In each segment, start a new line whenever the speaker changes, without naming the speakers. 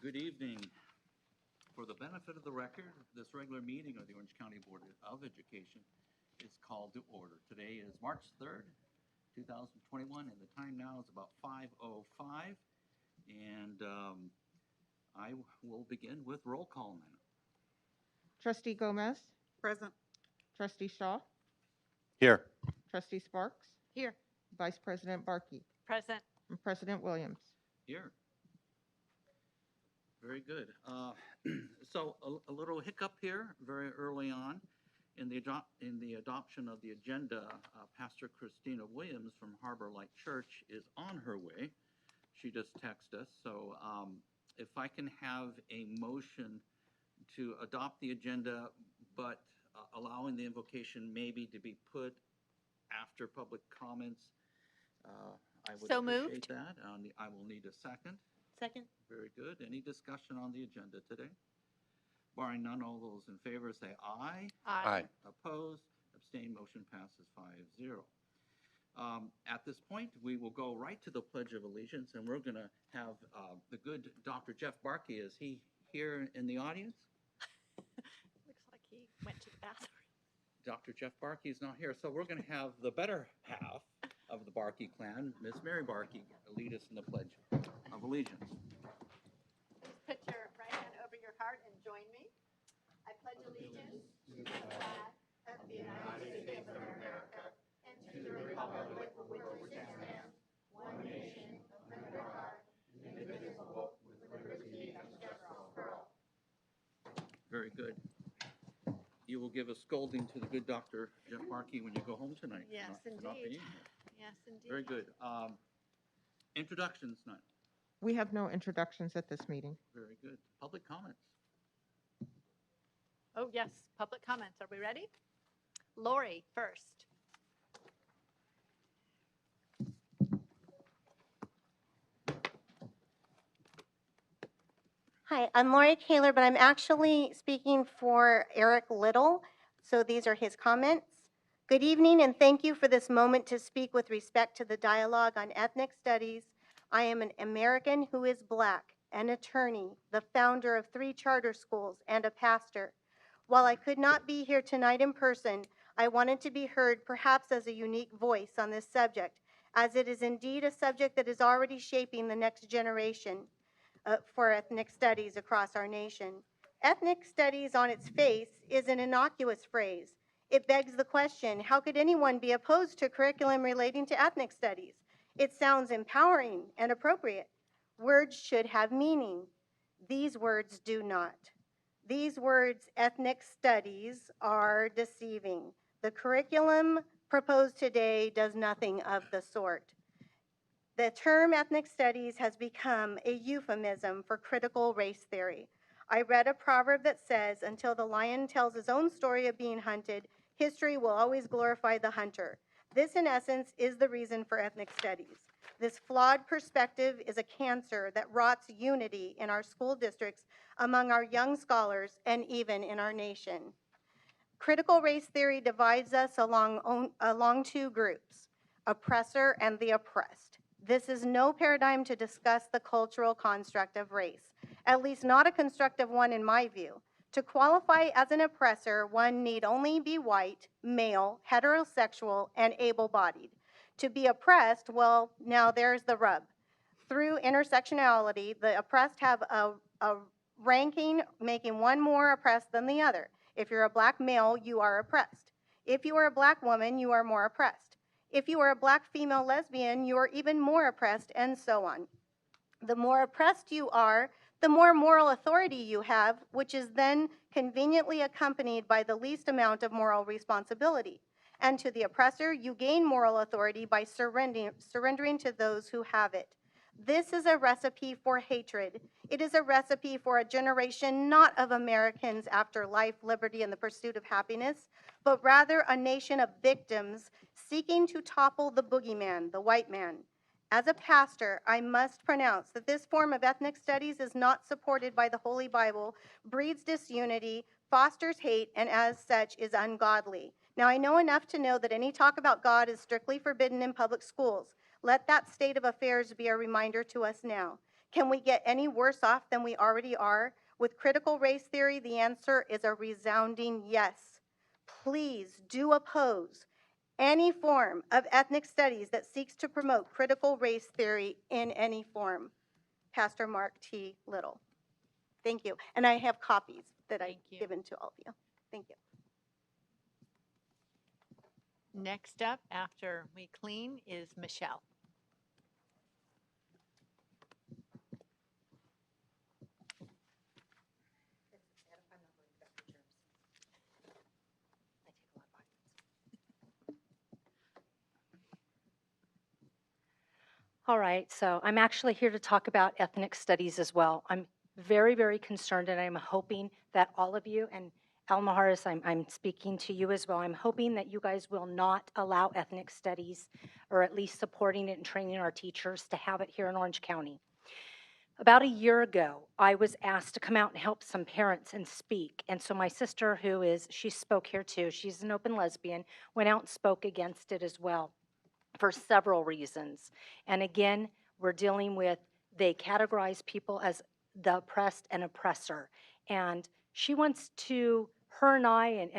Good evening. For the benefit of the record, this regular meeting of the Orange County Board of Education is called to order. Today is March 3rd, 2021, and the time now is about 5:05. And I will begin with roll call now.
Trustee Gomez,
Present.
Trustee Shaw,
Here.
Trustee Sparks,
Here.
Vice President Barkey,
Present.
and President Williams.
Here. Very good. So a little hiccup here very early on in the adoption of the agenda. Pastor Christina Williams from Harbor Light Church is on her way. She just texted us. So if I can have a motion to adopt the agenda, but allowing the invocation maybe to be put after public comments, I would
So
appreciate
moved.
that. I will need a second.
Second.
Very good. Any discussion on the agenda today? Barring none, all those in favor say aye.
Aye.
Opposed, abstained, motion passes 5-0. At this point, we will go right to the Pledge of Allegiance, and we're going to have the good Dr. Jeff Barkey. Is he here in the audience?
Looks like he went to the bathroom.
Dr. Jeff Barkey is not here, so we're going to have the better half of the Barkey clan, Miss Mary Barkey, lead us in the Pledge of Allegiance.
Put your right hand over your heart and join me. I pledge allegiance to the flag of the United States of America and to the republic for which it stands, one nation, under God, indivisible, with liberty and justice for all.
Very good. You will give a scolding to the good Dr. Jeff Barkey when you go home tonight.
Yes,
for not
indeed.
being here.
Yes, indeed.
Very good. Introductions, none.
We have no introductions at this meeting.
Very good. Public comments.
Oh, yes, public comments. Are we ready? Lori first.
Hi, I'm Lori Kaler, but I'm actually speaking for Eric Little, so these are his comments. Good evening, and thank you for this moment to speak with respect to the dialogue on ethnic studies. I am an American who is Black, an attorney, the founder of 3 charter schools, and a pastor. While I could not be here tonight in person, I wanted to be heard perhaps as a unique voice on this subject, as it is indeed a subject that is already shaping the next generation for ethnic studies across our nation. Ethnic studies on its face is an innocuous phrase. It begs the question, how could anyone be opposed to curriculum relating to ethnic studies? It sounds empowering and appropriate. Words should have meaning. These words do not. These words, ethnic studies, are deceiving. The curriculum proposed today does nothing of the sort. The term ethnic studies has become a euphemism for critical race theory. I read a proverb that says, until the lion tells his own story of being hunted, history will always glorify the hunter. This, in essence, is the reason for ethnic studies. This flawed perspective is a cancer that rots unity in our school districts, among our young scholars, and even in our nation. Critical race theory divides us along 2 groups, oppressor and the oppressed. This is no paradigm to discuss the cultural construct of race, at least not a constructive one in my view. To qualify as an oppressor, one need only be white, male, heterosexual, and able-bodied. To be oppressed, well, now there's the rub. Through intersectionality, the oppressed have a ranking making one more oppressed than the other. If you're a Black male, you are oppressed. If you are a Black woman, you are more oppressed. If you are a Black female lesbian, you are even more oppressed, and so on. The more oppressed you are, the more moral authority you have, which is then conveniently accompanied by the least amount of moral responsibility. And to the oppressor, you gain moral authority by surrendering to those who have it. This is a recipe for hatred. It is a recipe for a generation not of Americans after life, liberty, and the pursuit of happiness, but rather a nation of victims seeking to topple the boogeyman, the white man. As a pastor, I must pronounce that this form of ethnic studies is not supported by the Holy Bible, breeds disunity, fosters hate, and as such is ungodly. Now, I know enough to know that any talk about God is strictly forbidden in public schools. Let that state of affairs be a reminder to us now. Can we get any worse off than we already are? With critical race theory, the answer is a resounding yes. Please do oppose any form of ethnic studies that seeks to promote critical race theory in any form. Pastor Mark T. Little. Thank you. And I have copies that I've
Thank you.
given to all of you. Thank you.
Next up, after we clean, is Michelle.
All right, so I'm actually here to talk about ethnic studies as well. I'm very, very concerned, and I'm hoping that all of you, and Alma Harris, I'm speaking to you as well. I'm hoping that you guys will not allow ethnic studies, or at least supporting it and training our teachers to have it here in Orange County. About a year ago, I was asked to come out and help some parents and speak. And so my sister, she spoke here too, she's an open lesbian, went out and spoke against it as well, for several reasons. And again, we're dealing with, they categorize people as the oppressed and oppressor. And she wants to, her and I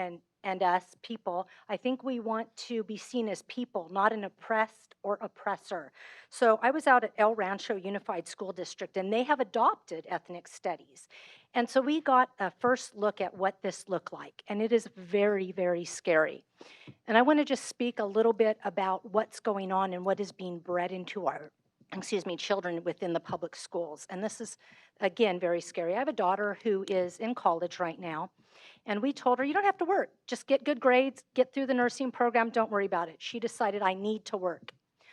and us people, I think we want to be seen as people, not an oppressed or oppressor. So I was out at El Rancho Unified School District, and they have adopted ethnic studies. And so we got a first look at what this looked like, and it is very, very scary. And I want to just speak a little bit about what's going on and what is being bred into our, children within the public schools. And this is, again, very scary. I have a daughter who is in college right now, and we told her, you don't have to work. Just get good grades, get through the nursing program, don't worry about it. She decided, I need to work.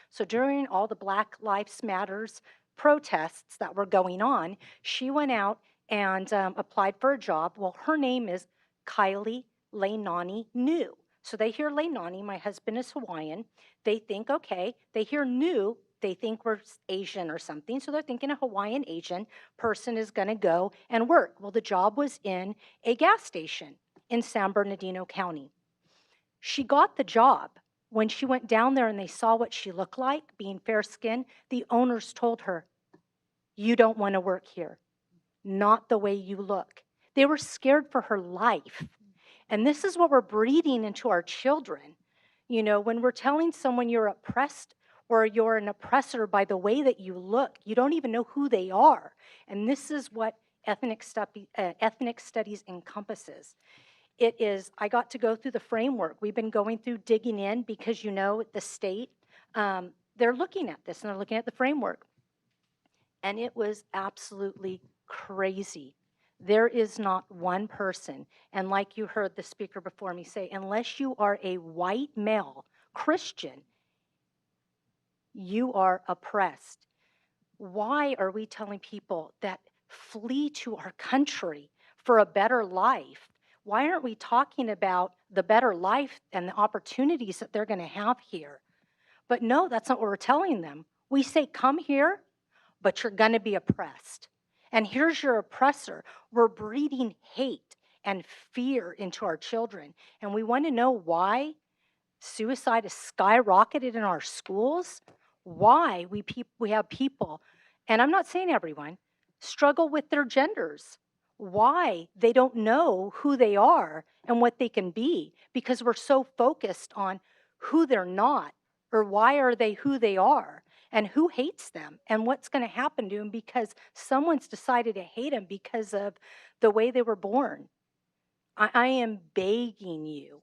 So during all the Black Lives Matters protests that were going on, she went out and applied for a job. Well, her name is Kylie Lainani New. So they hear Lainani, my husband is Hawaiian. They think, okay, they hear New, they think we're Asian or something. So they're thinking a Hawaiian Asian person is gonna go and work. Well, the job was in a gas station in San Bernardino County. She got the job. When she went down there and they saw what she looked like, being fair-skinned, the owners told her, you don't wanna work here, not the way you look. They were scared for her life. And this is what we're breeding into our children. You know, when we're telling someone you're oppressed or you're an oppressor by the way that you look, you don't even know who they are. And this is what ethnic studies encompasses. It is, I got to go through the framework. We've been going through digging in because, you know, the state, they're looking at this and they're looking at the framework. And it was absolutely crazy. There is not one person, and like you heard the speaker before me say, unless you are a white male Christian, you are oppressed. Why are we telling people that flee to our country for a better life? Why aren't we talking about the better life and the opportunities that they're going to have here? But no, that's not what we're telling them. We say, come here, but you're going to be oppressed. And here's your oppressor. We're breeding hate and fear into our children. And we want to know why suicide has skyrocketed in our schools, why we have people, and I'm not saying everyone, struggle with their genders, why they don't know who they are and what they can be, because we're so focused on who they're not, or why are they who they are, and who hates them, and what's going to happen to them because someone's decided to hate them because of the way they were born. I am begging you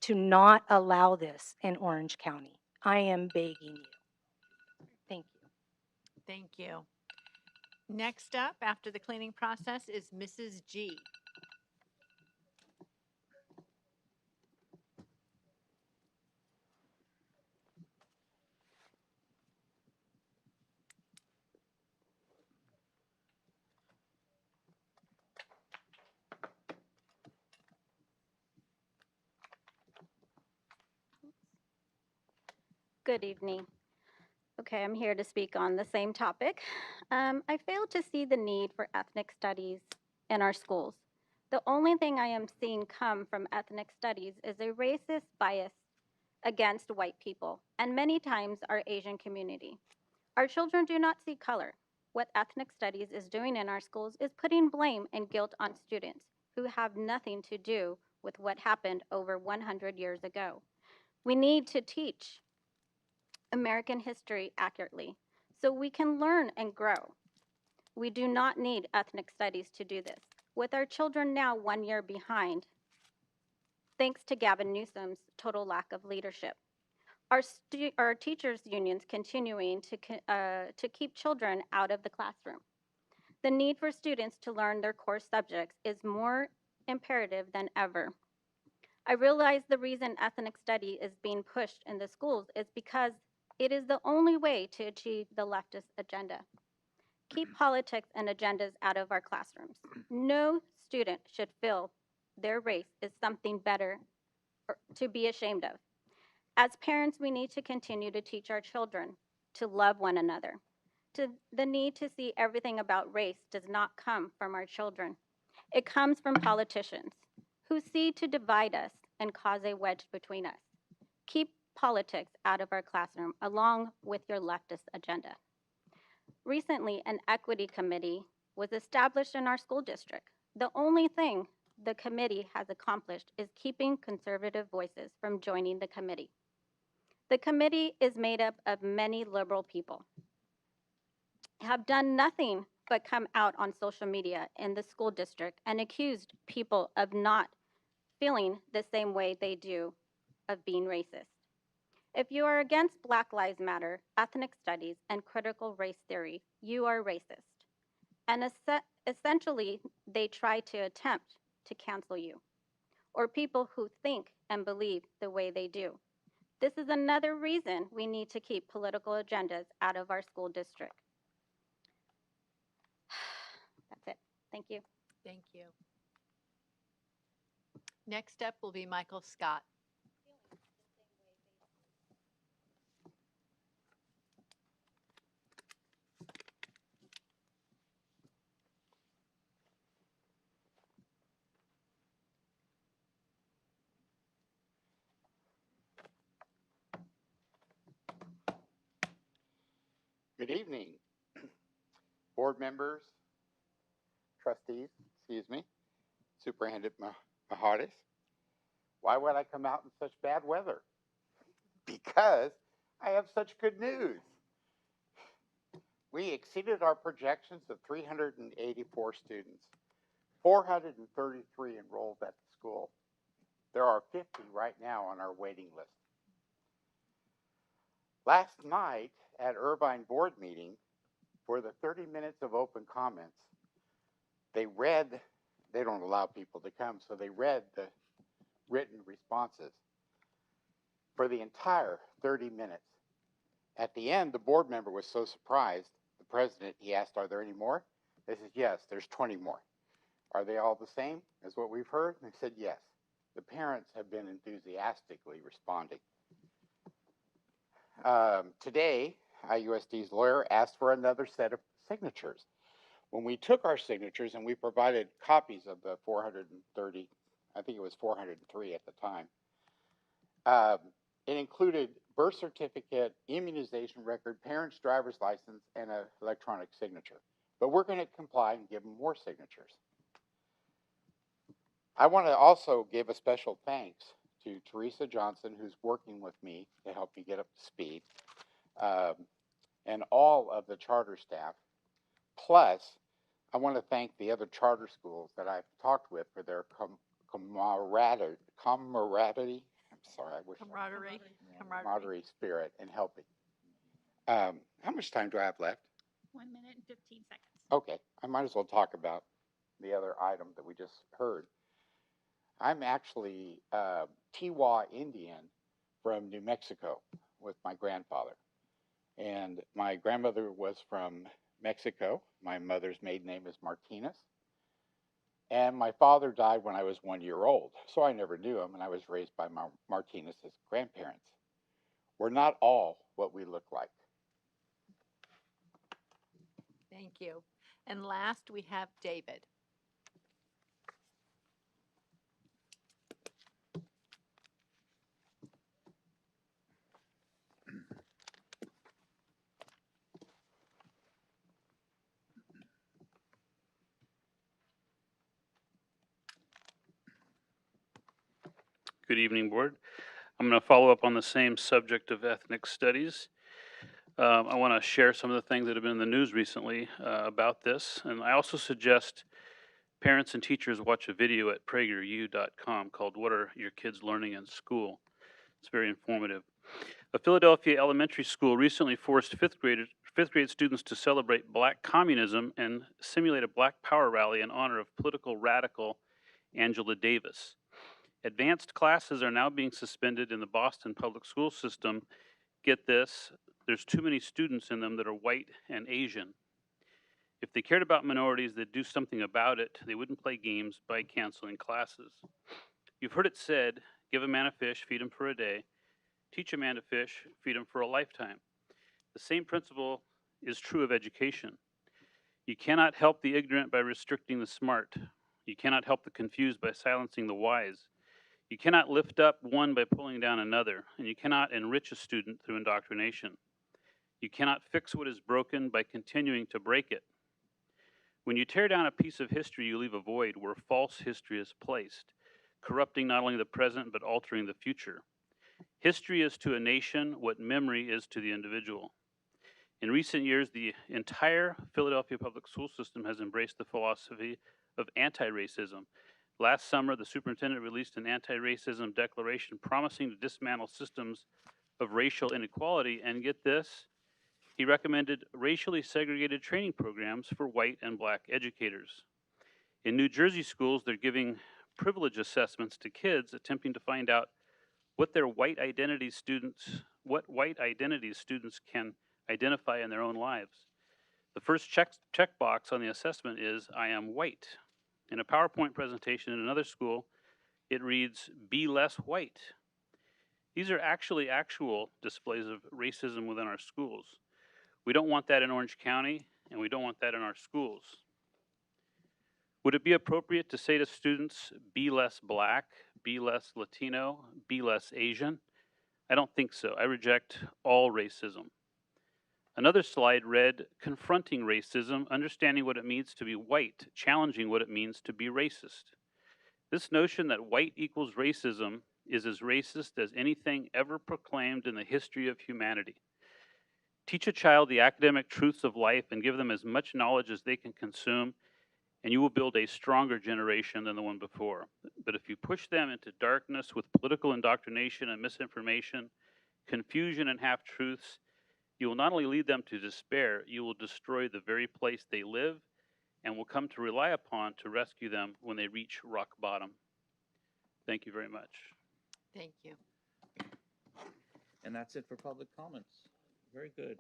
to not allow this in Orange County. I am begging you. Thank you.
Thank you. Next up, after the cleaning process, is Mrs. G.
Good evening. Okay, I'm here to speak on the same topic. I fail to see the need for ethnic studies in our schools. The only thing I am seeing come from ethnic studies is a racist bias against white people, and many times our Asian community. Our children do not see color. What ethnic studies is doing in our schools is putting blame and guilt on students who have nothing to do with what happened over 100 years ago. We need to teach American history accurately so we can learn and grow. We do not need ethnic studies to do this. With our children now 1 year behind, thanks to Gavin Newsom's total lack of leadership. Our teachers' unions continuing to keep children out of the classroom. The need for students to learn their core subjects is more imperative than ever. I realize the reason ethnic study is being pushed in the schools is because it is the only way to achieve the leftist agenda. Keep politics and agendas out of our classrooms. No student should feel their race is something better or to be ashamed of. As parents, we need to continue to teach our children to love one another. The need to see everything about race does not come from our children. It comes from politicians who see to divide us and cause a wedge between us. Keep politics out of our classroom along with your leftist agenda. Recently, an equity committee was established in our school district. The only thing the committee has accomplished is keeping conservative voices from joining the committee. The committee is made up of many liberal people, have done nothing but come out on social media in the school district and accused people of not feeling the same way they do of being racist. If you are against Black Lives Matter, ethnic studies, and critical race theory, you are racist. And essentially, they try to attempt to cancel you, or people who think and believe the way they do. This is another reason we need to keep political agendas out of our school district. That's it. Thank you.
Thank you. Next up will be Michael Scott.
Good evening, board members, trustees, excuse me, Superintendent Maharis. Why would I come out in such bad weather? Because I have such good news. We exceeded our projections of 384 students, 433 enrolled at the school. There are 50 right now on our waiting list. Last night at Irvine board meeting, for the 30 minutes of open comments, they don't allow people to come, so they read the written responses for the entire 30 minutes. At the end, the board member was so surprised, the president, he asked, are there any more? They said, yes, there's 20 more. Are they all the same as what we've heard? And they said, yes. The parents have been enthusiastically responding. Today, IUSD's lawyer asked for another set of signatures. When we took our signatures and we provided copies of the 430, I think it was 403 at the time, it included birth certificate, immunization record, parents' driver's license, and an electronic signature. But we're going to comply and give them more signatures. I want to also give a special thanks to Teresa Johnson, who's working with me to help me get up to speed, and all of the charter staff. Plus, I want to thank the other charter schools that I've talked with for their camaraderie. I'm sorry, I wish camaraderie spirit in helping. How much time do I have left?
1 minute and 15 seconds.
Okay, I might as well talk about the other item that we just heard. I'm actually Tiwa Indian from New Mexico with my grandfather. And my grandmother was from Mexico. My mother's maiden name is Martinez. And my father died when I was 1 year old, so I never knew him, and I was raised by my Martinez's grandparents. We're not all what we look like.
Thank you. And last, we have David.
Good evening, Board. I'm going to follow up on the same subject of ethnic studies. I want to share some of the things that have been in the news recently about this, and I also suggest parents and teachers watch a video at prageru.com called "What Are Your Kids Learning in School?" It's very informative. A Philadelphia elementary school recently forced fifth grade students to celebrate Black communism and simulate a Black Power rally in honor of political radical Angela Davis. Advanced classes are now being suspended in the Boston public school system. Get this, there's too many students in them that are white and Asian. If they cared about minorities, they'd do something about it. They wouldn't play games by canceling classes. You've heard it said, give a man a fish, feed him for a day. Teach a man to fish, feed him for a lifetime. The same principle is true of education. You cannot help the ignorant by restricting the smart. You cannot help the confused by silencing the wise. You cannot lift up one by pulling down another, and you cannot enrich a student through indoctrination. You cannot fix what is broken by continuing to break it. When you tear down a piece of history, you leave a void where false history is placed, corrupting not only the present but altering the future. History is to a nation what memory is to the individual. In recent years, the entire Philadelphia public school system has embraced the philosophy of anti-racism. Last summer, the superintendent released an anti-racism declaration promising to dismantle systems of racial inequality, and get this, he recommended racially segregated training programs for white and Black educators. In New Jersey schools, they're giving privilege assessments to kids attempting to find out what white identities students can identify in their own lives. The first checkbox on the assessment is, I am white. In a PowerPoint presentation in another school, it reads, be less white. These are actual displays of racism within our schools. We don't want that in Orange County, and we don't want that in our schools. Would it be appropriate to say to students, be less Black, be less Latino, be less Asian? I don't think so. I reject all racism. Another slide read, confronting racism, understanding what it means to be white, challenging what it means to be racist. This notion that white equals racism is as racist as anything ever proclaimed in the history of humanity. Teach a child the academic truths of life and give them as much knowledge as they can consume, and you will build a stronger generation than the one before. But if you push them into darkness with political indoctrination and misinformation, confusion and half-truths, you will not only lead them to despair, you will destroy the very place they live and will come to rely upon to rescue them when they reach rock bottom. Thank you very much.
Thank you.
And that's it for public comments. Very good.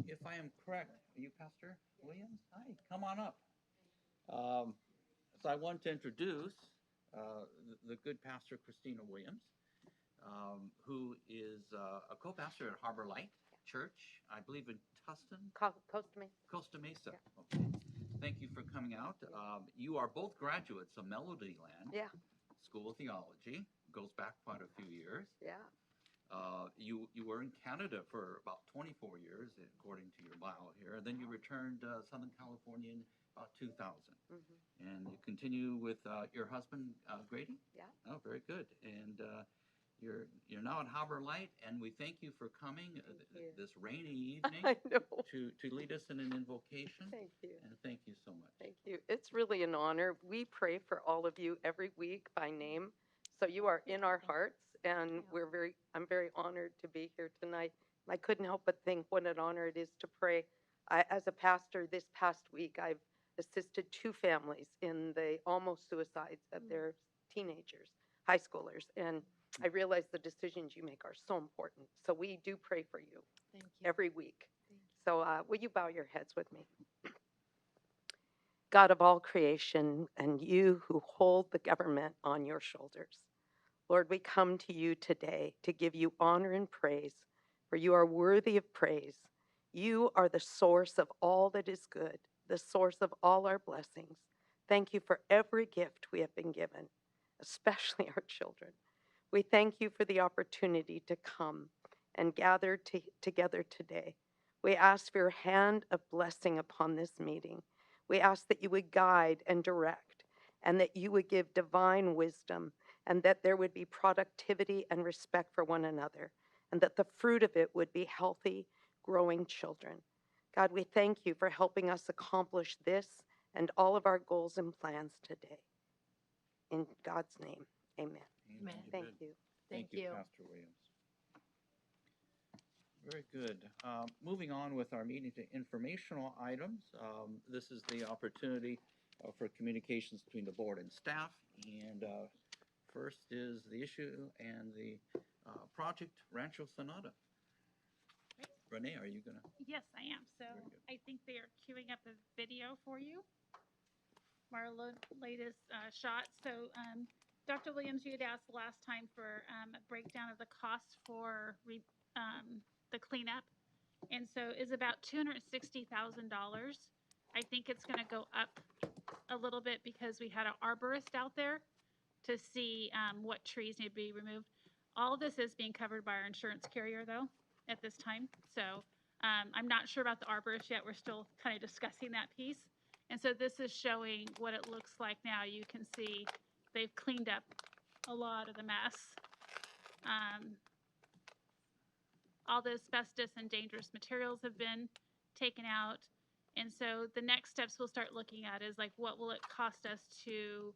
If I am correct, are you Pastor Williams? Hi, come on up. So I want to introduce the good Pastor Christina Williams, who is a co-pastor at Harbor Light Church, I believe in Tustin?
Costa Mesa.
Costa Mesa.
Yeah.
Okay. Thank you for coming out. You are both graduates of Melodyland
Yeah,
School of Theology. Goes back quite a few years.
yeah.
You were in Canada for about 24 years, according to your bio here. Then you returned Southern California in about 2000.
Mm-hmm.
And you continue with your husband, Grady?
Yeah.
Oh, very good. And you're now at Harbor Light, and we thank you for coming
you.
this rainy evening
I know.
to lead us in an invocation.
Thank you.
And thank you so much.
Thank you. It's really an honor. We pray for all of you every week by name. So you are in our hearts, and I'm very honored to be here tonight. I couldn't help but think what an honor it is to pray. As a pastor, this past week, I've assisted 2 families in the almost suicides of their teenagers, high schoolers, and I realize the decisions you make are so important. So we do pray for you
Thank you.
every week. So will you bow your heads with me? God of all creation, and you who hold the government on your shoulders, Lord, we come to you today to give you honor and praise, for you are worthy of praise. You are the source of all that is good, the source of all our blessings. Thank you for every gift we have been given, especially our children. We thank you for the opportunity to come and gather together today. We ask for your hand of blessing upon this meeting. We ask that you would guide and direct and that you would give divine wisdom, and that there would be productivity and respect for one another, and that the fruit of it would be healthy, growing children. God, we thank you for helping us accomplish this and all of our goals and plans today. In God's name, amen.
Amen.
Thank you.
Thank you.
Pastor Williams. Very good. Moving on with our meeting to informational items. This is the opportunity for communications between the board and staff. And first is the issue and the project Rancho Sonata. Renee, are you gonna?
Yes, I am. So
Very good.
I think they are queuing up a video for you. Marla, latest shot. So Dr. Williams, you had asked last time for a breakdown of the costs for the cleanup. And so it's about $260,000. I think it's going to go up a little bit because we had an arborist out there to see what trees need to be removed. All of this is being covered by our insurance carrier, though, at this time. So I'm not sure about the arborist yet. We're still kind of discussing that piece. And so this is showing what it looks like now. You can see they've cleaned up a lot of the mess. All the asbestos and dangerous materials have been taken out. And so the next steps we'll start looking at is like, what will it cost us to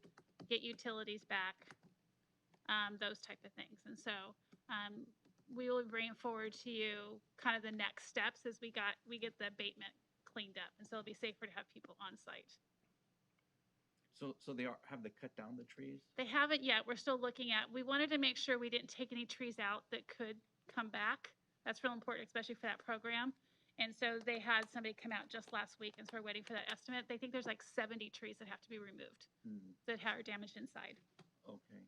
get utilities back? Those type of things. And so we will bring forward to you kind of the next steps as we get the abatement cleaned up. And so it'll be safer to have people on site.
So have they cut down the trees?
They haven't yet. We're still looking at, we wanted to make sure we didn't take any trees out that could come back. That's real important, especially for that program. And so they had somebody come out just last week, and so we're waiting for that estimate. They think there's like 70 trees that have to be removed that are damaged inside.
Okay.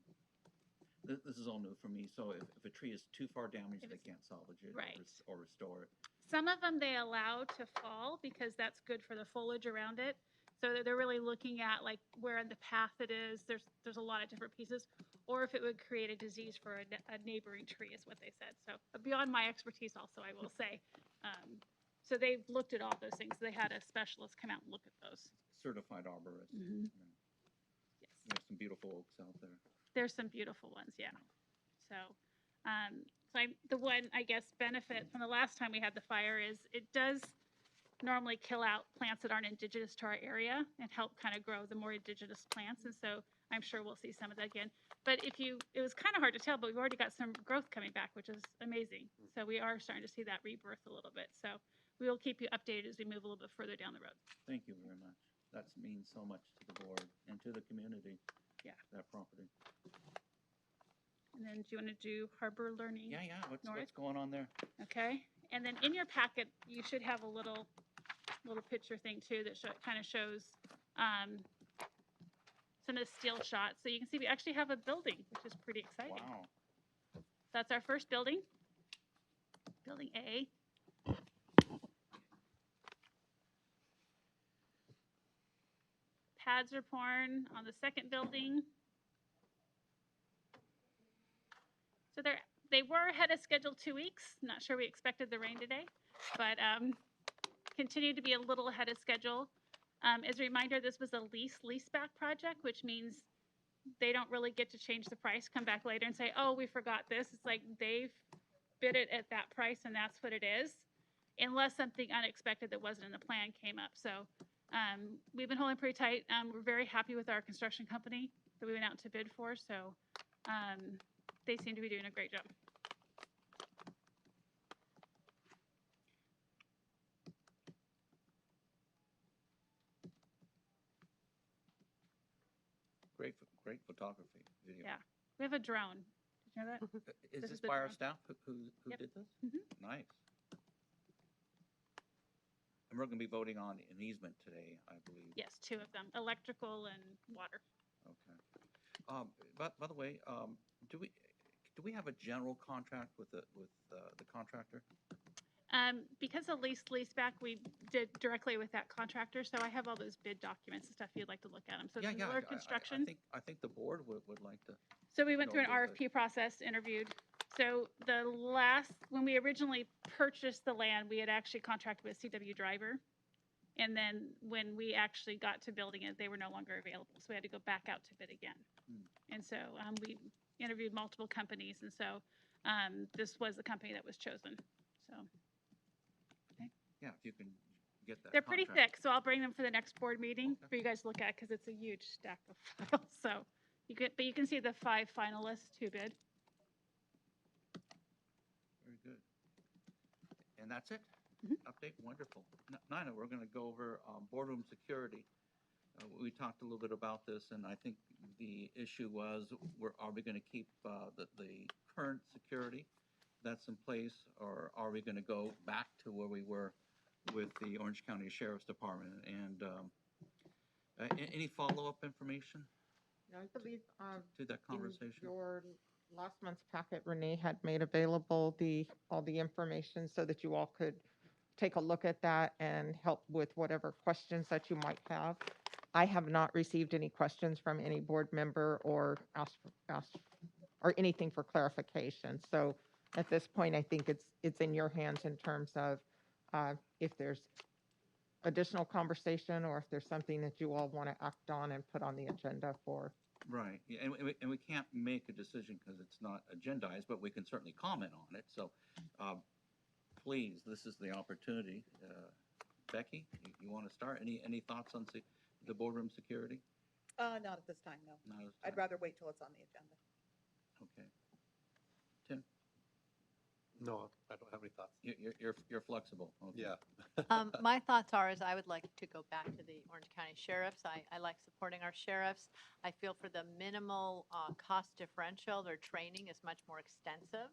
This is all new for me. So if a tree is too far damaged,
If
they
it's-
can't salvage it
Right.
or restore it.
Some of them they allow to fall because that's good for the foliage around it. So they're really looking at like where in the path it is. There's a lot of different pieces, or if it would create a disease for a neighboring tree is what they said. So beyond my expertise also, I will say. So they've looked at all those things. They had a specialist come out and look at those.
Certified arborist.
Mm-hmm.
Yeah.
Yes.
There's some beautiful oaks out there.
There's some beautiful ones, yeah. So, the one, I guess, benefit from the last time we had the fire is it does normally kill out plants that aren't indigenous to our area and help kind of grow the more indigenous plants. And so I'm sure we'll see some of that again. But it was kind of hard to tell, but we've already got some growth coming back, which is amazing. So we are starting to see that rebirth a little bit. So we will keep you updated as we move a little bit further down the road.
Thank you very much. That means so much to the board and to the community.
Yeah.
That property.
And then do you want to do Harbor Learning?
Yeah. What's
North.
going on there?
Okay, and then in your packet, you should have a little picture thing too that kind of shows some of the steel shots. So you can see we actually have a building, which is pretty exciting.
Wow.
That's our first building, Building A. Pads are pouring on the second building. So they were ahead of schedule 2 weeks. Not sure we expected the rain today, but continue to be a little ahead of schedule. As a reminder, this was a leaseback project, which means they don't really get to change the price, come back later and say, oh, we forgot this. It's like they've bid it at that price and that's what it is, unless something unexpected that wasn't in the plan came up. So we've been holding pretty tight. We're very happy with our construction company that we went out to bid for. So they seem to be doing a great job.
Great photography video.
Yeah. We have a drone. Did you know that?
Is
This
this
is the
by our
drone.
staff who
Yep.
did this?
Mhm.
Nice. And we're going to be voting on an easement today, I believe.
Yes, 2 of them, electrical and water.
Okay. By the way, do we have a general contract with the contractor?
Because of leaseback, we did directly with that contractor, so I have all those bid documents and stuff if you'd like to look at them. So
Yeah.
it's Miller Construction.
I think the board would like to.
So we went through an
know the-
RFP process, interviewed. So when we originally purchased the land, we had actually contracted with CW Driver. And then when we actually got to building it, they were no longer available. So we had to go back out to bid again. And so we interviewed multiple companies. And so this was the company that was chosen. So
Yeah, if you can get that.
they're pretty
contract.
thick. So I'll bring them for the next board meeting
Okay.
for you guys to look at because it's a huge stack of files. So but you can see the 5 finalists who bid.
Very good. And that's it?
Mhm.
Update, wonderful. Nina, we're going to go over boardroom security. We talked a little bit about this, and I think the issue was, are we going to keep the current security that's in place, or are we going to go back to where we were with the Orange County Sheriff's Department? And any follow-up information
I believe
to that
in
conversation?
your last month's packet, Renee had made available all the information so that you all could take a look at that and help with whatever questions that you might have. I have not received any questions from any board member or asked or anything for clarification. So at this point, I think it's in your hands in terms of if there's additional conversation or if there's something that you all want to act on and put on the agenda for.
Right, yeah, and we can't make a decision because it's not agendized, but we can certainly comment on it. So please, this is the opportunity. Becky, you want to start? Any thoughts on the boardroom security?
Not at this time, no.
Not this
I'd
time?
rather wait till it's on the agenda.
Okay. Tim,
No, I don't have any thoughts.
you're flexible. Okay.
Yeah.
My thoughts are, is I would like to go back to the Orange County Sheriffs. I like supporting our sheriffs. I feel for the minimal cost differential, their training is much more extensive.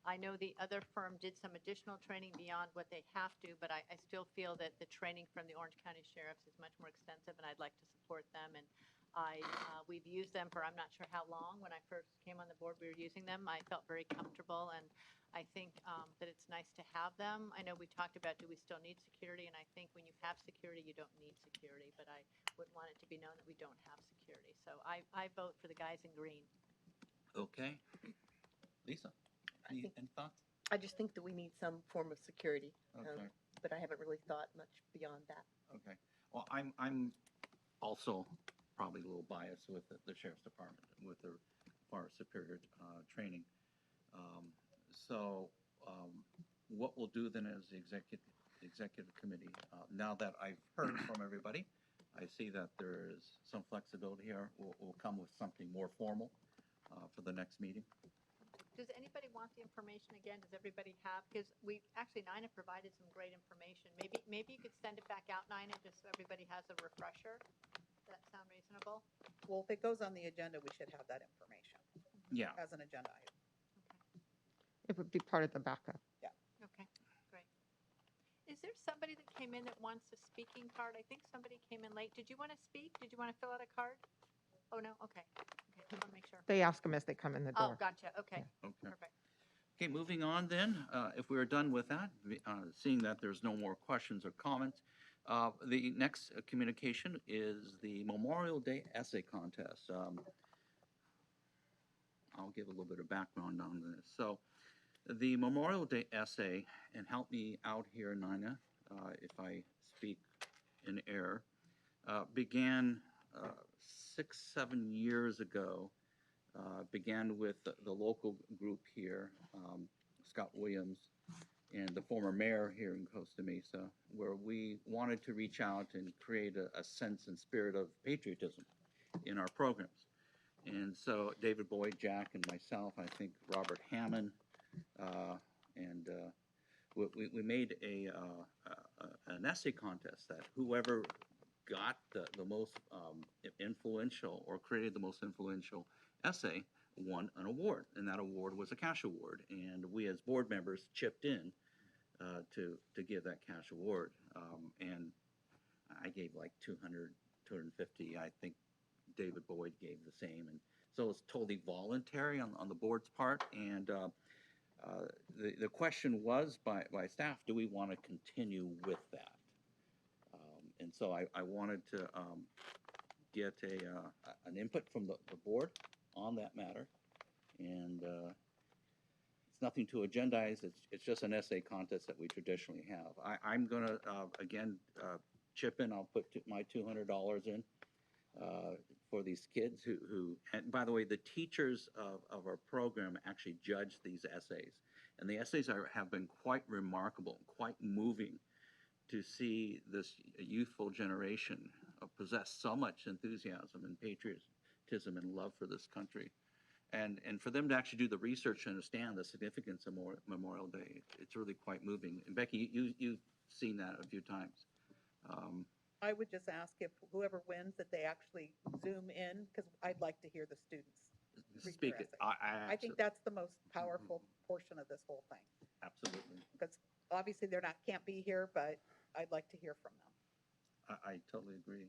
I know the other firm did some additional training beyond what they have to, but I still feel that the training from the Orange County Sheriffs is much more extensive, and I'd like to support them. And we've used them for I'm not sure how long. When I first came on the board, we were using them. I felt very comfortable, and I think that it's nice to have them. I know we talked about, do we still need security? And I think when you have security, you don't need security, but I wouldn't want it to be known that we don't have security. So I vote for the guys in green.
Okay. Lisa, any thoughts?
I just think that we need some form of security,
Okay.
but I haven't really thought much beyond that.
Okay. Well, I'm also probably a little biased with the Sheriff's Department with their far superior training. So what we'll do then as the executive committee, now that I've heard from everybody, I see that there is some flexibility here. We'll come with something more formal for the next meeting.
Does anybody want the information again? Does everybody have? Because Nina provided some great information. Maybe you could send it back out, Nina, just so everybody has a refresher. Does that sound reasonable?
Well, if it goes on the agenda, we should have that information
Yeah.
as an agenda item.
It would be part of the backup.
Okay, great. Is there somebody that came in that wants a speaking card? I think somebody came in late. Did you want to speak? Did you want to fill out a card? Oh, no? Okay. Okay, I want to make sure.
They ask them as they come in the
Oh,
door.
gotcha. Okay,
Okay.
perfect.
Okay, moving on then, if we are done with that, seeing that there's no more questions or comments, the next communication is the Memorial Day essay contest. I'll give a little bit of background on this. So the Memorial Day essay, and help me out here, Nina, if I speak in error, began 6-7 years ago. Began with the local group here, Scott Williams, and the former mayor here in Costa Mesa, where we wanted to reach out and create a sense and spirit of patriotism in our programs. And so David Boyd, Jack, and myself, I think Robert Hammond, and we made an essay contest that whoever got the most influential or created the most influential essay won an award, and that award was a cash award. And we as board members chipped in to give that cash award. And I gave like 200, 250. I think David Boyd gave the same. And so it's totally voluntary on the board's part. And the question was by staff, do we want to continue with that? And so I wanted to get an input from the board on that matter. And it's nothing to agendize. It's just an essay contest that we traditionally have. I'm going to, again, chip in, I'll put my $200 in for these kids and by the way, the teachers of our program actually judge these essays. And the essays have been quite remarkable, quite moving to see this youthful generation possess so much enthusiasm and patriotism and love for this country. And for them to actually do the research to understand the significance of Memorial Day, it's really quite moving. And Becky, you've seen that a few times.
I would just ask if whoever wins that they actually zoom in, because I'd like to hear the students read
Speak
their
it.
essay. I think that's the most powerful portion of this whole thing.
Absolutely.
Because obviously can't be here, but I'd like to hear from them.
I totally agree.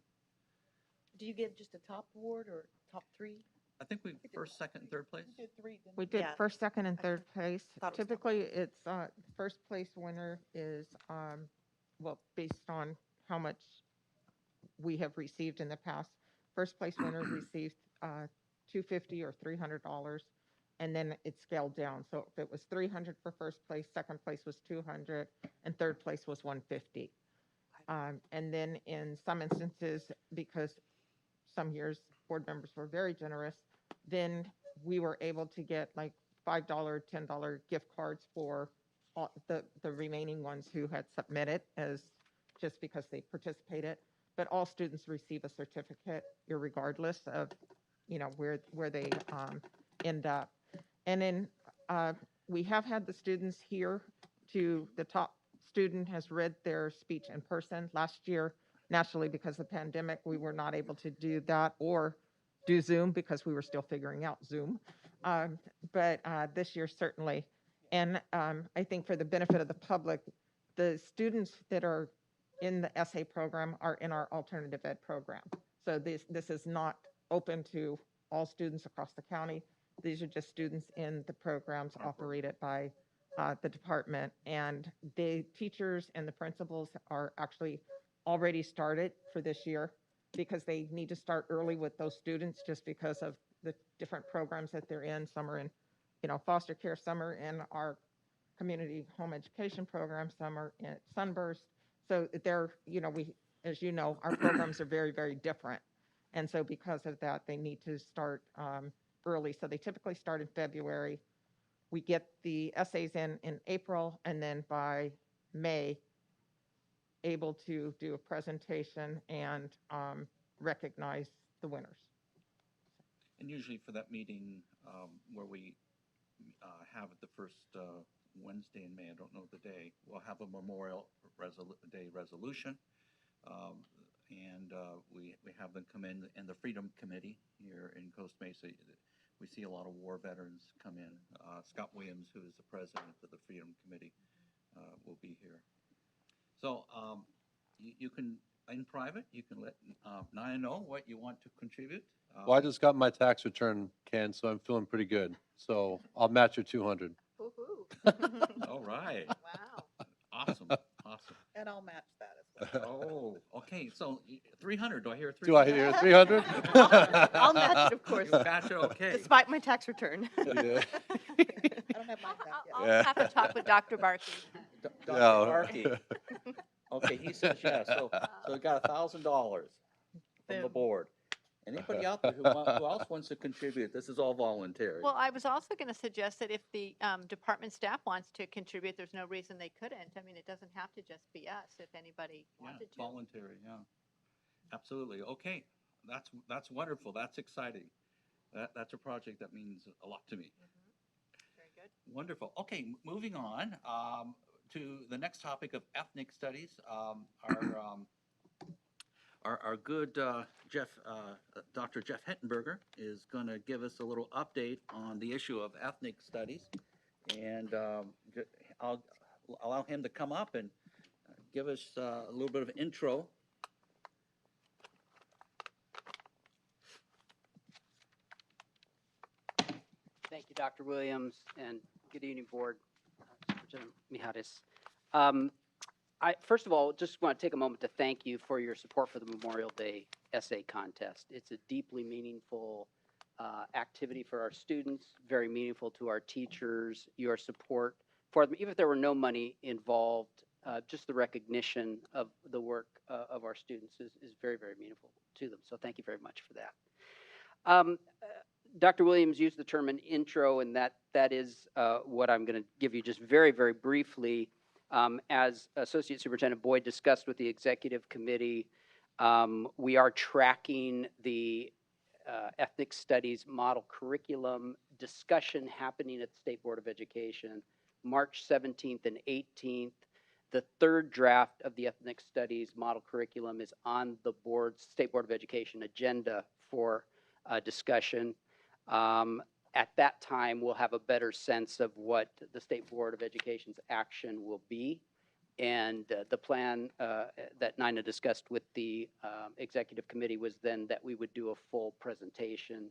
Do you give just a top award or top three?
I think we first, second, and third place.
We did 3, didn't
We did
Yeah.
first, second, and third place.
thought it was
Typically, it's, first place winner is, well, based on how much we have received in the past. First place winner received, $250 or $300, and then it's scaled down. So if it was 300 for first place, second place was 200, and third place was 150. And then in some instances, because some years board members were very generous, then we were able to get like $5, $10 gift cards for all the remaining ones who had submitted as just because they participated. But all students receive a certificate irregardless of, where they end up. And then we have had the students here the top student has read their speech in person. Last year, naturally, because of the pandemic, we were not able to do that or do Zoom because we were still figuring out Zoom. But this year, certainly. And I think for the benefit of the public, the students that are in the essay program are in our alternative ed program. So this is not open to all students across the county. These are just students in the programs operated by the department. And the teachers and the principals are actually already started for this year because they need to start early with those students just because of the different programs that they're in. Some are in, foster care, some are in our community home education program, some are in Sunburst. So they're, as you know, our programs are very, very different. And so because of that, they need to start early. So they typically start in February. We get the essays in April, and then by May, able to do a presentation and recognize the winners.
And usually for that meeting where we have it the first Wednesday in May, I don't know the day, we'll have a Memorial Day resolution. And we have them come in, and the Freedom Committee here in Coast Mesa, we see a lot of war veterans come in. Scott Williams, who is the president of the Freedom Committee, will be here. So you can, in private, you can let Naya know what you want to contribute.
Well, I just got my tax return, Ken, so I'm feeling pretty good. So I'll match your 200.
Woohoo.
All right.
Wow.
Awesome. Awesome.
And I'll match that as well.
Oh, okay. So 300. Do I hear 300?
Do I hear 300?
I'll match it, of course,
You match it, okay.
despite my tax return.
Yeah.
I don't have mine back yet.
I'll have to talk with Dr. Barkey.
Dr.
Yeah.
Barkey. Okay, he says yes. So we got $1,000 from the
Boom.
board. Anybody out there who else wants to contribute? This is all voluntary.
Well, I was also going to suggest that if the department staff wants to contribute, there's no reason they couldn't. I mean, it doesn't have to just be us if anybody
Yeah,
wanted to.
voluntary, yeah. Absolutely. Okay, that's wonderful. That's exciting. That's a project that means a lot to me.
Very good.
Wonderful. Okay, moving on to the next topic of ethnic studies. Our good Dr. Jeff Hettenberger is going to give us a little update on the issue of ethnic studies. And I'll allow him to come up and give us a little bit of intro.
Thank you, Dr. Williams, and good evening, Board, Superintendent Mijares. I first of all just want to take a moment to thank you for your support for the Memorial Day essay contest. It's a deeply meaningful activity for our students, very meaningful to our teachers. Your support for them, even if there were no money involved, just the recognition of the work of our students is very, very meaningful to them. So thank you very much for that. Dr. Williams used the term an intro, and that is what I'm going to give you just very, very briefly. As Associate Superintendent Boyd discussed with the Executive Committee, we are tracking the Ethnic Studies model curriculum discussion happening at the State Board of Education, March 17th and 18th. The third draft of the Ethnic Studies model curriculum is on the State Board of Education agenda for discussion. At that time, we'll have a better sense of what the State Board of Education's action will be. And the plan that Nina discussed with the Executive Committee was then that we would do a full presentation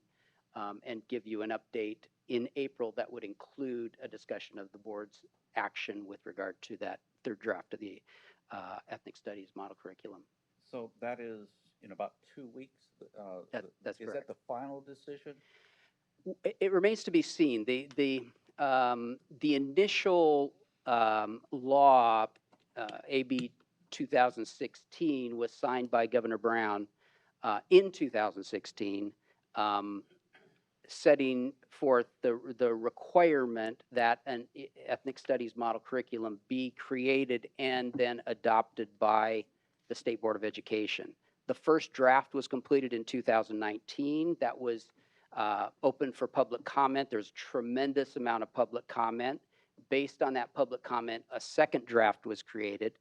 and give you an update in April that would include a discussion of the board's action with regard to that third draft of the Ethnic Studies model curriculum.
So that is in about 2 weeks?
That's
Is
correct.
that the final decision?
It remains to be seen. The initial law, AB 2016, was signed by Governor Brown in 2016, setting forth the requirement that an ethnic studies model curriculum be created and then adopted by the State Board of Education. The first draft was completed in 2019. That was open for public comment. There's a tremendous amount of public comment. Based on that public comment, a second draft was created.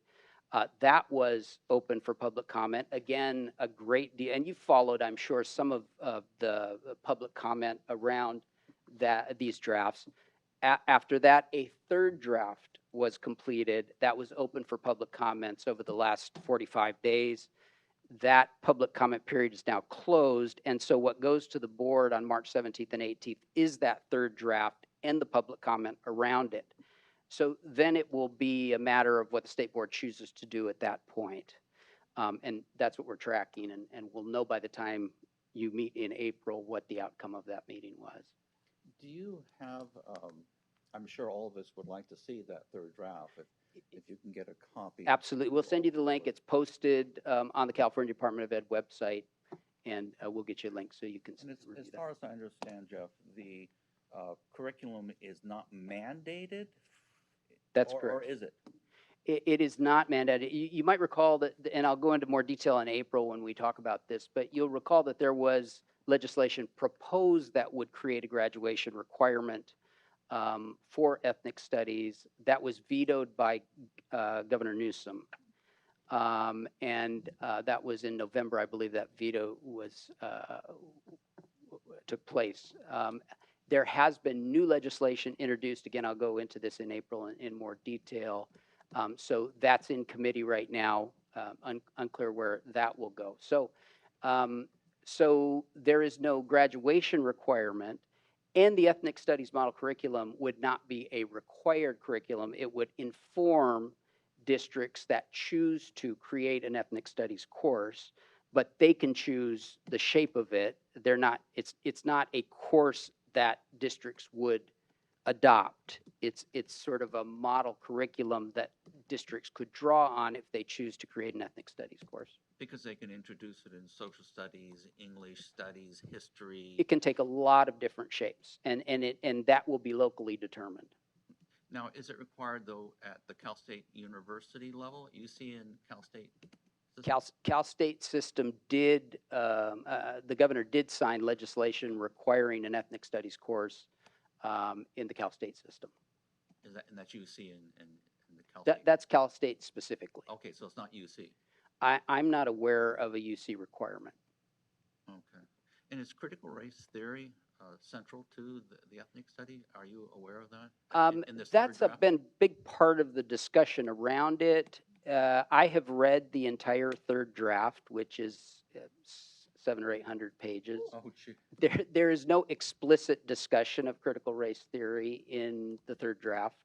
That was open for public comment. Again, a great deal, and you followed, I'm sure, some of the public comment around these drafts. After that, a third draft was completed. That was open for public comments over the last 45 days. That public comment period is now closed, and so what goes to the board on March 17th and 18th is that third draft and the public comment around it. So then it will be a matter of what the state board chooses to do at that point. And that's what we're tracking, and we'll know by the time you meet in April what the outcome of that meeting was.
Do you have, I'm sure all of us would like to see that third draft, if you can get a copy.
Absolutely. We'll send you the link. It's posted on the California Department of Ed website, and we'll get you a link so you can
And
review
as
that.
far as I understand, Jeff, the curriculum is not mandated?
That's
Or
correct.
is it?
It is not mandated. You might recall that, and I'll go into more detail in April when we talk about this, but you'll recall that there was legislation proposed that would create a graduation requirement for ethnic studies. That was vetoed by Governor Newsom. And that was in November, I believe that veto was took place. There has been new legislation introduced. Again, I'll go into this in April in more detail. So that's in committee right now. Unclear where that will go. So, so there is no graduation requirement, and the ethnic studies model curriculum would not be a required curriculum. It would inform districts that choose to create an ethnic studies course, but they can choose the shape of it. They're not. It's not a course that districts would adopt. It's sort of a model curriculum that districts could draw on if they choose to create an ethnic studies course.
Because they can introduce it in social studies, English studies, history.
It can take a lot of different shapes, and that will be locally determined.
Now, is it required, though, at the Cal State University level? UC and Cal State?
Cal State system did, the governor did sign legislation requiring an ethnic studies course in the Cal State system.
Is that, and that's UC and the Cal State?
That's Cal State specifically.
Okay, so it's not UC.
I'm not aware of a UC requirement.
Okay. And is critical race theory central to the ethnic study? Are you aware of that? In this
That's
third draft?
been a big part of the discussion around it. I have read the entire third draft, which is 700 or 800 pages.
Oh, gee.
There is no explicit discussion of critical race theory in the third draft.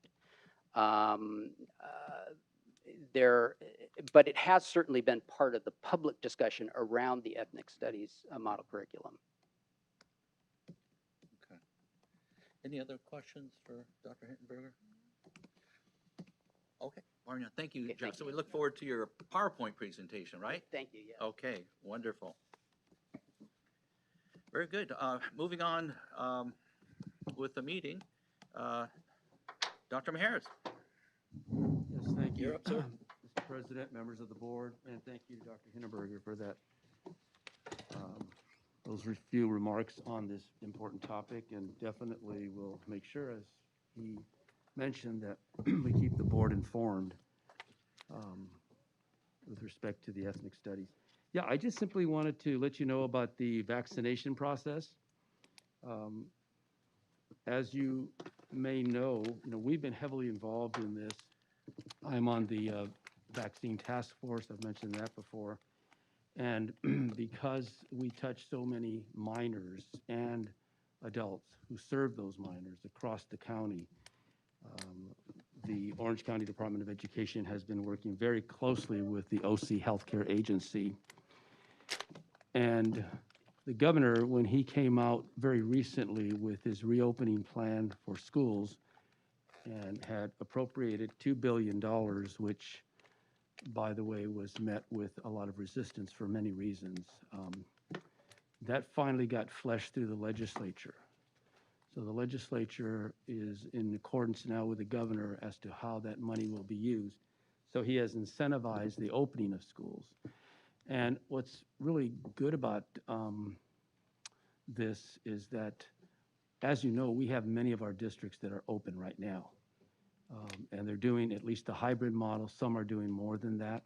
But it has certainly been part of the public discussion around the ethnic studies model curriculum.
Okay. Any other questions for Dr. Hittenberger? Okay. Pardon, thank you,
Okay,
Jeff.
thank
So
you.
we look forward to your PowerPoint presentation, right?
Thank you, yeah.
Okay, wonderful. Very good. Moving on with the meeting. Dr. Maharis.
Yes, thank you.
You're up, sir.
Mr. President, members of the board, and thank you to Dr. Hindenburger for that, those few remarks on this important topic, and definitely will make sure, as he mentioned, that we keep the board informed with respect to the ethnic studies. Yeah, I just simply wanted to let you know about the vaccination process. As you may know, we've been heavily involved in this. I'm on the vaccine task force. I've mentioned that before. And because we touch so many minors and adults who serve those minors across the county, the Orange County Department of Education has been working very closely with the OC Healthcare Agency. And the governor, when he came out very recently with his reopening plan for schools and had appropriated $2 billion, which, by the way, was met with a lot of resistance for many reasons, that finally got fleshed through the legislature. So the legislature is in accordance now with the governor as to how that money will be used. So he has incentivized the opening of schools. And what's really good about this is that, as you know, we have many of our districts that are open right now. And they're doing at least a hybrid model. Some are doing more than that.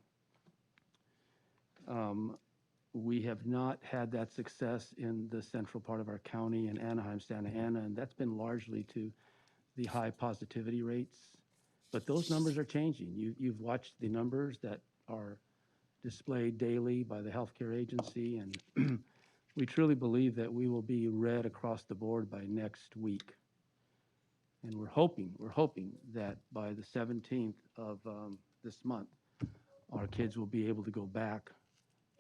We have not had that success in the central part of our county in Anaheim, Santa Ana, and that's been largely to the high positivity rates. But those numbers are changing. You've watched the numbers that are displayed daily by the healthcare agency, and we truly believe that we will be red across the board by next week. And we're hoping that by the 17th of this month, our kids will be able to go back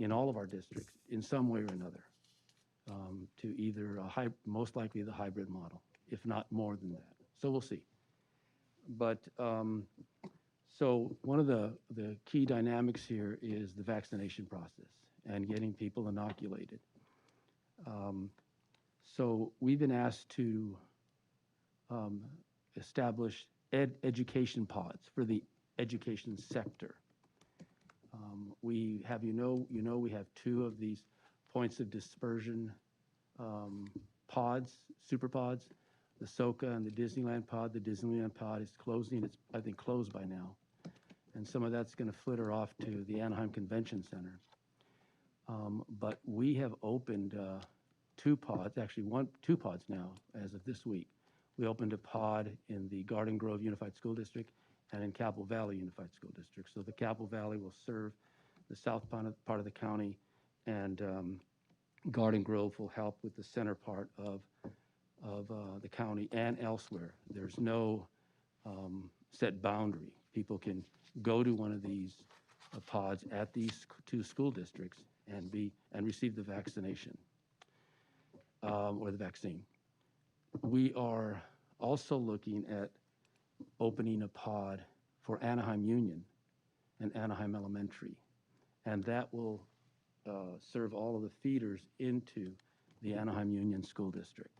in all of our districts in some way or another to either most likely the hybrid model, if not more than that. So we'll see. But so one of the key dynamics here is the vaccination process and getting people inoculated. So we've been asked to establish education pods for the education sector. We have, we have 2 of these points of dispersion pods, super pods, the SoCa and the Disneyland pod. The Disneyland pod is closing. It's, I think, closed by now. And some of that's going to flitter off to the Anaheim Convention Center. But we have opened 2 pods, actually 2 pods now as of this week. We opened a pod in the Garden Grove Unified School District and in Capel Valley Unified School District. So the Capel Valley will serve the south part of the county, and Garden Grove will help with the center part of the county and elsewhere. There's no set boundary. People can go to one of these pods at these 2 school districts and receive the vaccination or the vaccine. We are also looking at opening a pod for Anaheim Union and Anaheim Elementary, and that will serve all of the feeders into the Anaheim Union School District.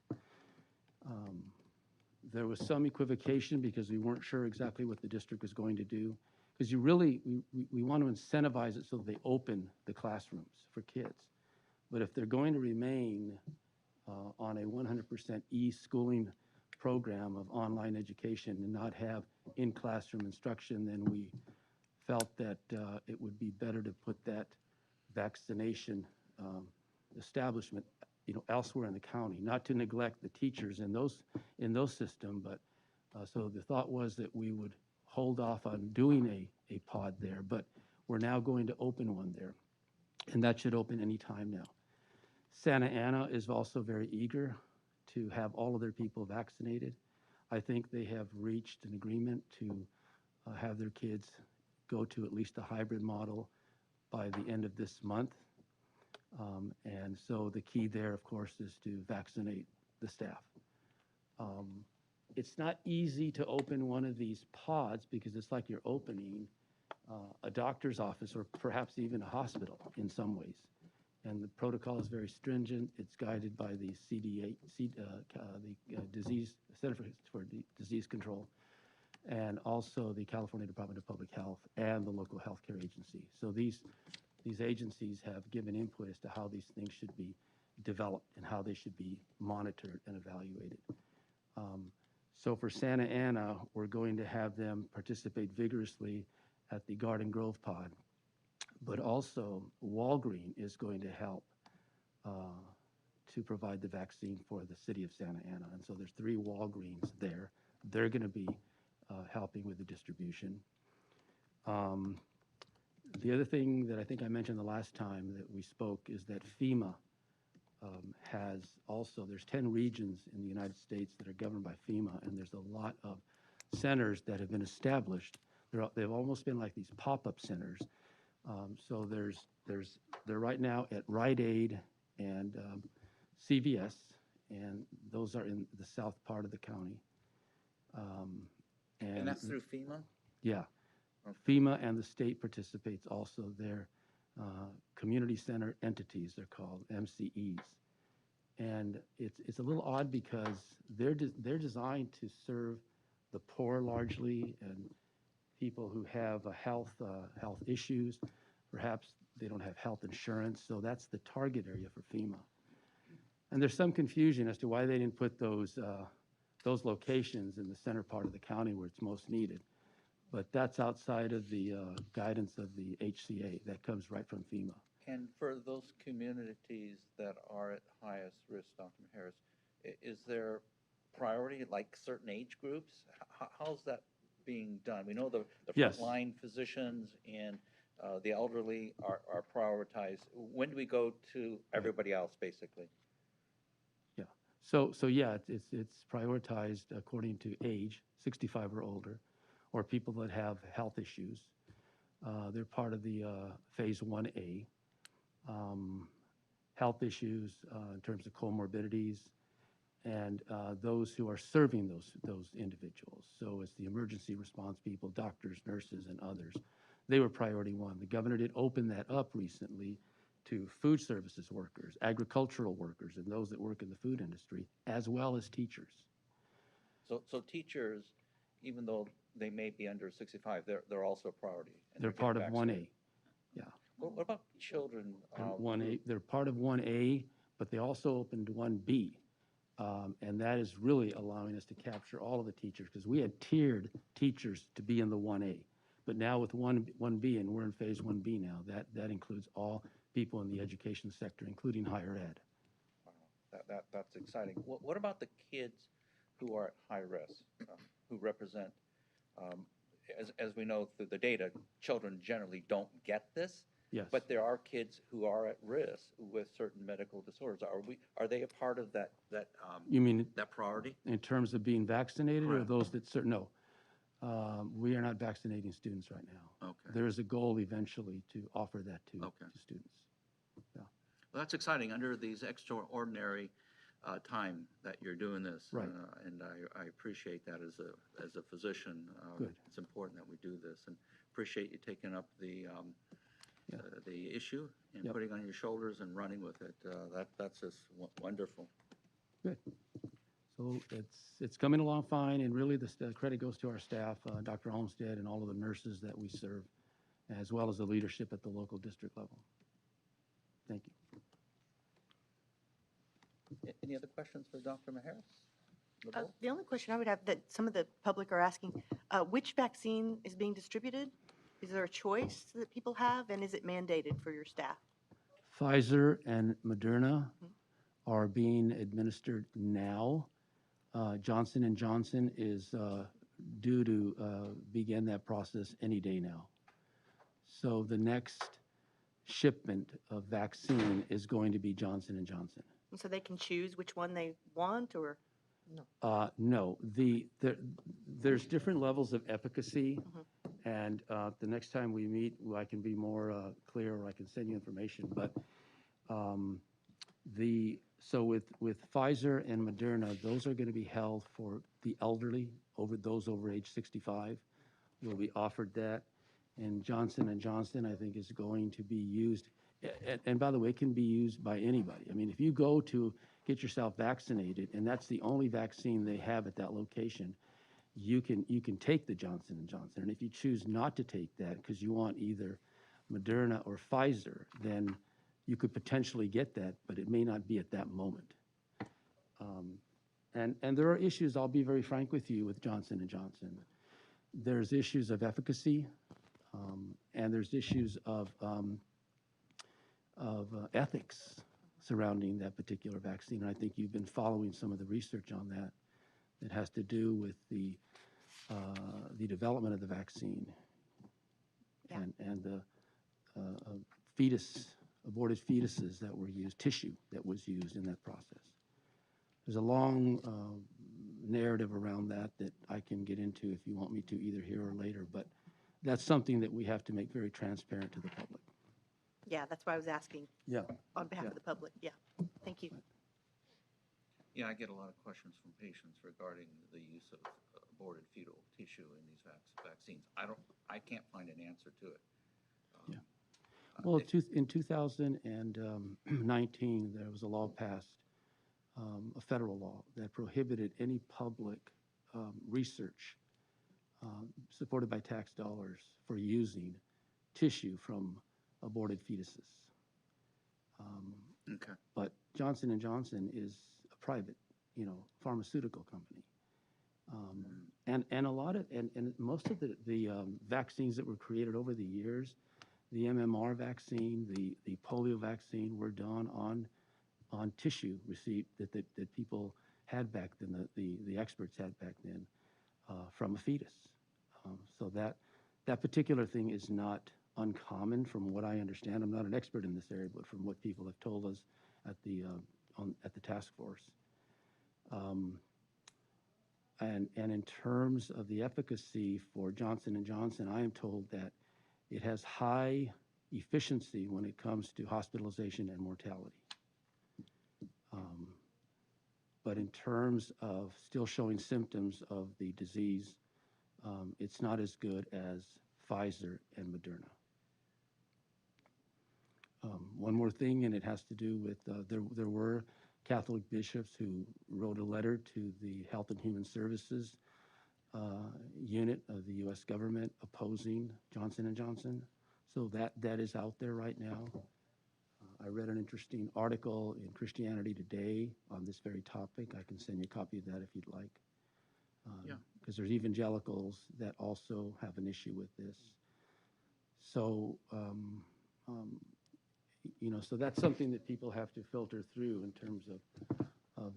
There was some equivocation because we weren't sure exactly what the district was going to do, because we want to incentivize it so that they open the classrooms for kids. But if they're going to remain on a 100% e-schooling program of online education and not have in-classroom instruction, then we felt that it would be better to put that vaccination establishment elsewhere in the county, not to neglect the teachers in those systems, but so the thought was that we would hold off on doing a pod there, but we're now going to open one there, and that should open any time now. Santa Ana is also very eager to have all of their people vaccinated. I think they have reached an agreement to have their kids go to at least a hybrid model by the end of this month. And so the key there, of course, is to vaccinate the staff. it's not easy to open one of these pods because it's like you're opening a doctor's office or perhaps even a hospital in some ways. And the protocol is very stringent. It's guided by the Disease Center for Disease Control, and also the California Department of Public Health and the local healthcare agency. So these agencies have given input as to how these things should be developed and how they should be monitored and evaluated. So for Santa Ana, we're going to have them participate vigorously at the Garden Grove pod, but also Walgreen is going to help to provide the vaccine for the city of Santa Ana. And so there's 3 Walgreens there. They're going to be helping with the distribution. The other thing that I think I mentioned the last time that we spoke is that FEMA has also, there's 10 regions in the United States that are governed by FEMA, and there's a lot of centers that have been established. They've almost been like these pop-up centers. So they're right now at Rite Aid and CVS, and those are in the south part of the county.
And that's through FEMA?
Yeah. FEMA and the state participates also. They're community center entities, they're called MCEs. And it's a little odd because they're designed to serve the poor largely and people who have health issues. Perhaps they don't have health insurance, so that's the target area for FEMA. And there's some confusion as to why they didn't put those locations in the center part of the county where it's most needed. But that's outside of the guidance of the HCA. That comes right from FEMA.
And for those communities that are at highest risk, Dr. Harris, is there priority, like certain age groups? How's that being done? We know the
Yes.
frontline physicians and the elderly are prioritized. When do we go to everybody else, basically?
Yeah. So yeah, it's prioritized according to age, 65 or older, or people that have health issues. They're part of the phase 1A. Health issues in terms of comorbidities, and those who are serving those individuals. So it's the emergency response people, doctors, nurses, and others. They were priority 1. The governor did open that up recently to food services workers, agricultural workers, and those that work in the food industry, as well as teachers.
So teachers, even though they may be under 65, they're also a priority. and
They're
getting
part of
vaccinated.
1A. Yeah.
What about children?
They're 1A. They're part of 1A, but they also opened 1B. And that is really allowing us to capture all of the teachers, because we had tiered teachers to be in the 1A. But now with 1B, and we're in phase 1B now, that includes all people in the education sector, including higher ed.
Wow, that's exciting. What about the kids who are at high risk, who represent, as we know through the data, children generally don't get this?
Yes.
But there are kids who are at risk with certain medical disorders. Are they a part of that
You mean
that priority?
in terms of being vaccinated, or
Correct.
those that no? We are not vaccinating students right now.
Okay.
There is a goal eventually to offer that to students.
Well, that's exciting under these extraordinary time that you're doing this.
Right.
And I appreciate that as a physician.
Good.
It's important that we do this, and appreciate you taking up the issue and
Yep.
putting it on your shoulders and running with it. That's just wonderful.
Good. So it's coming along fine, and really the credit goes to our staff, Dr. Olmstead, and all of the nurses that we serve, as well as the leadership at the local district level. Thank you.
Any other questions for Dr. Maharis?
The only question I would have that some of the public are asking, which vaccine is being distributed? Is there a choice that people have, and is it mandated for your staff?
Pfizer and Moderna are being administered now. Johnson & Johnson is due to begin that process any day now. So the next shipment of vaccine is going to be Johnson & Johnson.
And so they can choose which one they want, or?
No, there's different levels of efficacy, and the next time we meet, I can be more clear, or I can send you information. But the So with Pfizer and Moderna, those are going to be held for the elderly, those over age 65 will be offered that. And Johnson & Johnson, I think, is going to be used, and by the way, it can be used by anybody. I mean, if you go to get yourself vaccinated, and that's the only vaccine they have at that location, you can take the Johnson & Johnson. And if you choose not to take that because you want either Moderna or Pfizer, then you could potentially get that, but it may not be at that moment. And there are issues, I'll be very frank with you, with Johnson & Johnson. There's issues of efficacy, and there's issues of ethics surrounding that particular vaccine. And I think you've been following some of the research on that. It has to do with the development of the vaccine and the aborted fetuses that were used, tissue that was used in that process. There's a long narrative around that I can get into if you want me to, either here or later, but that's something that we have to make very transparent to the public.
Yeah, that's why I was asking
Yeah.
on behalf
Yeah.
of the public. Yeah, thank you.
Yeah, I get a lot of questions from patients regarding the use of aborted fetal tissue in these vaccines. I can't find an answer to it.
Yeah. Well, in 2019, there was a law passed, a federal law, that prohibited any public research supported by tax dollars for using tissue from aborted fetuses.
Okay.
But Johnson & Johnson is a private, pharmaceutical company. And a lot of, and most of the vaccines that were created over the years, the MMR vaccine, the polio vaccine, were done on tissue receipt that people had back then, the experts had back then, from a fetus. So that particular thing is not uncommon from what I understand. I'm not an expert in this area, but from what people have told us at the task force. And in terms of the efficacy for Johnson & Johnson, I am told that it has high efficiency when it comes to hospitalization and mortality. But in terms of still showing symptoms of the disease, it's not as good as Pfizer and Moderna. One more thing, and it has to do with, there were Catholic bishops who wrote a letter to the Health and Human Services unit of the U.S. government opposing Johnson & Johnson. So that is out there right now. I read an interesting article in Christianity Today on this very topic. I can send you a copy of that if you'd like.
Yeah.
Because there's evangelicals that also have an issue with this. So, so that's something that people have to filter through in terms of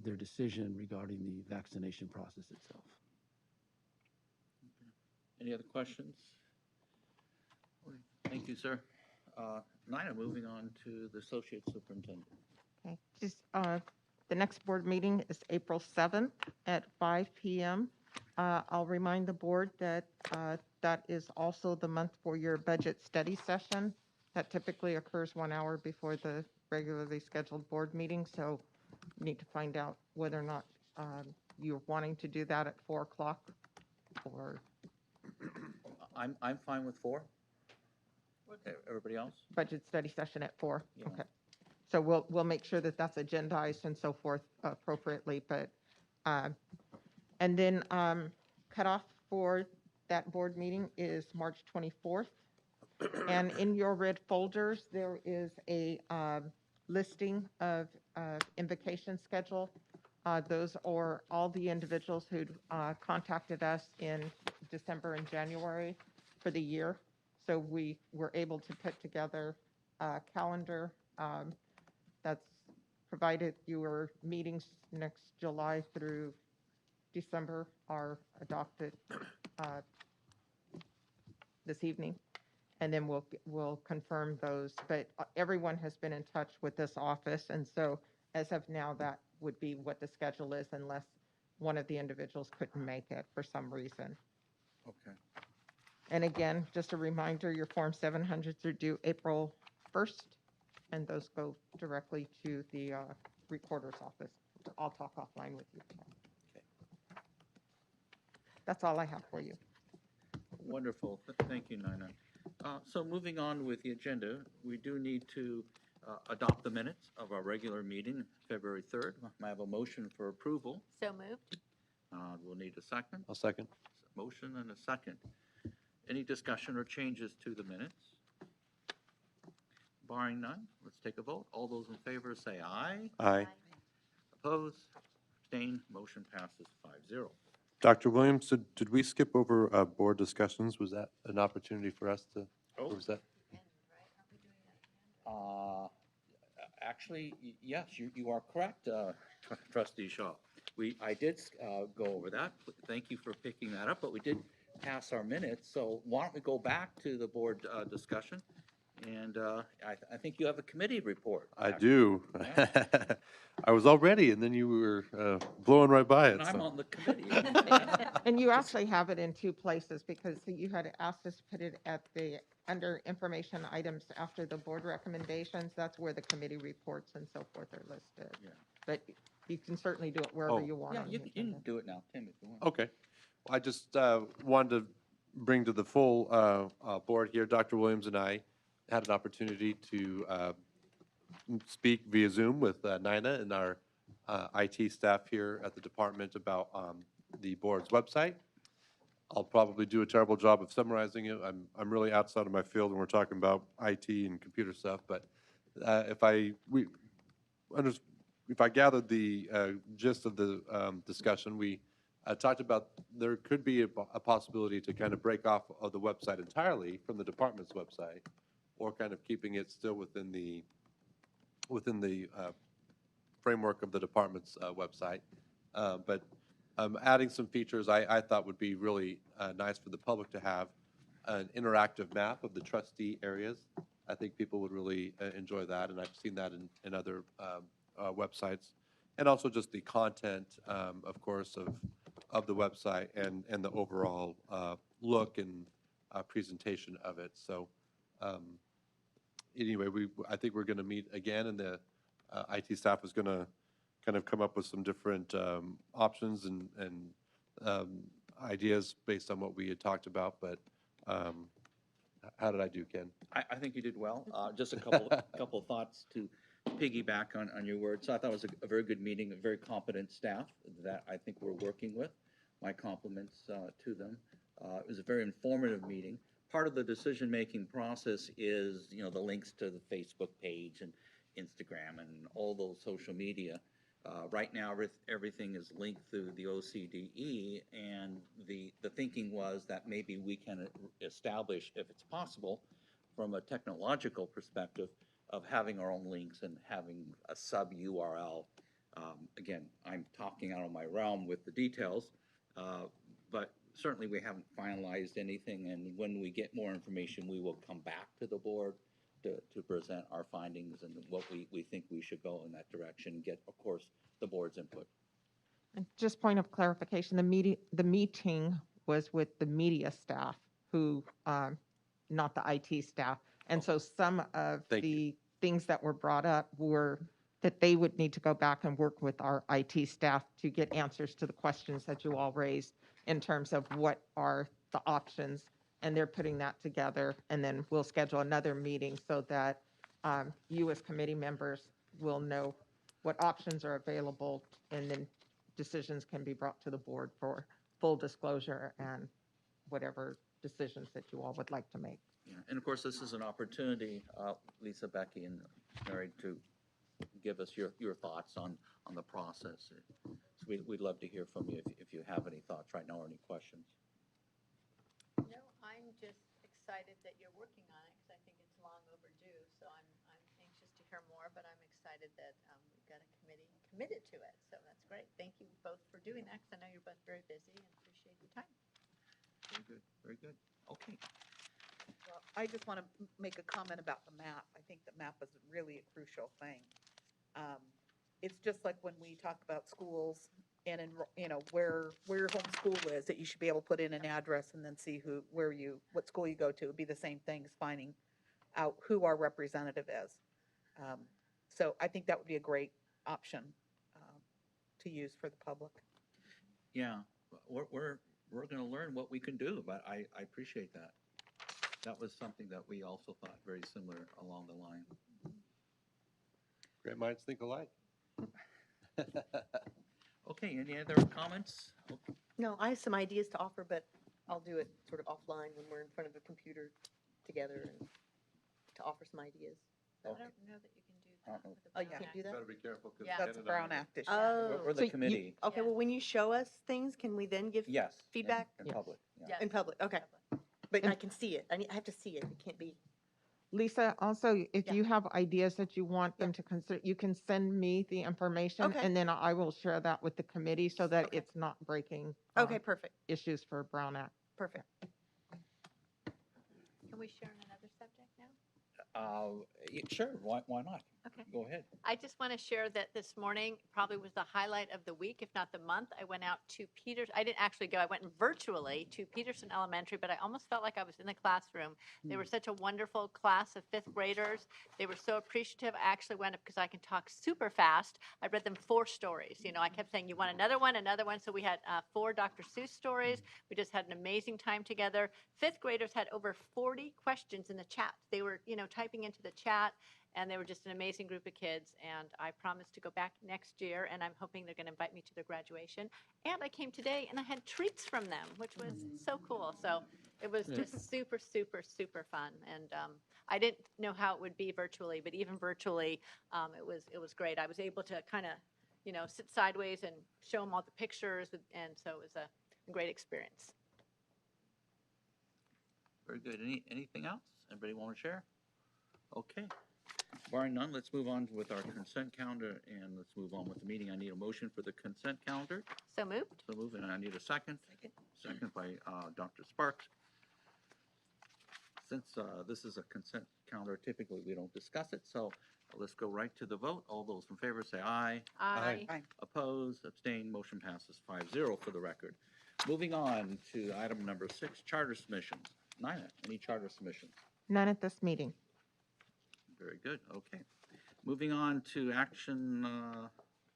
their decision regarding the vaccination process itself.
Any other questions? Thank you, sir. Nina, moving on to the Associate Superintendent.
Okay, just, the next board meeting is April 7th at 5 p.m. I'll remind the board that that is also the month for your budget study session. That typically occurs 1 hour before the regularly scheduled board meeting, so you need to find out whether or not you're wanting to do that at 4 o'clock or
I'm fine with 4. Everybody else?
budget study session at 4.
Yeah.
Okay. So we'll make sure that that's agendized and so forth appropriately, but, and then cutoff for that board meeting is March 24th. And in your red folders, there is a listing of invocation schedule. Those are all the individuals who contacted us in December and January for the year. So we were able to put together a calendar that's provided your meetings next July through December are adopted this evening. And then we'll confirm those. But everyone has been in touch with this office. And so as of now, that would be what the schedule is unless one of the individuals couldn't make it for some reason.
Okay.
And again, just a reminder, your Form 700s are due April 1st, and those go directly to the recorder's office. I'll talk offline with you. That's all I have for you.
Wonderful. Thank you, Nina. So moving on with the agenda, we do need to adopt the minutes of our regular meeting, February 3rd. I have a motion for approval.
So moved.
We'll need a second.
I'll second.
Motion and a second. Any discussion or changes to the minutes? Barring none, let's take a vote. All those in favor say aye.
Aye.
Opposed? Abstained? Motion passes 5-0.
Dr. Williams, did we skip over board discussions? Was that an opportunity for us to, or was that?
Actually, yes, you are correct, Trustee Shaw. I did go over that. Thank you for picking that up, but we did pass our minutes. So why don't we go back to the board discussion? And I think you have a committee report.
I
actually.
do. I was all ready, and then you were blowing right by it.
And I'm
so.
on the committee.
And you actually have it in two places because you had asked us to put it at under information items after the board recommendations. That's where the committee reports and so forth are listed.
Yeah.
But you can certainly do it wherever
Oh.
you want.
Yeah,
on
you
the
can
agenda.
do it now, Tim, if you want.
Okay. Well, I just wanted to bring to the full board here, Dr. Williams and I had an opportunity to speak via Zoom with Nina and our IT staff here at the department about the board's website. I'll probably do a terrible job of summarizing it. I'm really outside of my field when we're talking about IT and computer stuff, but if I gathered the gist of the discussion, we talked about there could be a possibility to kind of break off of the website entirely from the department's website, or kind of keeping it still within the framework of the department's website. But adding some features I thought would be really nice for the public to have an interactive map of the trustee areas. I think people would really enjoy that, and I've seen that in other websites. And also just the content, of course, of the website and the overall look and presentation of it. So anyway, I think we're going to meet again, and the IT staff is going to kind of come up with some different options and ideas based on what we had talked about. But how did I do, Ken?
I think you did well. Just a couple of thoughts to piggyback on your words. So I thought it was a very good meeting, a very competent staff that I think we're working with. My compliments to them. It was a very informative meeting. Part of the decision-making process is, the links to the Facebook page and Instagram and all those social media. Right now, everything is linked through the OCDE, and the thinking was that maybe we can establish, if it's possible, from a technological perspective, of having our own links and having a sub-URL. Again, I'm talking out of my realm with the details, but certainly we haven't finalized anything, and when we get more information, we will come back to the board to present our findings and what we think we should go in that direction, get, of course, the board's input.
And just point of clarification, the meeting was with the media staff who, not the IT staff. And so some of the things that were brought up were that they would need to go back and work with our IT staff to get answers to the questions that you all raised in terms of what are the options. And they're putting that together, and then we'll schedule another meeting so that you as committee members will know what options are available, and then decisions can be brought to the board for full disclosure and whatever decisions that you all would like to make.
Yeah, and of course, this is an opportunity, Lisa, Becky, and Mary, to give us your thoughts on the process. So we'd love to hear from you if you have any thoughts right now or any questions.
No, I'm just excited that you're working on it because I think it's long overdue. So I'm anxious to hear more, but I'm excited that we've got a committee committed to it. So that's great. Thank you both for doing that because I know you're both very busy and appreciate your time.
Very good, very good. Okay.
Well, I just want to make a comment about the map. I think the map is really a crucial thing. It's just like when we talk about schools and where your home school is, that you should be able to put in an address and then see what school you go to. It'd be the same thing as finding out who our representative is. So I think that would be a great option to use for the public.
Yeah, we're going to learn what we can do, but I appreciate that. That was something that we also thought very similar along the line.
Great minds think alike.
Okay, any other comments? Okay.
No, I have some ideas to offer, but I'll do it sort of offline when we're in front of a computer together and to offer some ideas.
I don't know that you can do that. with the
Oh, you
Brown
can't
Act.
do that?
Better be careful. 'Cause
Yeah.
we
That's
get
a
it on
Brown
the-
Act issue.
Oh.
We're
So
the
you-
committee.
Okay,
Yeah.
well, when you show us things, can we then give
Yes. in-
feedback?
In
Yes.
public, yeah.
Yes.
In public, okay. But I can see it. I have to see it. It can't be.
Lisa, also, if
Yeah.
you have ideas that you want them to consider, you can send me the information,
Okay.
and then I will share that with the committee so that
Okay.
it's not breaking
Okay, perfect,
issues for Brown Act.
perfect.
Can we share on another subject now?
Sure, why not?
Okay.
Go ahead.
I just want to share that this morning probably was the highlight of the week, if not the month. I went out to Peters. I didn't actually go. I went virtually to Peterson Elementary, but I almost felt like I was in the classroom. They were such a wonderful class of fifth graders. They were so appreciative. I actually went up because I can talk super fast. I read them 4 stories. You know, I kept saying, "You want another one, another one." So we had 4 Dr. Seuss stories. We just had an amazing time together. Fifth graders had over 40 questions in the chat. They were, you know, typing into the chat. And they were just an amazing group of kids, and I promised to go back next year, and I'm hoping they're going to invite me to their graduation. And I came today, and I had treats from them, which was so cool. So it was just super, super, super fun. And I didn't know how it would be virtually, but even virtually, it was great. I was able to kind of, you know, sit sideways and show them all the pictures, and so it was a great experience.
Very good. Anything else? Anybody want to share? Okay. Barring none, let's move on with our consent calendar, and let's move on with the meeting. I need a motion for the consent calendar.
So moved.
So moved, and I need a second. Second by Dr. Sparks. Since this is a consent calendar, typically we don't discuss it, so let's go right to the vote. All those in favor say aye.
Aye.
Opposed, abstained, motion passes 5-0 for the record. Moving on to item number 6, charter submissions. Nina, any charter submissions?
None at this meeting.
Very good, okay. Moving on to action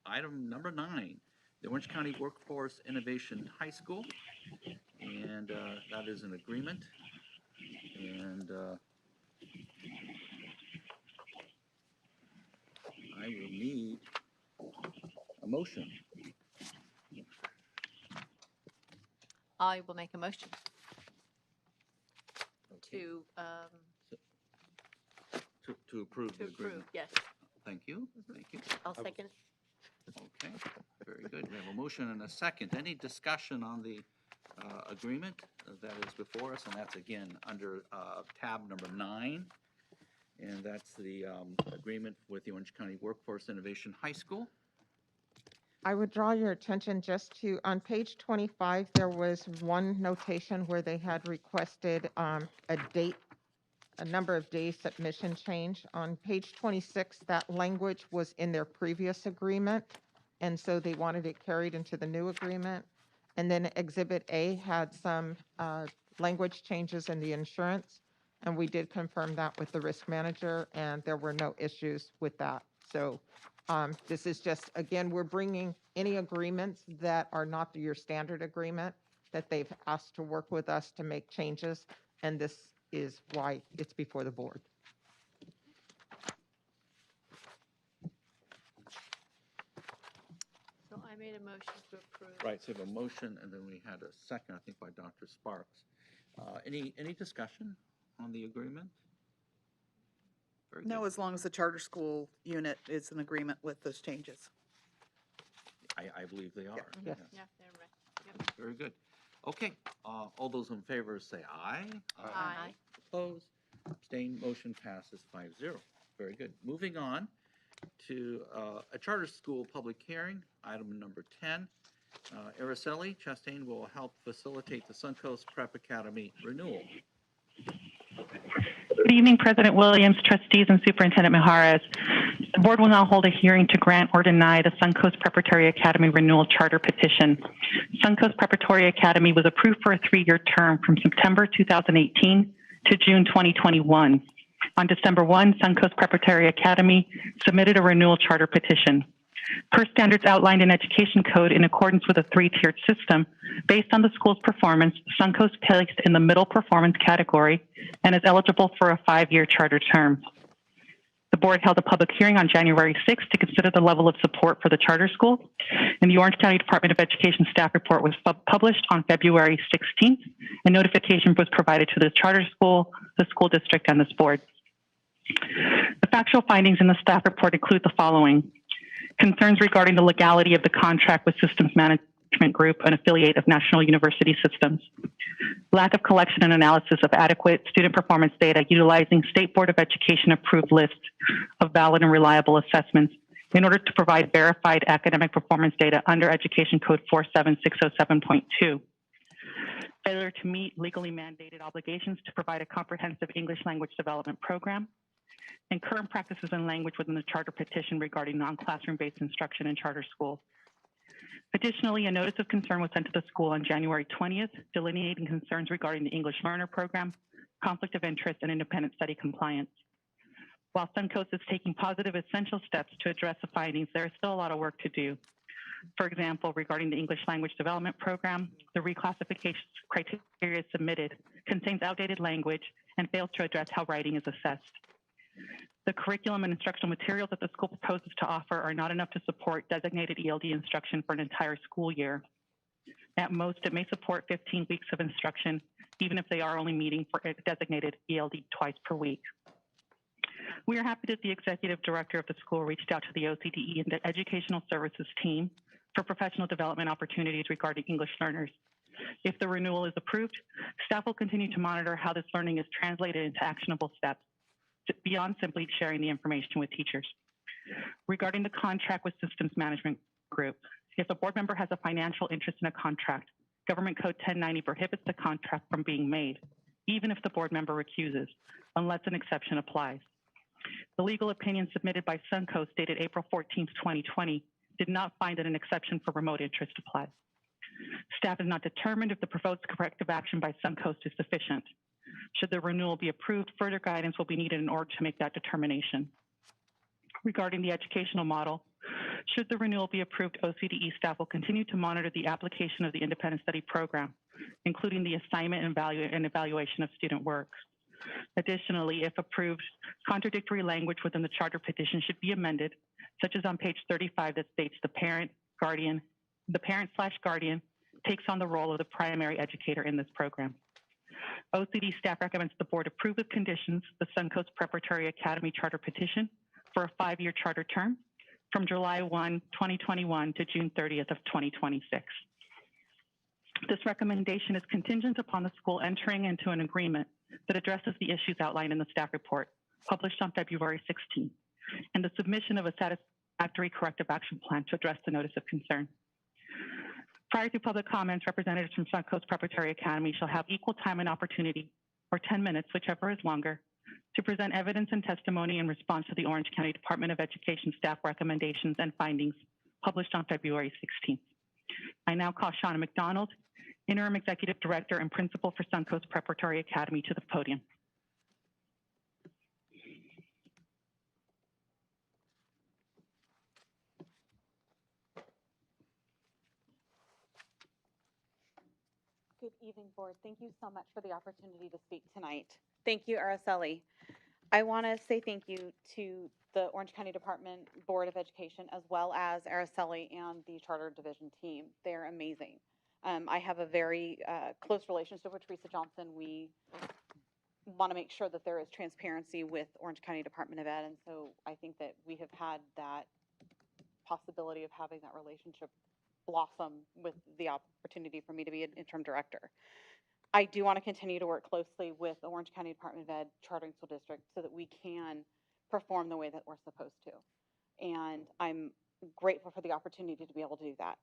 item number 9, the Orange County Workforce Innovation High School. And that is an agreement. And I will need a motion.
I will make a motion
Okay,
to
to approve the
approve,
agreement.
yes.
Thank you,
Mhm.
thank you.
I'll second it.
Okay, very good. We have a motion and a second. Any discussion on the agreement that is before us? And that's again under tab number 9. And that's the agreement with the Orange County Workforce Innovation High School.
I would draw your attention just to, on page 25, there was one notation where they had requested a number of days submission change. On page 26, that language was in their previous agreement, and so they wanted it carried into the new agreement. And then Exhibit A had some language changes in the insurance, and we did confirm that with the risk manager, and there were no issues with that. So this is just, again, we're bringing any agreements that are not your standard agreement that they've asked to work with us to make changes, and this is why it's before the board.
So I made a motion to approve.
Right, so we have a motion, and then we had a second, I think, by Dr. Sparks. Any discussion on the agreement? Very
No,
good.
as long as the charter school unit is in agreement with those changes.
I believe they are.
Yes.
Yeah, they're right.
Very good. Okay, all those in favor say aye.
Aye.
Opposed, abstained, motion passes 5-0. Very good. Moving on to a charter school public hearing, item number 10. Araceli Chastain will help facilitate the Suncoast Prep Academy renewal.
Good evening, President Williams, trustees, and Superintendent Mijares. The board will now hold a hearing to grant or deny the Suncoast Preparatory Academy renewal charter petition. Suncoast Preparatory Academy was approved for a 3-year term from September 2018 to June 2021. On December 1, Suncoast Preparatory Academy submitted a renewal charter petition. Per standards outlined in Education Code in accordance with a three-tiered system, based on the school's performance, Suncoast placed in the middle performance category and is eligible for a 5-year charter term. The board held a public hearing on January 6th to consider the level of support for the charter school, and the Orange County Department of Education staff report was published on February 16th, and notification was provided to the charter school, the school district, and this board. The factual findings in the staff report include the following: concerns regarding the legality of the contract with Systems Management Group, an affiliate of National University Systems, lack of collection and analysis of adequate student performance data utilizing State Board of Education approved lists of valid and reliable assessments in order to provide verified academic performance data under Education Code 47607.2, failure to meet legally mandated obligations to provide a comprehensive English language development program, and current practices and language within the charter petition regarding non-classroom based instruction in charter schools. Additionally, a notice of concern was sent to the school on January 20th, delineating concerns regarding the English Learner Program, conflict of interest, and independent study compliance. While Suncoast is taking positive essential steps to address the findings, there is still a lot of work to do. For example, regarding the English Language Development Program, the reclassification criteria submitted contains outdated language and fails to address how writing is assessed. The curriculum and instructional materials that the school proposes to offer are not enough to support designated ELD instruction for an entire school year. At most, it may support 15 weeks of instruction, even if they are only meeting for a designated ELD twice per week. We are happy that the executive director of the school reached out to the OCDE and the educational services team for professional development opportunities regarding English learners. If the renewal is approved, staff will continue to monitor how this learning is translated into actionable steps beyond simply sharing the information with teachers. Regarding the contract with Systems Management Group, if a board member has a financial interest in a contract, Government Code 1090 prohibits the contract from being made, even if the board member recuses, unless an exception applies. The legal opinion submitted by Suncoast dated April 14, 2020, did not find that an exception for remote interest applies. Staff has not determined if the proposed corrective action by Suncoast is sufficient. Should the renewal be approved, further guidance will be needed in order to make that determination. Regarding the educational model, should the renewal be approved, OCDE staff will continue to monitor the application of the independent study program, including the assignment and evaluation of student work. Additionally, if approved, contradictory language within the charter petition should be amended, such as on page 35 that states the parent/guardian takes on the role of the primary educator in this program. OCD staff recommends the board approve with conditions the Suncoast Preparatory Academy charter petition for a 5-year charter term from July 1, 2021 to June 30th of 2026. This recommendation is contingent upon the school entering into an agreement that addresses the issues outlined in the staff report, published on February 16th, and the submission of a satisfactory corrective action plan to address the notice of concern. Prior to public comments, representatives from Suncoast Preparatory Academy shall have equal time and opportunity, or 10 minutes, whichever is longer, to present evidence and testimony in response to the Orange County Department of Education staff recommendations and findings published on February 16th. I now call Shauna McDonald, Interim Executive Director and Principal for Suncoast Preparatory Academy, to the podium.
Good evening, board. Thank you so much for the opportunity to speak tonight. Thank you, Araceli. I want to say thank you to the Orange County Department Board of Education, as well as Araceli and the Charter Division team. They're amazing. I have a very close relationship with Teresa Johnson. We want to make sure that there is transparency with Orange County Department of Ed, and so I think that we have had that possibility of having that relationship blossom with the opportunity for me to be an interim director. I do want to continue to work closely with the Orange County Department of Ed Chartering School District so that we can perform the way that we're supposed to. And I'm grateful for the opportunity to be able to do that.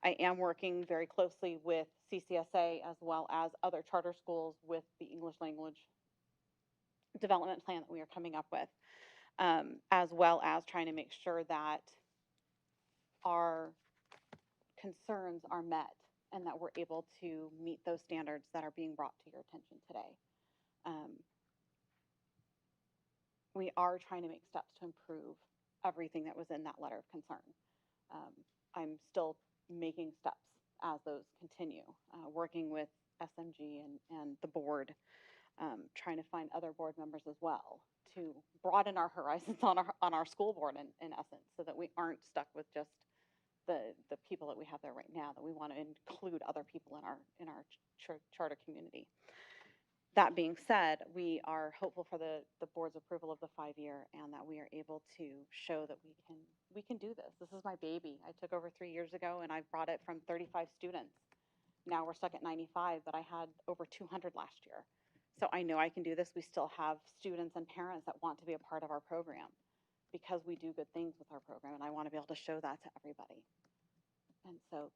I am working very closely with CCSA as well as other charter schools with the English language development plan that we are coming up with, as well as trying to make sure that our concerns are met and that we're able to meet those standards that are being brought to your attention today. We are trying to make steps to improve everything that was in that letter of concern. I'm still making steps as those continue, working with SMG and the board, trying to find other board members as well to broaden our horizons on our school board in essence, so that we aren't stuck with just the people that we have there right now, that we want to include other people in our charter community. That being said, we are hopeful for the board's approval of the 5-year, and that we are able to show that we can do this. This is my baby. I took over 3 years ago, and I brought it from 35 students. Now we're stuck at 95, but I had over 200 last year. So I know I can do this. We still have students and parents that want to be a part of our program because we do good things with our program, and I want to be able to show that to everybody. And so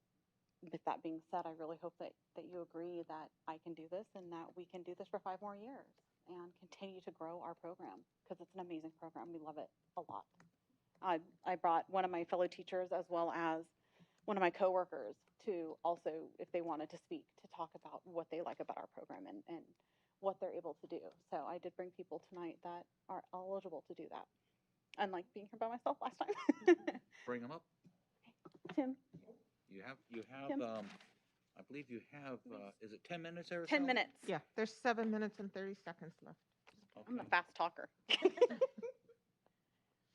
with that being said, I really hope that you agree that I can do this and that we can do this for 5 more years and continue to grow our program, because it's an amazing program. We love it a lot. I brought one of my fellow teachers as well as one of my coworkers to also, if they wanted to speak, to talk about what they like about our program and what they're able to do. So I did bring people tonight that are eligible to do that. Unlike being here by myself last time.
Bring them up.
Tim.
You have,
Kim?
I believe you have, is it 10 minutes, Araceli?
10 minutes.
Yeah, there's 7 minutes and 30 seconds left.
I'm a fast talker.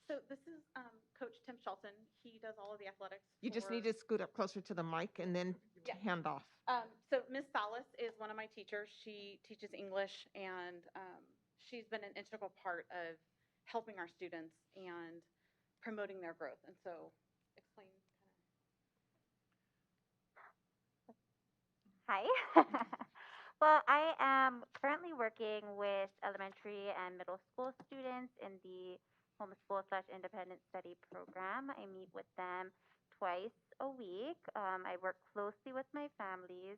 So this is Coach Tim Shelton. He does all of the athletics.
You just need to scoot up closer to the mic and then
Yeah.
hand off.
So Miss Salas is one of my teachers. She teaches English, and she's been an integral part of helping our students and promoting their growth. And so explain.
Hi. Well, I am currently working with elementary and middle school students in the homeschool/independent study program. I meet with them twice a week. I work closely with my families,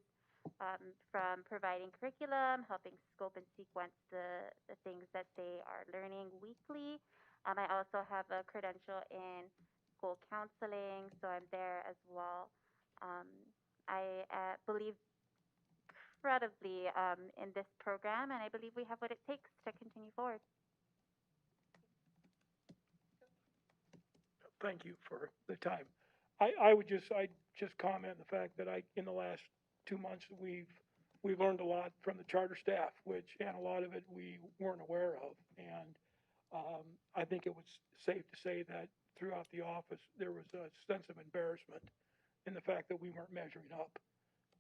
from providing curriculum, helping scope and sequence the things that they are learning weekly. I also have a credential in school counseling, so I'm there as well. I believe incredibly in this program, and I believe we have what it takes to continue forward.
Thank you for the time. I'd just comment on the fact that in the last 2 months, we've learned a lot from the charter staff, and a lot of it we weren't aware of. And I think it was safe to say that throughout the office, there was a sense of embarrassment in the fact that we weren't measuring up.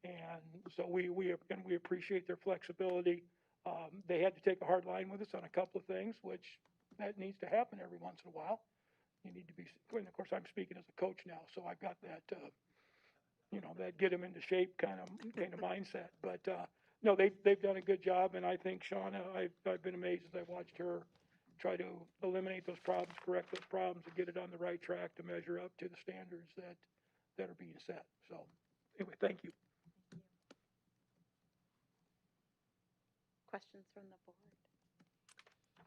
And so we appreciate their flexibility. They had to take a hard line with us on a couple of things, which that needs to happen every once in a while. You need to be, and of course, I'm speaking as a coach now, so I've got that, that get them into shape kind of mindset. But no, they've done a good job, and I think Shauna, I've been amazed as I watched her try to eliminate those problems, correct those problems, and get it on the right track to measure up to the standards that are being set. So anyway, thank you.
Questions from the board?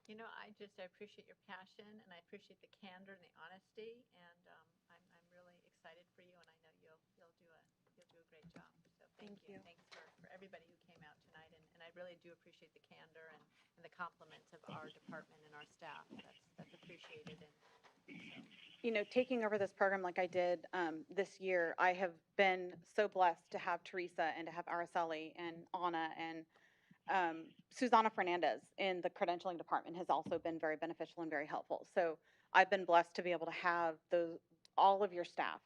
You know, I appreciate your passion, and I appreciate the candor and the honesty, and I'm really excited for you, and I know you'll do a great job. So thank you. Thanks for everybody who came out tonight, and I really do appreciate the candor and the compliments of our department and our staff. That's appreciated. And so.
Taking over this program like I did this year, I have been so blessed to have Teresa and to have Araceli and Anna and Susana Fernandez in the credentialing department has also been very beneficial and very helpful. So I've been blessed to be able to have all of your staff,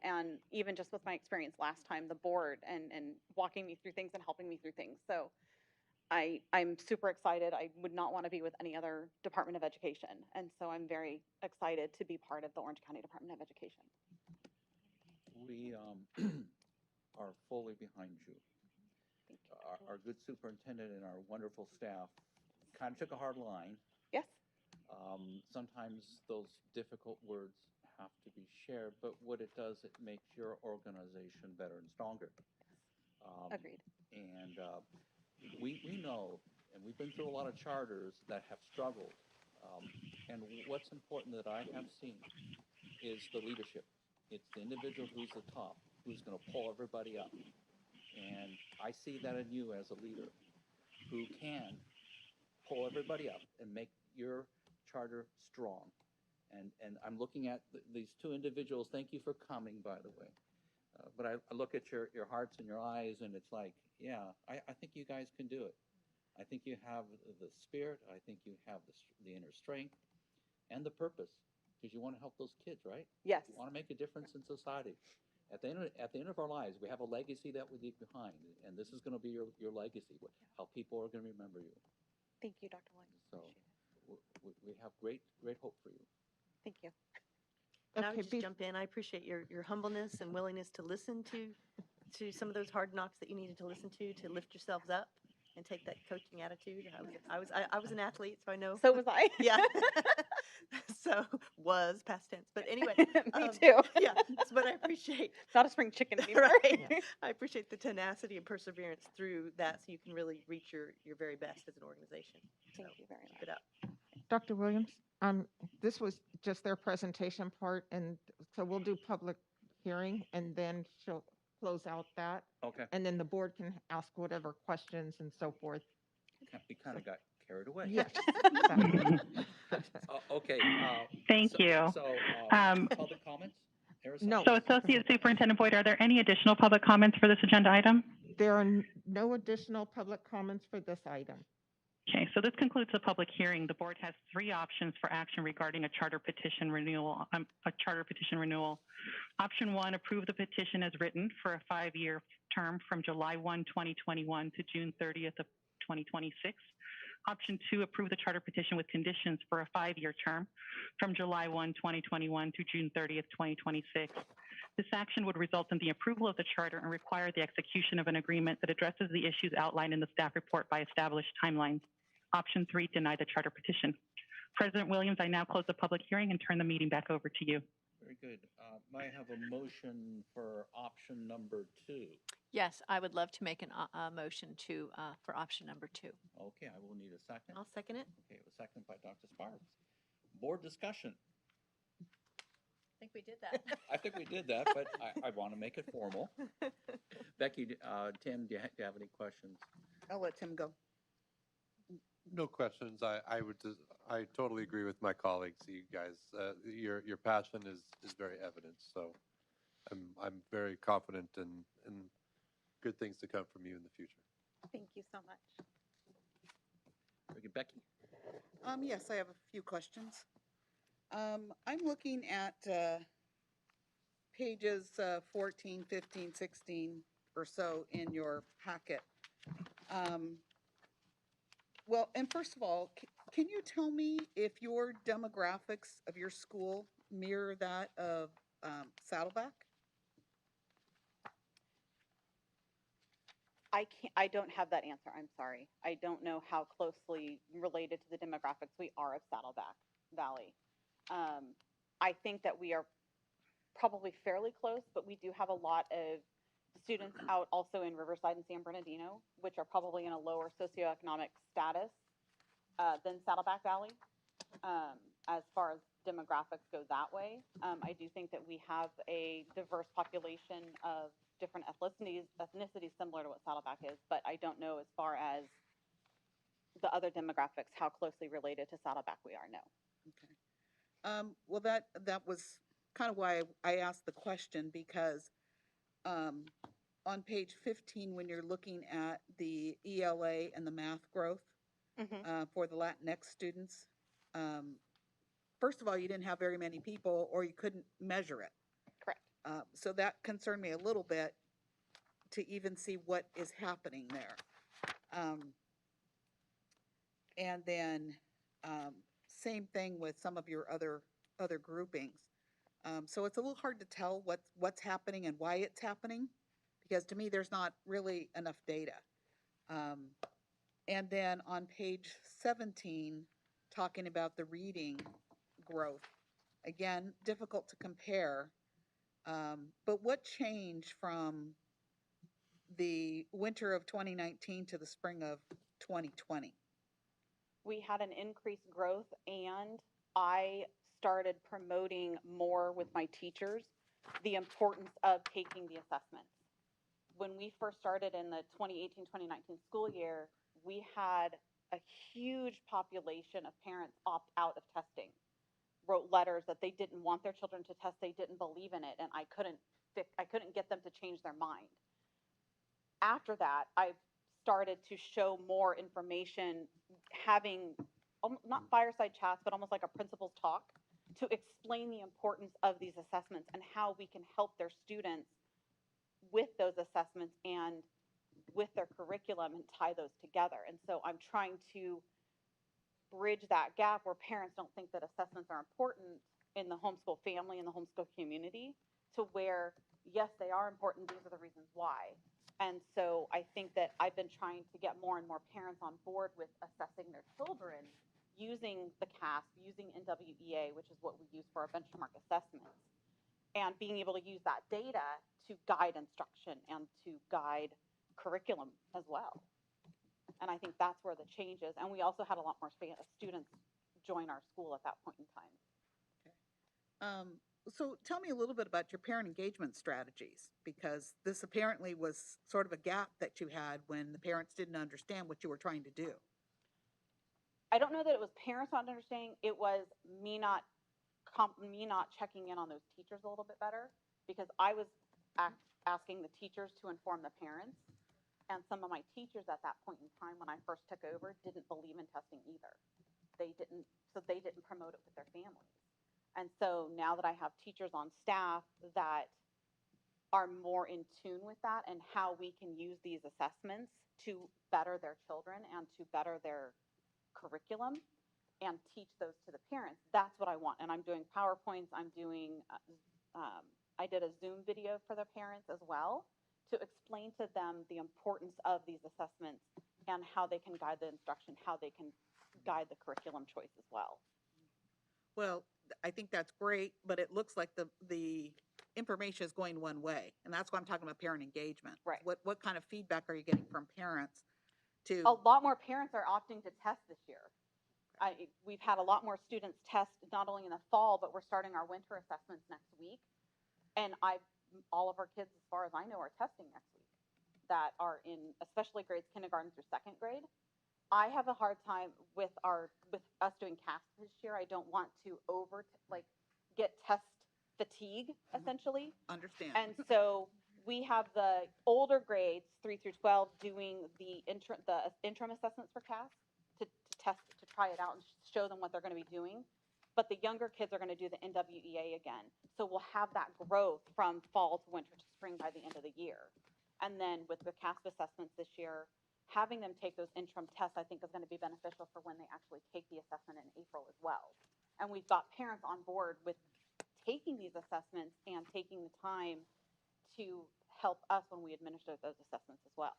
and even just with my experience last time, the board and walking me through things and helping me through things. So I'm super excited. I would not want to be with any other Department of Education. And so I'm very excited to be part of the Orange County Department of Education.
We are fully behind you. Our good superintendent and our wonderful staff kind of took a hard line.
Yes.
Sometimes those difficult words have to be shared, but what it does, it makes your organization better and stronger.
Agreed.
And we know, and we've been through a lot of charters that have struggled. And what's important that I have seen is the leadership. It's the individual who's the top, who's going to pull everybody up. And I see that in you as a leader who can pull everybody up and make your charter strong And I'm looking at these two individuals. Thank you for coming, by the way. But I look at your hearts and your eyes, and it's like, yeah, I think you guys can do it. I think you have the spirit. I think you have the inner strength and the purpose, because you want to help those kids, right?
Yes.
You want to make a difference in society. At the end of our lives, we have a legacy that we leave behind, and this is going to be your legacy. How people are going to remember you.
Thank you, Dr. Williams.
So we have great hope for you.
Thank you.
And I would
Okay,
just jump in. I appreciate your humbleness and willingness to listen to some of those hard knocks that you needed to listen to lift yourselves up and take that coaching attitude. I was an athlete, so I know.
So was I.
Yeah. So was past tense, but anyway.
Me too.
Yeah, but I appreciate.
Not a spring chicken anymore.
Right. I appreciate the tenacity and perseverance through that, so you can really reach your very best as an organization.
Thank you very much.
Keep it up.
Dr. Williams, this was just their presentation part, and so we'll do public hearing, and then she'll close out that.
Okay.
And then the board can ask whatever questions and so forth.
We kind of got carried away.
Yes.
Okay.
Thank you.
So, public comments? Araceli?
No.
So Associate Superintendent Boyd, are there any additional public comments for this agenda item?
There are no additional public comments for this item.
Okay, so this concludes the public hearing. The board has 3 options for action regarding a charter petition renewal. Option 1, approve the petition as written for a 5-year term from July 1, 2021 to June 30th of 2026. Option 2, approve the charter petition with conditions for a 5-year term from July 1, 2021 to June 30th, 2026. This action would result in the approval of the charter and require the execution of an agreement that addresses the issues outlined in the staff report by established timelines. Option 3, deny the charter petition. President Williams, I now close the public hearing and turn the meeting back over to you.
Very good. May I have a motion for option number 2?
Yes, I would love to make a motion for option number 2.
Okay, I will need a second.
I'll second it.
Okay, a second by Dr. Sparks. Board discussion.
I think we did that.
I think we did that, but I want to make it formal. Becky, Tim, do you have any questions?
I'll let Tim go.
No questions. I totally agree with my colleagues. You guys, your passion is very evident. So I'm very confident in good things to come from you in the future.
Thank you so much.
Very good. Becky?
Yes, I have a few questions. I'm looking at pages 14, 15, 16 or so in your packet. Well, and first of all, can you tell me if your demographics of your school mirror that of Saddleback?
I don't have that answer. I'm sorry. I don't know how closely related to the demographics we are of Saddleback Valley. I think that we are probably fairly close, but we do have a lot of students out also in Riverside and San Bernardino, which are probably in a lower socioeconomic status than Saddleback Valley, as far as demographics go that way. I do think that we have a diverse population of different ethnicities similar to what Saddleback is, but I don't know as far as the other demographics, how closely related to Saddleback we are, no.
Okay. Well, that was kind of why I asked the question, because on page 15, when you're looking at the ELA and the math growth for the Latinx students, first of all, you didn't have very many people, or you couldn't measure it.
Correct.
So that concerned me a little bit to even see what is happening there. And then same thing with some of your other groupings. So it's a little hard to tell what's happening and why it's happening, because to me there's not really enough data. And then on page 17, talking about the reading growth, again, difficult to compare. But what changed from the winter of 2019 to the spring of 2020?
We had an increased growth, and I started promoting more with my teachers the importance of taking the assessments. When we first started in the 2018-2019 school year, we had a huge population of parents opt out of testing. wrote letters that they didn't want their children to test, they didn't believe in it, and I couldn't get them to change their mind. After that, I started to show more information, having not fireside chats, but almost like a principal's talk to explain the importance of these assessments and how we can help their students with those assessments and with their curriculum and tie those together. And so I'm trying to bridge that gap where parents don't think that assessments are important in the homeschool family and the homeschool community, to where, yes, they are important. These are the reasons why. And so I think that I've been trying to get more and more parents on board with assessing their children using the CASP, using NWEA, which is what we use for our benchmark assessments, and being able to use that data to guide instruction and to guide curriculum as well. And I think that's where the change is. And we also had a lot more students join our school at that point in time.
So tell me a little bit about your parent engagement strategies, because this apparently was sort of a gap that you had when the parents didn't understand what you were trying to do.
I don't know that it was parents not understanding. It was me not checking in on those teachers a little bit better, because I was asking the teachers to inform the parents. And some of my teachers at that point in time, when I first took over, didn't believe in testing either. They didn't promote it with their families. And so now that I have teachers on staff that are more in tune with that and how we can use these assessments to better their children and to better their curriculum and teach those to the parents, that's what I want. And I'm doing PowerPoints, I did a Zoom video for the parents as well, to explain to them the importance of these assessments and how they can guide the instruction, how they can guide the curriculum choice as well.
Well, I think that's great, but it looks like the information is going one way, and that's why I'm talking about parent engagement.
Right.
What kind of feedback are you getting from parents to?
A lot more parents are opting to test this year. We've had a lot more students test, not only in the fall, but we're starting our winter assessments next week. And all of our kids, as far as I know, are testing next week, that are in especially grades kindergarten through second grade. I have a hard time with us doing CASP this year. I don't want to get test fatigue, essentially.
Understand.
And so we have the older grades 3 through 12 doing the interim assessments for CASP to test, to try it out and show them what they're going to be doing. But the younger kids are going to do the NWEA again. So we'll have that growth from fall to winter to spring by the end of the year. And then with the CASP assessments this year, having them take those interim tests, I think, is going to be beneficial for when they actually take the assessment in April as well. And we've got parents on board with taking these assessments and taking the time to help us when we administer those assessments as well.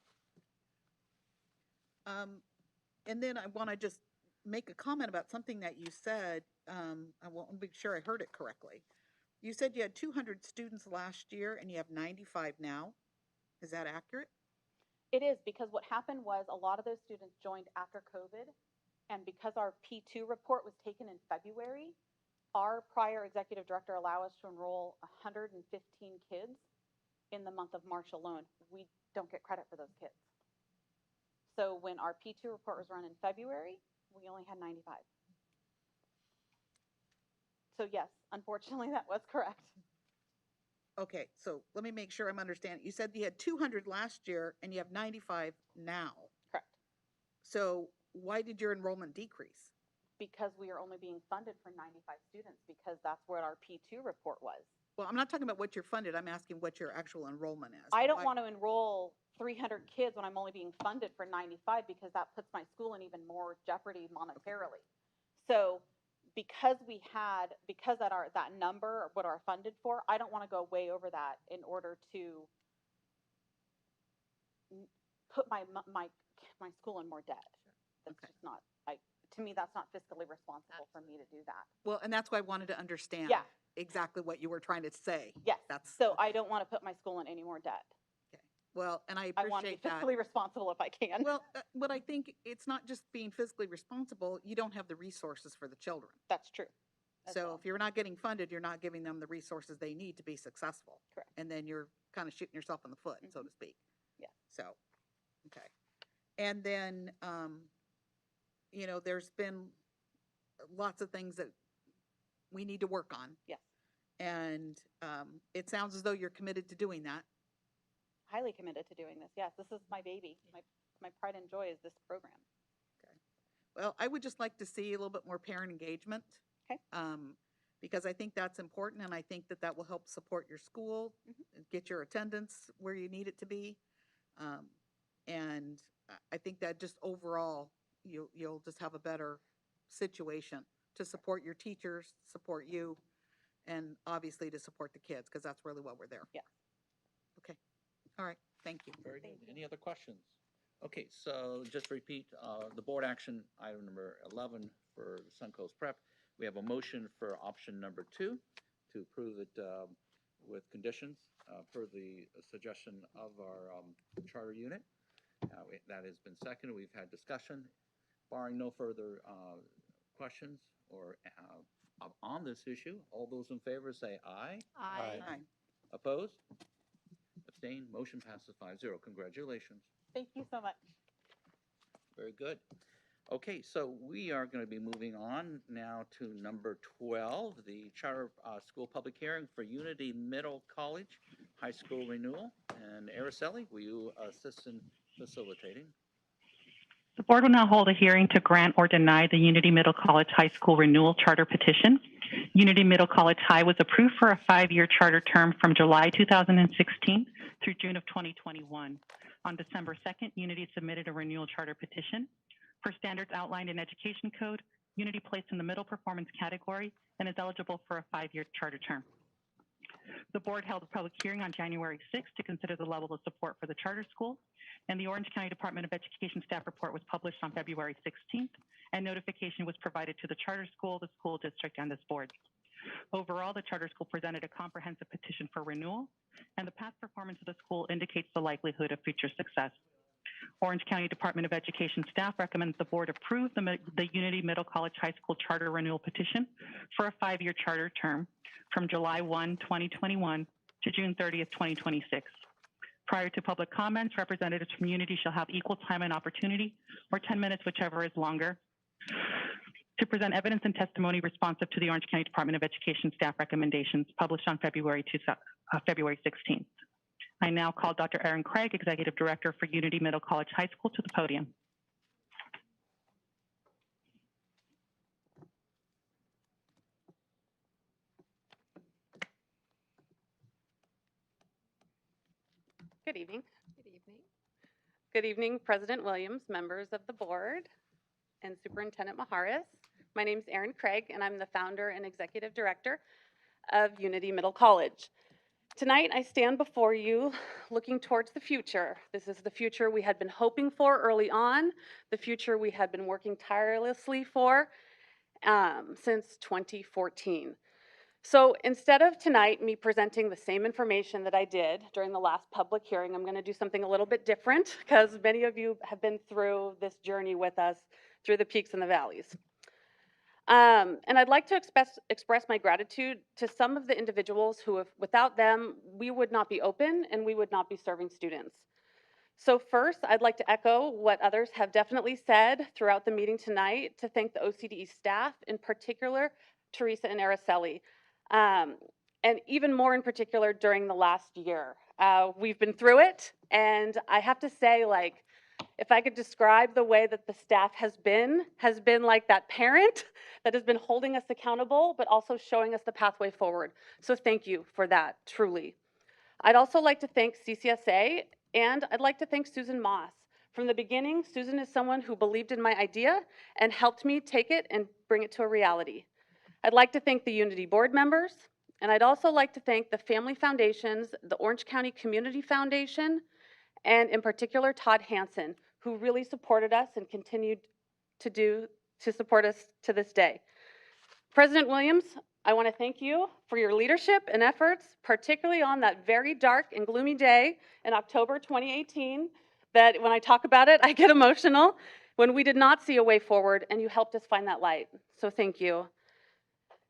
And then I want to just make a comment about something that you said. I want to be sure I heard it correctly. You said you had 200 students last year and you have 95 now. Is that accurate?
It is, because what happened was a lot of those students joined after COVID, and because our P2 report was taken in February, our prior executive director allowed us to enroll 115 kids in the month of March alone. We don't get credit for those kids. So when our P2 report was run in February, we only had 95. So yes, unfortunately, that was correct.
Okay, so let me make sure I'm understanding. You said you had 200 last year and you have 95 now.
Correct.
So why did your enrollment decrease?
Because we are only being funded for 95 students, because that's what our P2 report was.
Well, I'm not talking about what you're funded. I'm asking what your actual enrollment is.
I don't want to enroll 300 kids when I'm only being funded for 95, because that puts my school in even more jeopardy monetarily. So because that number, what are funded for, I don't want to go way over that in order to put my school in more debt. That's just not, to me, that's not fiscally responsible for me to do that.
Well, and that's why I wanted to understand exactly what you were trying to say.
Yes. So I don't want to put my school in any more debt.
Well, and I
I want to be
appreciate that.
fiscally responsible if I can.
Well, but I think it's not just being fiscally responsible. You don't have the resources for the children.
That's true. as
So
well.
if you're not getting funded, you're not giving them the resources they need to be successful.
Correct.
And then you're kind of shooting yourself in the foot, so to speak.
Yeah.
So, okay. And then, there's been lots of things that we need to work on.
Yes.
And it sounds as though you're committed to doing that.
Highly committed to doing this. Yes, this is my baby. My pride and joy is this program.
Well, I would just like to see a little bit more parent engagement.
Okay.
Because I think that's important, and I think that that will help support your school, and get your attendance where you need it to be. And I think that just overall, you'll just have a better situation to support your teachers, support you, and obviously to support the kids, because that's really what we're there.
Yeah.
Okay. All right. Thank you.
Very good. Any other questions? Okay, so just repeat, the board action item number 11 for Suncoast Prep. We have a motion for option number 2 to approve it with conditions per the suggestion of our charter unit. That has been seconded. We've had discussion. Barring no further questions or on this issue, all those in favor say aye.
Aye.
Aye.
Opposed? Abstained? Motion passes 5-0. Congratulations.
Thank you so much.
Very good. Okay, so we are going to be moving on now to number 12, the charter school public hearing for Unity Middle College High School renewal. And Araceli, will you assist in facilitating?
The board will now hold a hearing to grant or deny the Unity Middle College High School renewal charter petition. Unity Middle College High was approved for a 5-year charter term from July 2016 through June of 2021. On December 2nd, Unity submitted a renewal charter petition. For standards outlined in Education Code, Unity placed in the middle performance category and is eligible for a 5-year charter term. The board held a public hearing on January 6th to consider the level of support for the charter school, and the Orange County Department of Education staff report was published on February 16th, and notification was provided to the charter school, the school district, and this board. Overall, the charter school presented a comprehensive petition for renewal, and the past performance of the school indicates the likelihood of future success. Orange County Department of Education staff recommends the board approve the Unity Middle College High School charter renewal petition for a 5-year charter term from July 1, 2021 to June 30th, 2026. Prior to public comments, representatives from Unity shall have equal time and opportunity, or 10 minutes, whichever is longer, to present evidence and testimony responsive to the Orange County Department of Education staff recommendations published on February 16th. I now call Dr. Aaron Craig, Executive Director for Unity Middle College High School, to the podium.
Good evening.
Good evening.
Good evening, President Williams, members of the board, and Superintendent Maharis. My name is Erin Craig, and I'm the founder and executive director of Unity Middle College. Tonight, I stand before you looking towards the future. This is the future we had been hoping for early on, the future we had been working tirelessly for since 2014. So instead of tonight me presenting the same information that I did during the last public hearing, I'm going to do something a little bit different because many of you have been through this journey with us through the peaks and the valleys. And I'd like to express my gratitude to some of the individuals who, without them, we would not be open and we would not be serving students. So first, I'd like to echo what others have definitely said throughout the meeting tonight to thank the OCDE staff, in particular, Teresa and Araceli. And even more in particular during the last year. We've been through it, and I have to say, like, if I could describe the way that the staff has been like that parent that has been holding us accountable, but also showing us the pathway forward. So thank you for that, truly. I'd also like to thank CCSA, and I'd like to thank Susan Moss. From the beginning, Susan is someone who believed in my idea and helped me take it and bring it to a reality. I'd like to thank the Unity board members, and I'd also like to thank the Family Foundations, the Orange County Community Foundation, and in particular Todd Hansen, who really supported us and continued to support us to this day. President Williams, I want to thank you for your leadership and efforts, particularly on that very dark and gloomy day in October 2018, that when I talk about it, I get emotional, when we did not see a way forward and you helped us find that light. So thank you.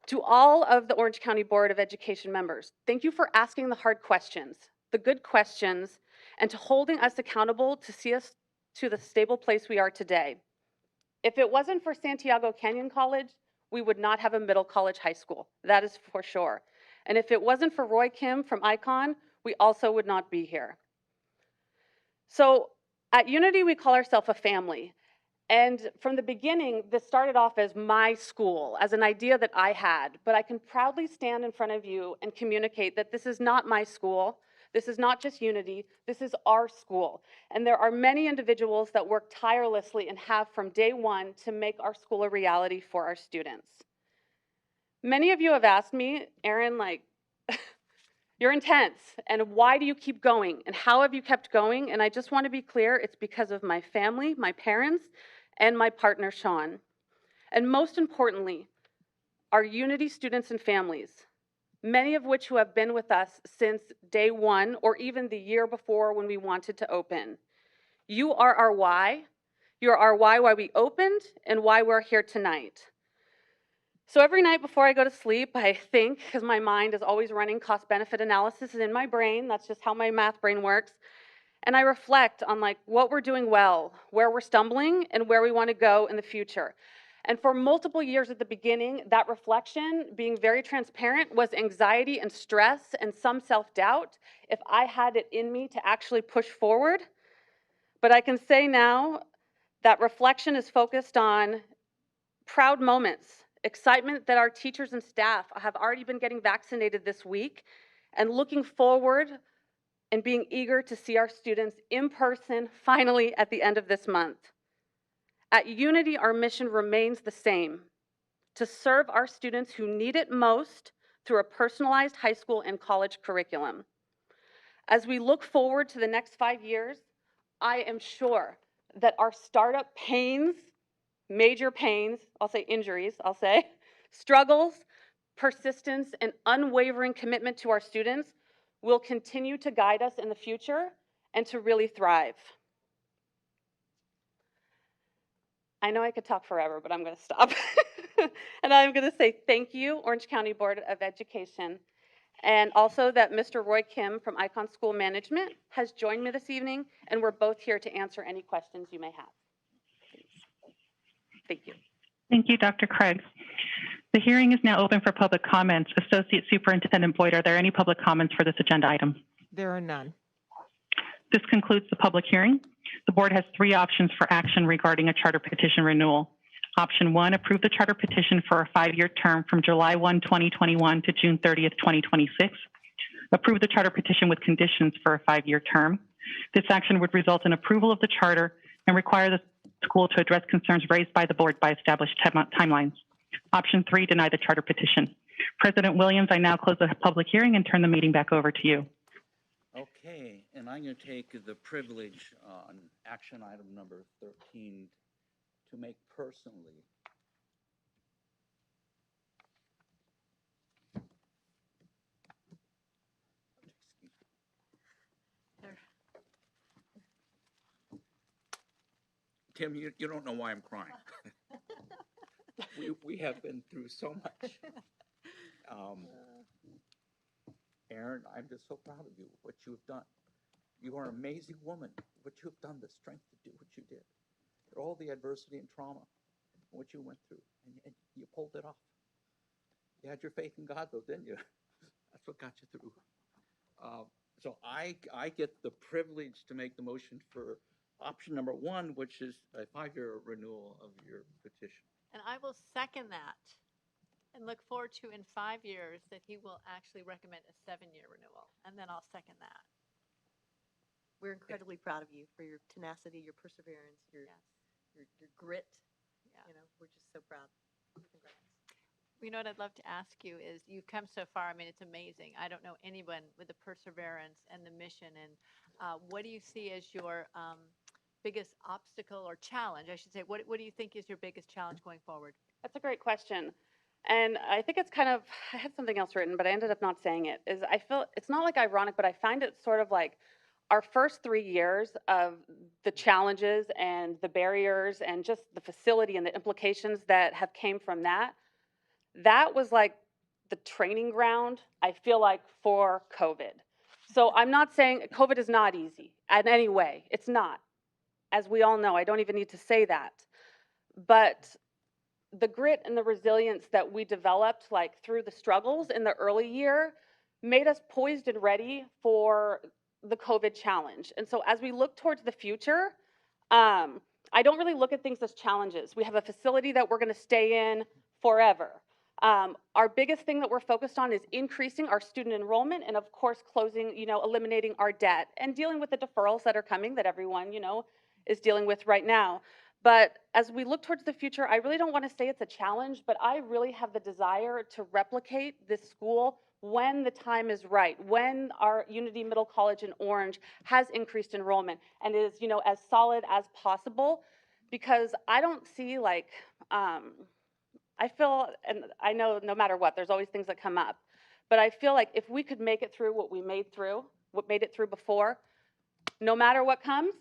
To all of the Orange County Board of Education members, thank you for asking the hard questions, the good questions, and to holding us accountable to see us to the stable place we are today. If it wasn't for Santiago Canyon College, we would not have a middle college high school. That is for sure. And if it wasn't for Roy Kim from Icon, we also would not be here. So at Unity, we call ourselves a family. And from the beginning, this started off as my school, as an idea that I had. But I can proudly stand in front of you and communicate that this is not my school. This is not just Unity. This is our school. And there are many individuals that work tirelessly and have from day one to make our school a reality for our students. Many of you have asked me, Erin, like, you're intense, and why do you keep going? And how have you kept going? And I just want to be clear, it's because of my family, my parents, and my partner, Sean. And most importantly, our Unity students and families, many of which who have been with us since day one or even the year before when we wanted to open. You are our why. You're our why we opened and why we're here tonight. So every night before I go to sleep, I think, because my mind is always running cost-benefit analysis in my brain, that's just how my math brain works, and I reflect on like what we're doing well, where we're stumbling, and where we want to go in the future. And for multiple years at the beginning, that reflection, being very transparent, was anxiety and stress and some self-doubt if I had it in me to actually push forward. But I can say now that reflection is focused on proud moments, excitement that our teachers and staff have already been getting vaccinated this week, and looking forward and being eager to see our students in person finally at the end of this month. At Unity, our mission remains the same: to serve our students who need it most through a personalized high school and college curriculum. As we look forward to the next 5 years, I am sure that our startup pains, major pains, I'll say injuries, struggles, persistence, and unwavering commitment to our students will continue to guide us in the future and to really thrive. I know I could talk forever, but I'm going to stop. And I'm going to say thank you, Orange County Board of Education, and also that Mr. Roy Kim from Icon School Management has joined me this evening, and we're both here to answer any questions you may have. Thank you.
Thank you, Dr. Craig. The hearing is now open for public comments. Associate Superintendent Boyd, are there any public comments for this agenda item?
There are none.
This concludes the public hearing. The board has 3 options for action regarding a charter petition renewal. Option 1, approve the charter petition for a 5-year term from July 1, 2021 to June 30th, 2026. Approve the charter petition with conditions for a 5-year term. This action would result in approval of the charter and require the school to address concerns raised by the board by established timelines. Option 3, deny the charter petition. President Williams, I now close the public hearing and turn the meeting back over to you.
Okay, and I'm going to take the privilege on action item number 13 to make personally. Tim, you don't know why I'm crying. we have been through so much. Erin, I'm just so proud of you, what you have done. You are an amazing woman, what you have done, the strength to do what you did. All the adversity and trauma, what you went through, and you pulled it off. You had your faith in God, though, didn't you? That's what got you through. So I get the privilege to make the motion for option number 1, which is a 5-year renewal of your petition.
And I will second that and look forward to in 5 years that he will actually recommend a 7-year renewal. And then I'll second that.
We're incredibly proud of you for your tenacity, your perseverance, your grit.
Yeah.
You know, we're just so proud. Congrats.
You know what I'd love to ask you is, you've come so far. I mean, it's amazing. I don't know anyone with the perseverance and the mission. And what do you see as your biggest obstacle or challenge? I should say, what do you think is your biggest challenge going forward?
That's a great question. And I think it's kind of, I had something else written, but I ended up not saying it, is I feel, it's not like ironic, but I find it sort of like our first 3 years of the challenges and the barriers and just the facility and the implications that have came from that, that was like the training ground, I feel like, for COVID. So I'm not saying COVID is not easy in any way. It's not. As we all know, I don't even need to say that. But the grit and the resilience that we developed like through the struggles in the early year made us poised and ready for the COVID challenge. And so as we look towards the future, I don't really look at things as challenges. We have a facility that we're going to stay in forever. Our biggest thing that we're focused on is increasing our student enrollment and of course closing, eliminating our debt and dealing with the deferrals that are coming that everyone, is dealing with right now. But as we look towards the future, I really don't want to say it's a challenge, but I really have the desire to replicate this school when the time is right, when our Unity Middle College in Orange has increased enrollment and is, as solid as possible, because I don't see I feel, and I know no matter what, there's always things that come up, but I feel like if we could make it through what made it through before, no matter what comes,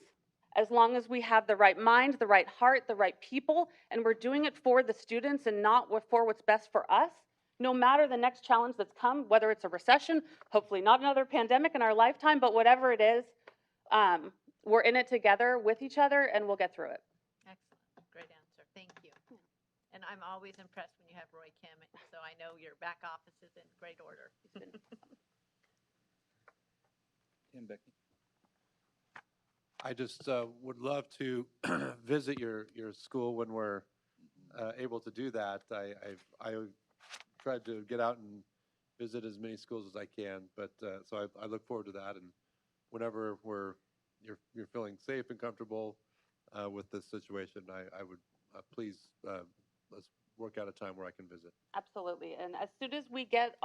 as long as we have the right mind, the right heart, the right people, and we're doing it for the students and not for what's best for us, no matter the next challenge that's come, whether it's a recession, hopefully not another pandemic in our lifetime, but whatever it is, we're in it together with each other and we'll get through it.
Excellent, great answer, thank you. And I'm always impressed when you have Roy Kim, so I know your back office is in great order.
Tim, Becky?
I just would love to visit your school when we're able to do that. I tried to get out and visit as many schools as I can, but so I look forward to that. And whenever you're feeling safe and comfortable with this situation, I would please let's work out a time where I can visit.
Absolutely. And as soon as we get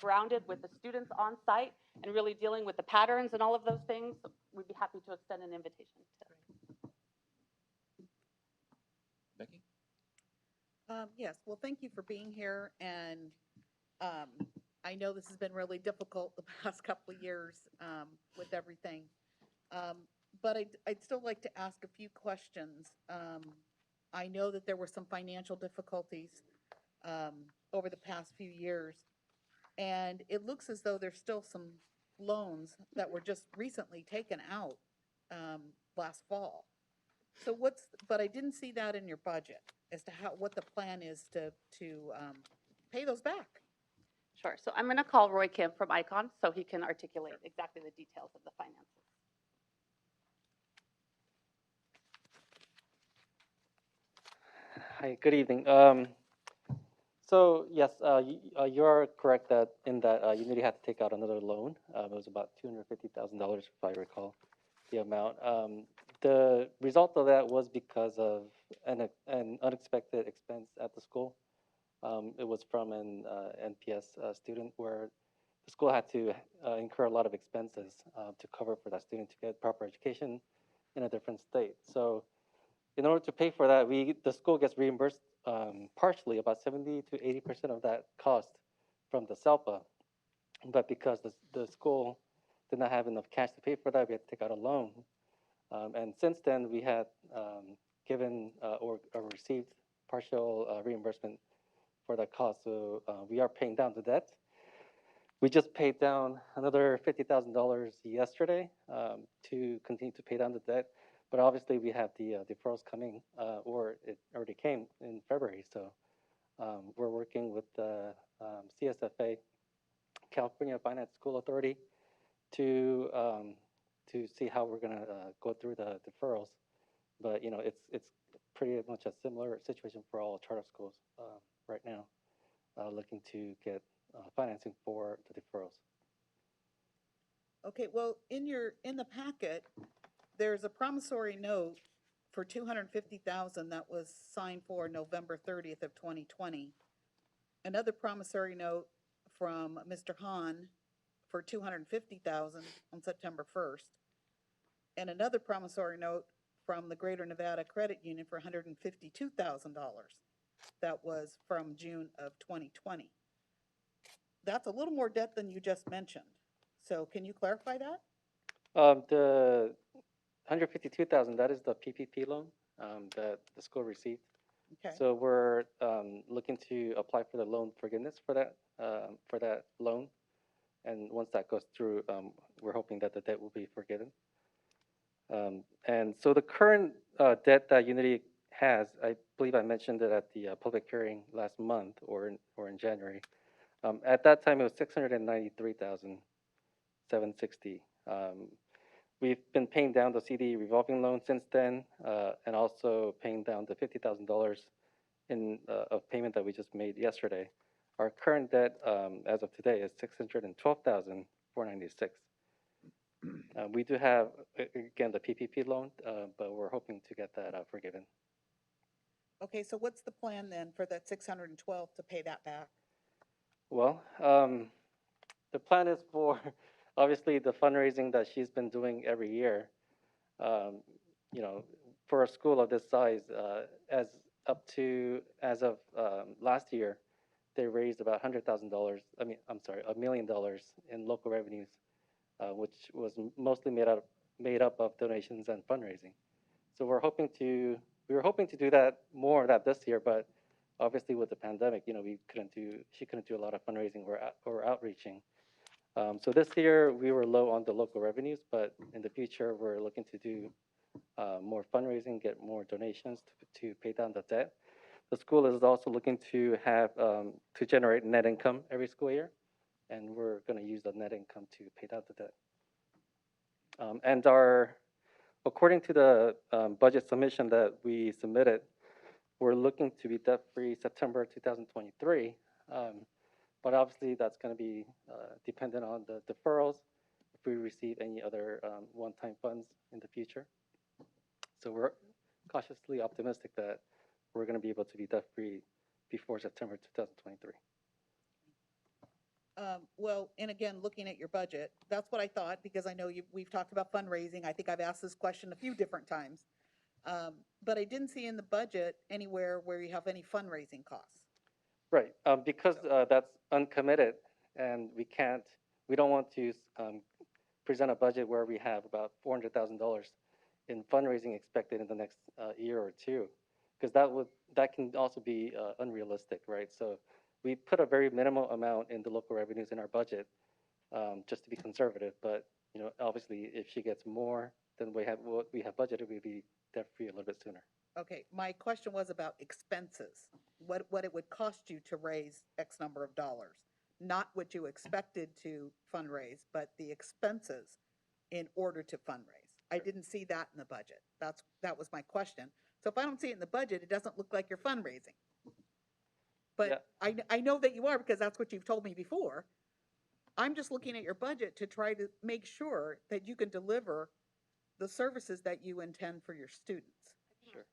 grounded with the students on site and really dealing with the patterns and all of those things, we'd be happy to extend an invitation.
Becky?
Yes, well, thank you for being here, and I know this has been really difficult the past couple of years with everything, but I'd still like to ask a few questions. I know that there were some financial difficulties over the past few years, and it looks as though there's still some loans that were just recently taken out last fall. So but I didn't see that in your budget as to what the plan is to pay those back.
Sure. So I'm going to call Roy Kim from ICON so he can articulate exactly the details of the finances.
Hi, good evening. So yes, you are correct that Unity had to take out another loan. It was about $250,000, if I recall the amount. The result of that was because of an unexpected expense at the school. It was from an NPS student where the school had to incur a lot of expenses to cover for that student to get proper education in a different state. So in order to pay for that, the school gets reimbursed partially, about 70 to 80% of that cost from the SELPA. But because the school did not have enough cash to pay for that, we had to take out a loan. And since then, we had given or received partial reimbursement for that cost. So we are paying down the debt. We just paid down another $50,000 yesterday to continue to pay down the debt. But obviously, we have the deferrals coming, or it already came in February. So we're working with the CSFA, California Finance School Authority, to see how we're going to go through the deferrals. But it's pretty much a similar situation for all charter schools right now, looking to get financing for the deferrals.
Okay, well, in the packet, there's a promissory note for $250,000 that was signed for November 30th of 2020. Another promissory note from Mr. Hahn for $250,000 on September 1st. And another promissory note from the Greater Nevada Credit Union for $152,000. That was from June of 2020. That's a little more debt than you just mentioned. So can you clarify that?
The $152,000, that is the PPP loan that the school received.
Okay.
So we're looking to apply for the loan forgiveness for that loan. And once that goes through, we're hoping that the debt will be forgiven. And so the current debt that Unity has, I believe I mentioned it at the public hearing last month or in January. At that time, it was 693,760. We've been paying down the CD revolving loan since then, and also paying down the $50,000 of payment that we just made yesterday. Our current debt, as of today, is 612,496. We do have, again, the PPP loan, but we're hoping to get that forgiven.
Okay, so what's the plan then for that 612 to pay that back?
Well, the plan is for, obviously, the fundraising that she's been doing every year. You know, for a school of this size, as of last year, they raised about $100,000. I'm sorry, $1 million in local revenues, which was mostly made up of donations and fundraising. So we were hoping to do that more of that this year, but obviously with the pandemic, you know, she couldn't do a lot of fundraising or outreaching. So this year we were low on the local revenues, but in the future we're looking to do more fundraising, get more donations to pay down the debt. The school is also looking to have to generate net income every school year, and we're going to use the net income to pay down the debt. And according to the budget submission that we submitted, we're looking to be debt-free September 2023. But obviously, that's going to be dependent on the deferrals, if we receive any other one-time funds in the future. So we're cautiously optimistic that we're going to be able to be debt-free before September 2023.
Well, and again, looking at your budget, that's what I thought, because I know we've talked about fundraising. I think I've asked this question a few different times. But I didn't see in the budget anywhere where you have any fundraising costs.
Right, because that's uncommitted, and we don't want to present a budget where we have about $400,000 in fundraising expected in the next year or two, because that can also be unrealistic, right? So we put a very minimal amount in the local revenues in our budget, just to be conservative. But you know, obviously, if she gets more than what we have budgeted, we'll be debt-free a little bit sooner.
Okay, my question was about expenses, what it would cost you to raise X number of dollars, not what you expected to fundraise, but the expenses in order to fundraise. I didn't see that in the budget. That was my question. So if I don't see it in the budget, it doesn't look like you're fundraising. But yeah. I know that you are, because that's what you've told me before. I'm just looking at your budget to try to make sure that you can deliver the services that you intend for your students.
Sure.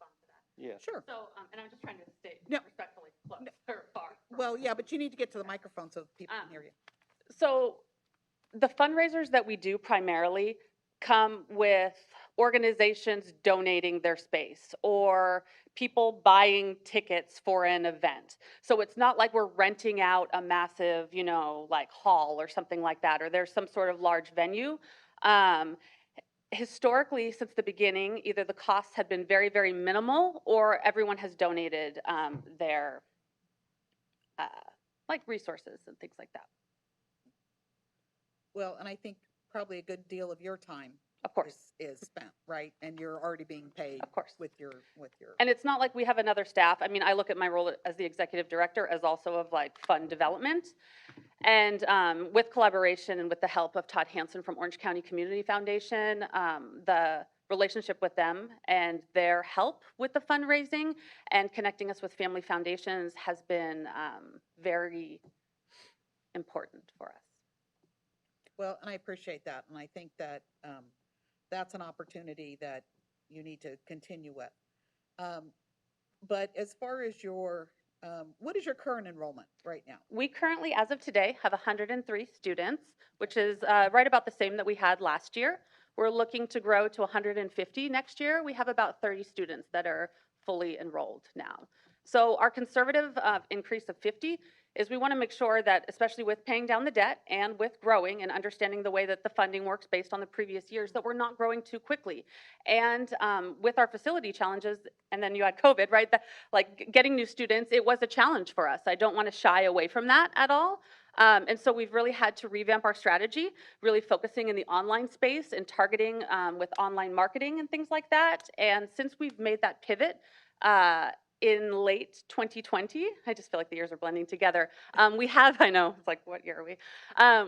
Yeah.
Sure.
So, and I'm just trying to stay
No.
respectfully close or far.
Well, yeah, but you need to get to the microphone so people can hear you.
So the fundraisers that we do primarily come with organizations donating their space or people buying tickets for an event. So it's not like we're renting out a massive, you know, like hall or something like that, or there's some sort of large venue. Historically, since the beginning, either the costs had been very, very minimal, or everyone has donated their like resources and things like that.
Well, and I think probably a good deal of your time,
of course,
is spent, right? And you're already being paid,
of course,
with your.
And it's not like we have another staff. I mean, I look at my role as the executive director as also of like fund development, and with collaboration and with the help of Todd Hansen from Orange County Community Foundation, the relationship with them and their help with the fundraising and connecting us with family foundations has been very important for us.
Well, and I appreciate that, and I think that that's an opportunity that you need to continue with. But as far as your, what is your current enrollment right now?
We currently, as of today, have 103 students, which is right about the same that we had last year. We're looking to grow to 150 next year. We have about 30 students that are fully enrolled now. So our conservative increase of 50 is we want to make sure that, especially with paying down the debt and with growing and understanding the way that the funding works based on the previous years, that we're not growing too quickly. And with our facility challenges, and then you had COVID, right? Like getting new students, it was a challenge for us. I don't want to shy away from that at all. And so we've really had to revamp our strategy, really focusing in the online space and targeting with online marketing and things like that. And since we've made that pivot, in late 2020. I just feel like the years are blending together. We have, I know, it's like, what year are we?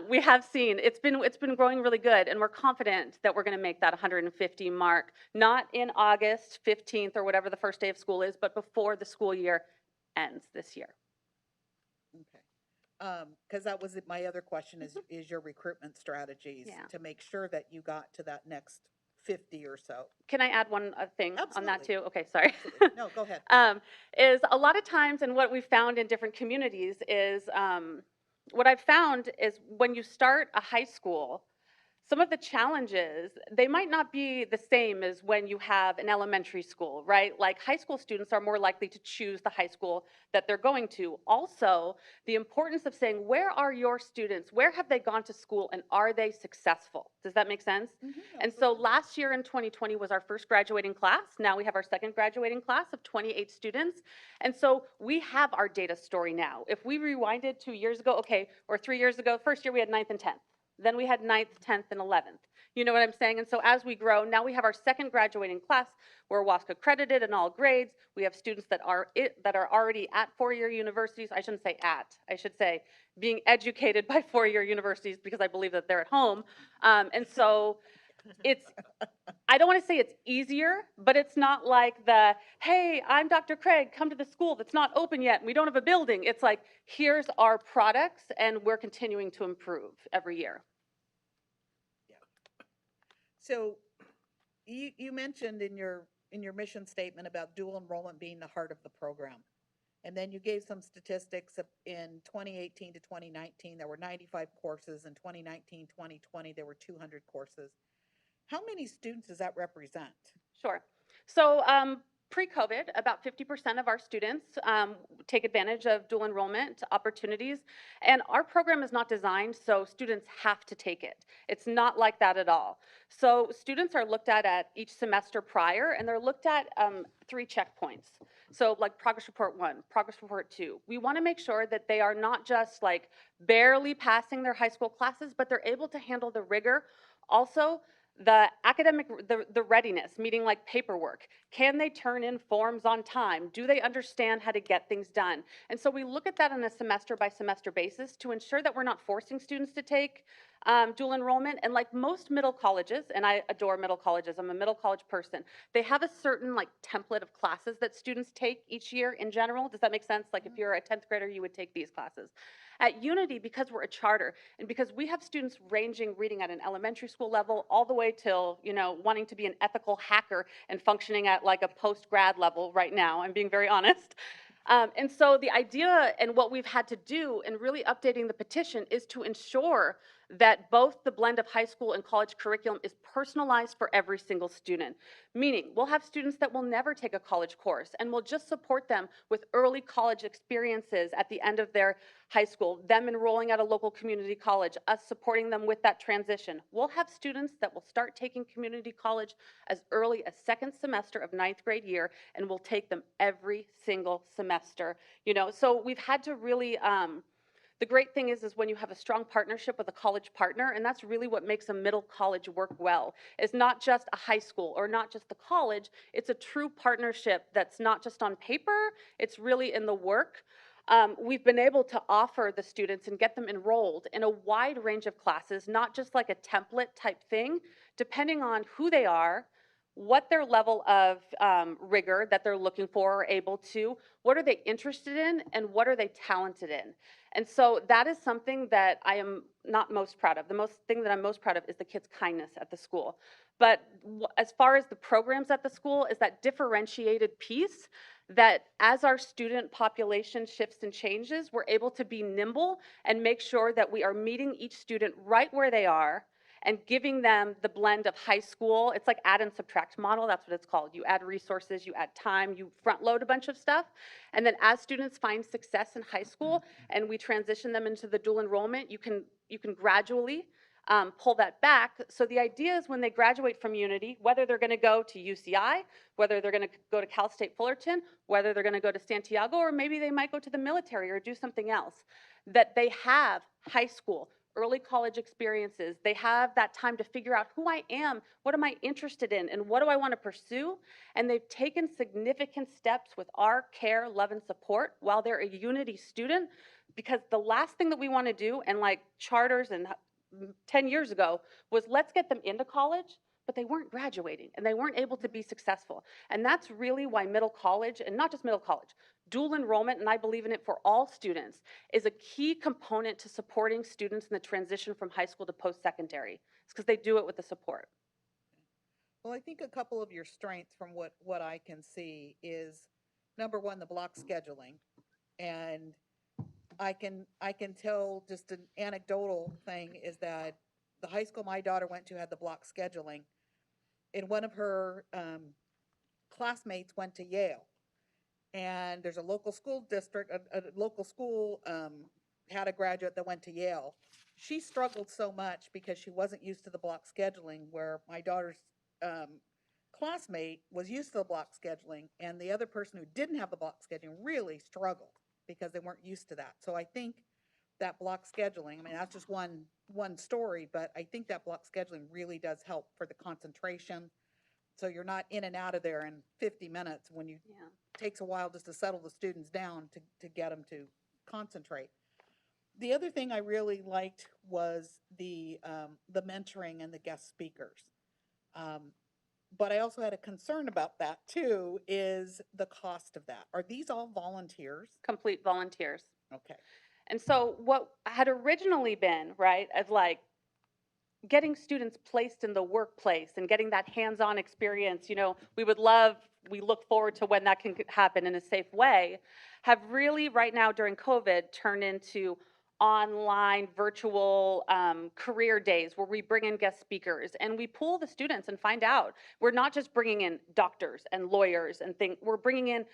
We have seen, it's been growing really good, and we're confident that we're gonna make that 150 mark, not in August 15th or whatever the first day of school is, but before the school year ends this year.
Because that was my other question is your recruitment strategies
Yeah.
to make sure that you got to that next 50 or so.
Can I add one thing on that too? Okay, sorry.
No, go ahead.
Is a lot of times, and what we've found in different communities is, what I've found is when you start a high school, some of the challenges, they might not be the same as when you have an elementary school, right? Like high school students are more likely to choose the high school that they're going to. Also, the importance of saying, where are your students? Where have they gone to school and are they successful? Does that make sense? And so last year in 2020 was our first graduating class. Now we have our second graduating class of 28 students. And so we have our data story now. If we rewinded 2 years ago, okay, or 3 years ago, first year we had 9th and 10th. Then we had 9th, 10th, and 11th. You know what I'm saying? And so as we grow, now we have our second graduating class. We're WASC accredited in all grades. We have students that are already at four-year universities. I shouldn't say at, I should say being educated by four-year universities because I believe that they're at home. And so it's, I don't want to say it's easier, but it's not like the, hey, I'm Dr. Craig, come to the school that's not open yet and we don't have a building. It's like, here's our products and we're continuing to improve every year.
So you mentioned in your mission statement about dual enrollment being the heart of the program. And then you gave some statistics in 2018 to 2019, there were 95 courses. In 2019, 2020, there were 200 courses. How many students does that represent?
Sure. So pre-COVID, about 50% of our students take advantage of dual enrollment opportunities. And our program is not designed so students have to take it. It's not like that at all. So students are looked at each semester prior, and they're looked at 3 checkpoints. So like progress report 1, progress report 2. We want to make sure that they are not just like barely passing their high school classes, but they're able to handle the rigor. Also, the academic, the readiness, meaning like paperwork. Can they turn in forms on time? Do they understand how to get things done? And so we look at that on a semester by semester basis to ensure that we're not forcing students to take dual enrollment. And like most middle colleges, and I adore middle colleges, I'm a middle college person, they have a certain like template of classes that students take each year in general. Does that make sense? Like if you're a 10th grader, you would take these classes. At Unity, because we're a charter, and because we have students ranging reading at an elementary school level all the way till, you know, wanting to be an ethical hacker and functioning at like a post-grad level right now, I'm being very honest. And so the idea and what we've had to do in really updating the petition is to ensure that both the blend of high school and college curriculum is personalized for every single student. Meaning, we'll have students that will never take a college course, and we'll just support them with early college experiences at the end of their high school, them enrolling at a local community college, us supporting them with that transition. We'll have students that will start taking community college as early as second semester of 9th grade year, and we'll take them every single semester. You know, so we've had to really, the great thing is when you have a strong partnership with a college partner, and that's really what makes a middle college work well, is not just a high school or not just the college, it's a true partnership that's not just on paper, it's really in the work. We've been able to offer the students and get them enrolled in a wide range of classes, not just like a template type thing, depending on who they are, what their level of rigor that they're looking for or able to, what are they interested in, and what are they talented in. And so that is something that I am not most proud of. The thing that I'm most proud of is the kids' kindness at the school. But as far as the programs at the school, is that differentiated piece that as our student population shifts and changes, we're able to be nimble and make sure that we are meeting each student right where they are and giving them the blend of high school. It's like add and subtract model, that's what it's called. You add resources, you add time, you front load a bunch of stuff. And then as students find success in high school and we transition them into the dual enrollment, you can gradually pull that back. So the idea is when they graduate from Unity, whether they're gonna go to UCI, whether they're gonna go to Cal State Fullerton, whether they're gonna go to Santiago, or maybe they might go to the military or do something else, that they have high school early college experiences. They have that time to figure out who I am, what am I interested in, and what do I want to pursue. And they've taken significant steps with our care, love, and support while they're a Unity student, because the last thing that we want to do, and like charters and 10 years ago, was let's get them into college, but they weren't graduating and they weren't able to be successful. And that's really why middle college, and not just middle college, dual enrollment, and I believe in it for all students, is a key component to supporting students in the transition from high school to post-secondary. It's because they do it with the support.
Well, I think a couple of your strengths from what I can see is, number one, the block scheduling. And I can tell just an anecdotal thing is that the high school my daughter went to had the block scheduling, and one of her classmates went to Yale. And there's a local school district, a local school had a graduate that went to Yale. She struggled so much because she wasn't used to the block scheduling, where my daughter's classmate was used to the block scheduling, and the other person who didn't have the block scheduling really struggled because they weren't used to that. So I think that block scheduling, I mean, that's just one story, but I think that block scheduling really does help for the concentration. So you're not in and out of there in 50 minutes when you, takes a while just to settle the students down to get them to concentrate. The other thing I really liked was the mentoring and the guest speakers. But I also had a concern about that too, is the cost of that. Are these all volunteers?
Complete volunteers.
Okay.
And so what had originally been, right, of like getting students placed in the workplace and getting that hands-on experience, you know, we look forward to when that can happen in a safe way, have really right now during COVID turned into online virtual career days where we bring in guest speakers and we pool the students and find out. We're not just bringing in doctors and lawyers and things, we're bringing in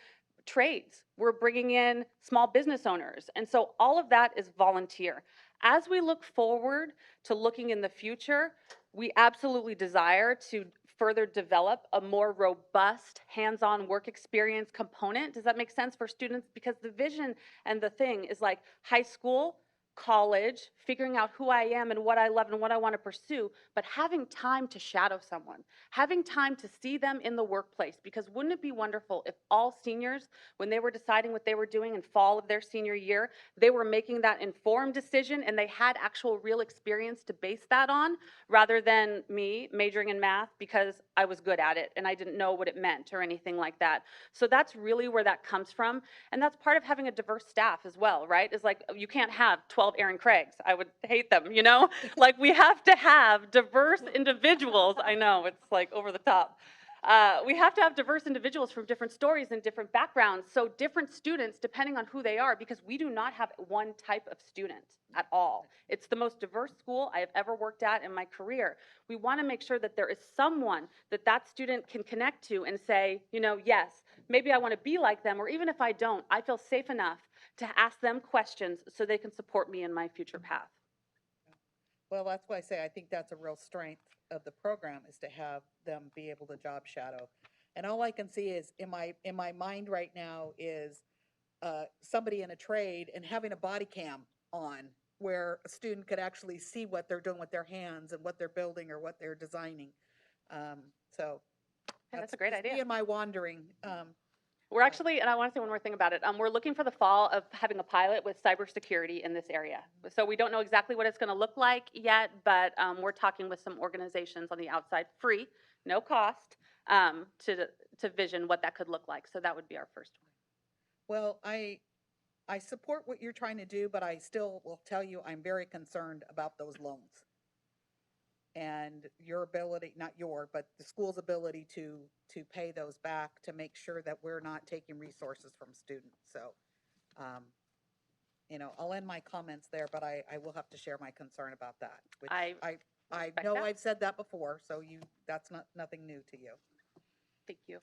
trades, we're bringing in small business owners. And so all of that is volunteer. As we look forward to looking in the future, we absolutely desire to further develop a more robust hands-on work experience component. Does that make sense for students? Because the vision and the thing is like high school, college, figuring out who I am and what I love and what I want to pursue, but having time to shadow someone, having time to see them in the workplace, because wouldn't it be wonderful if all seniors, when they were deciding what they were doing in fall of their senior year, they were making that informed decision and they had actual real experience to base that on, rather than me majoring in math because I was good at it and I didn't know what it meant or anything like that. So that's really where that comes from. And that's part of having a diverse staff as well, right? Is like, you can't have 12 Aaron Craigs. I would hate them, you know? Like, we have to have diverse individuals. I know, it's like over the top. We have to have diverse individuals from different stories and different backgrounds, so different students, depending on who they are, because we do not have one type of student at all. It's the most diverse school I have ever worked at in my career. We want to make sure that there is someone that that student can connect to and say, you know, yes, maybe I want to be like them, or even if I don't, I feel safe enough to ask them questions so they can support me in my future path.
Well, that's why I say I think that's a real strength of the program, is to have them be able to job shadow. And all I can see is in my mind right now is somebody in a trade and having a body cam on where a student could actually see what they're doing with their hands and what they're building or what they're designing. So
Yeah, that's a great idea.
Me and my wandering.
We're actually, and I want to say one more thing about it. We're looking for the fall of having a pilot with cybersecurity in this area. So we don't know exactly what it's going to look like yet, but we're talking with some organizations on the outside, free, no cost, to vision what that could look like. So that would be our first one.
Well, I support what you're trying to do, but I still will tell you I'm very concerned about those loans. And your ability, not your, but the school's ability to pay those back, to make sure that we're not taking resources from students. So, you know, I'll end my comments there, but I will have to share my concern about that. Which I know I've said that before, so that's nothing new to you.
Thank you.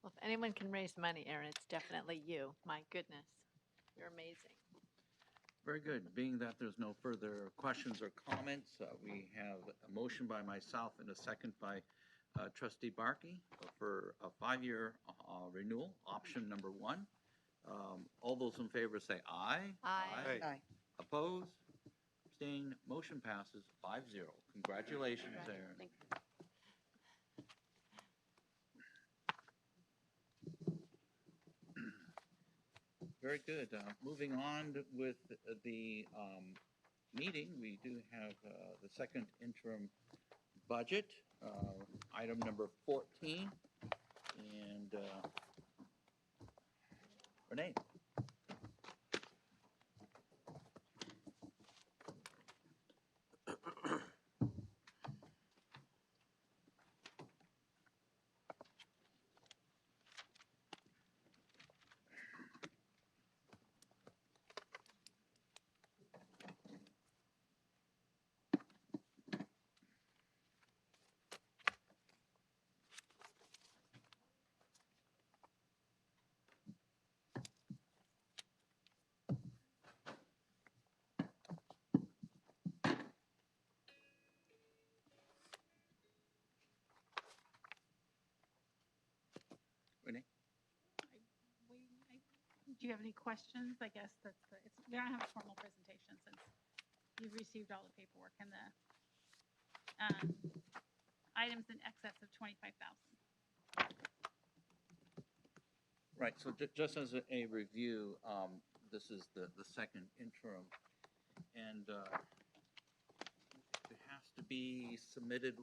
Well, if anyone can raise money, Erin, it's definitely you. My goodness, you're amazing.
Very good. Being that there's no further questions or comments, we have a motion by myself and a second by Trustee Barkey for a 5-year renewal, option number 1. All those in favor say aye.
Aye.
Aye.
Opposed? abstained, motion passes 5-0. Congratulations, Aaron.
Thank you.
Very good. Moving on with the meeting, we do have the second interim budget, item number 14. And Renee. Renee?
Do you have any questions? I guess we don't have a formal presentation since you've received all the paperwork and the items in excess of 25,000.
Right, so just as a review, this is the second interim, and it has to be submitted,